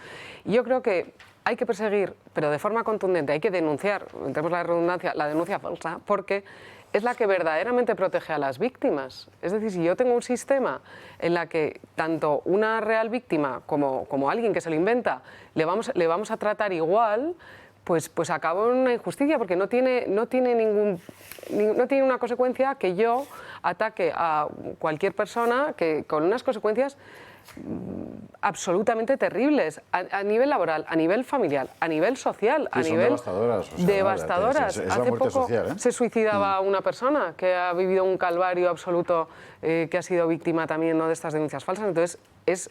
Y yo creo que hay que perseguir, pero de forma contundente, hay que denunciar, entremos la redundancia, la denuncia falsa, porque es la que verdaderamente protege a las víctimas. Es decir, si yo tengo un sistema en la que tanto una real víctima como alguien que se lo inventa le vamos a tratar igual, pues acabo en una injusticia, porque no tiene una consecuencia que yo ataque a cualquier persona que con unas consecuencias absolutamente terribles a nivel laboral, a nivel familiar, a nivel social, a nivel devastadoras. Devastadoras. Hace poco social, se suicidaba una persona que ha vivido un calvario absoluto, que ha sido víctima también, ¿no?, de estas denuncias falsas. Entonces es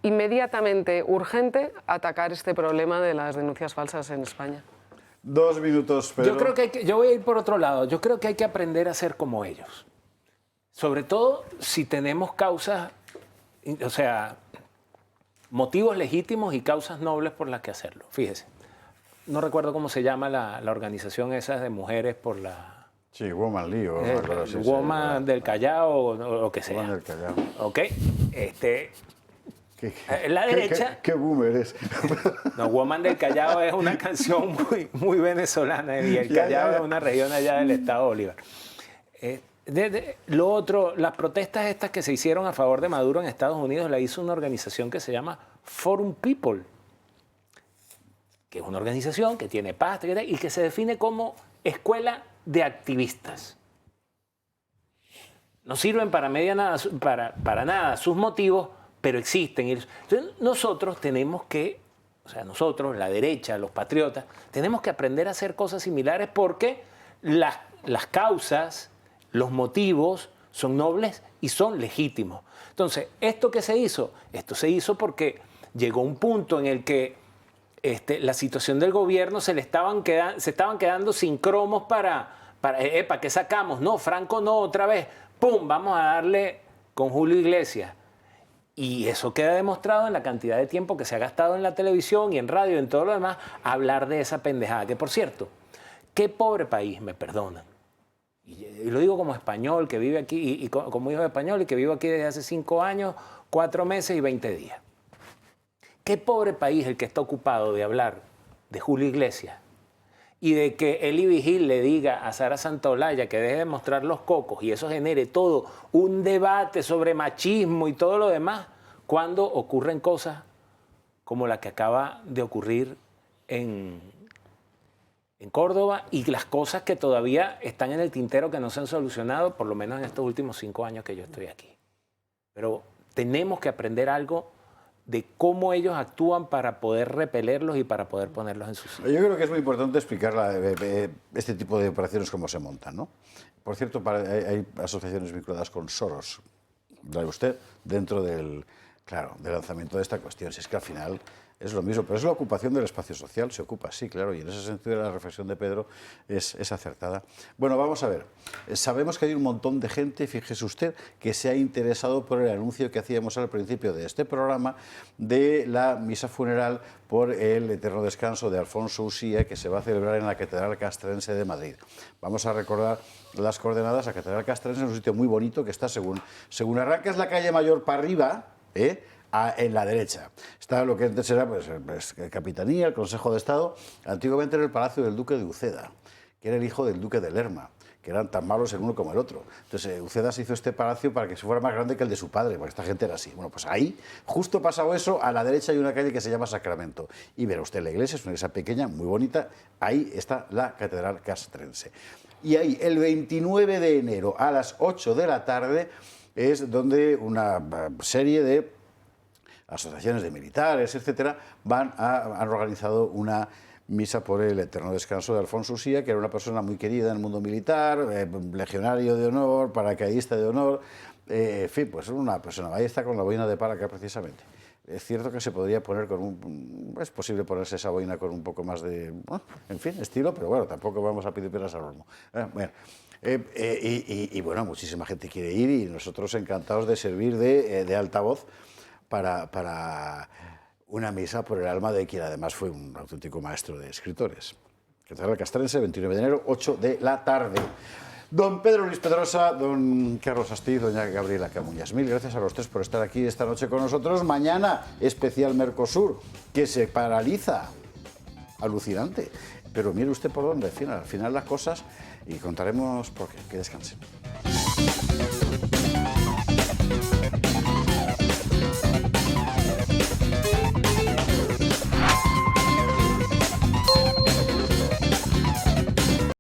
inmediatamente urgente atacar este problema de las denuncias falsas en España. 2 minutos, Pedro. Yo creo que yo voy a ir por otro lado. Yo creo que hay que aprender a ser como ellos. Sobre todo si tenemos causas, o sea, motivos legítimos y causas nobles por las que hacerlo. Fíjese, no recuerdo cómo se llama la organización esa de mujeres por la... Sí, Woman League. Woman del Callao o lo que sea. Woman del Callao. Ok, la derecha... ¿Qué boomer es? No, Woman del Callao es una canción muy venezolana y el Callao es una región allá del estado Bolívar. Lo otro, las protestas estas que se hicieron a favor de Maduro en Estados Unidos la hizo una organización que se llama Forum People, que es una organización que tiene paz y que se define como escuela de activistas. No sirven para nada sus motivos, pero existen. Entonces, nosotros tenemos que, nosotros, la derecha, los patriotas, tenemos que aprender a hacer cosas similares, porque las causas, los motivos son nobles y son legítimos. Entonces, ¿esto qué se hizo? Esto se hizo porque llegó un punto en el que la situación del gobierno se estaban quedando sin cromos para ¿qué sacamos? No, Franco no, otra vez. ¡Pum! Vamos a darle con Julio Iglesias. Y eso queda demostrado en la cantidad de tiempo que se ha gastado en la televisión y en radio y en todo lo demás hablar de esa pendejada. Que, por cierto, qué pobre país, me perdonan. Y lo digo como español, que vive aquí, y como hijo de español, y que vivo aquí desde hace 5 años, 4 meses y 20 días. Qué pobre país el que está ocupado de hablar de Julio Iglesias y de que Eli Vigil le diga a Sara Santaolalla que deje de mostrar los cocos y eso genere todo un debate sobre machismo y todo lo demás, cuando ocurren cosas como la que acaba de ocurrir en Córdoba, y las cosas que todavía están en el tintero que no se han solucionado, por lo menos en estos últimos 5 años que yo estoy aquí. Pero tenemos que aprender algo de cómo ellos actúan para poder repelerlos y para poder ponerlos en su sitio. Yo creo que es muy importante explicar este tipo de operaciones, cómo se montan, ¿no? Por cierto, hay asociaciones vinculadas con Soros, ¿sabe usted? Dentro del lanzamiento de esta cuestión. Si es que al final es lo mismo, pero es la ocupación del espacio social, se ocupa, sí, claro, y en ese sentido la reflexión de Pedro es acertada. Bueno, vamos a ver, sabemos que hay un montón de gente, fíjese usted, que se ha interesado por el anuncio que hacíamos al principio de este programa de la misa funeral por el eterno descanso de Alfonso Usía, que se va a celebrar en la Catedral Castrense de Madrid. Vamos a recordar las coordenadas. La Catedral Castrense es un sitio muy bonito que está, según arrancas la calle Mayor para arriba, en la derecha. Está lo que antes era Capitanía, el Consejo de Estado. Antiguamente era el Palacio del Duque de Uceda, que era el hijo del Duque de Lerma, que eran tan malos el uno como el otro. Entonces Uceda se hizo este palacio para que fuera más grande que el de su padre, porque esta gente era así. Bueno, pues ahí, justo pasado eso, a la derecha hay una calle que se llama Sacramento. Y verá usted la iglesia, es una iglesia pequeña, muy bonita. Ahí está la Catedral Castrense. Y ahí, el 29 de enero, a las 8 de la tarde, es donde una serie de asociaciones de militares, etcétera, han organizado una misa por el eterno descanso de Alfonso Usía, que era una persona muy querida en el mundo militar, legionario de honor, paracaidista de honor, en fin, pues una persona. Ahí está con la boina de pala acá precisamente. Es cierto que se podría poner es posible ponerse esa boina con un poco más de, en fin, estilo, pero bueno, tampoco vamos a pedir peras al olmo. Bueno, bueno, muchísima gente quiere ir y nosotros encantados de servir de altavoz para una misa por el alma de quien además fue un auténtico maestro de escritores. Catedral Castrense, 29 de enero, 8 de la tarde. Don Pedro Luis Pedrosa, don Carlos Astiz, doña Gabriela Camuñas. Mil gracias a los tres por estar aquí esta noche con nosotros. Mañana, especial Mercosur, que se paraliza. Alucinante. Pero mire usted por dónde, al final las cosas, y contaremos por qué. Que descansen.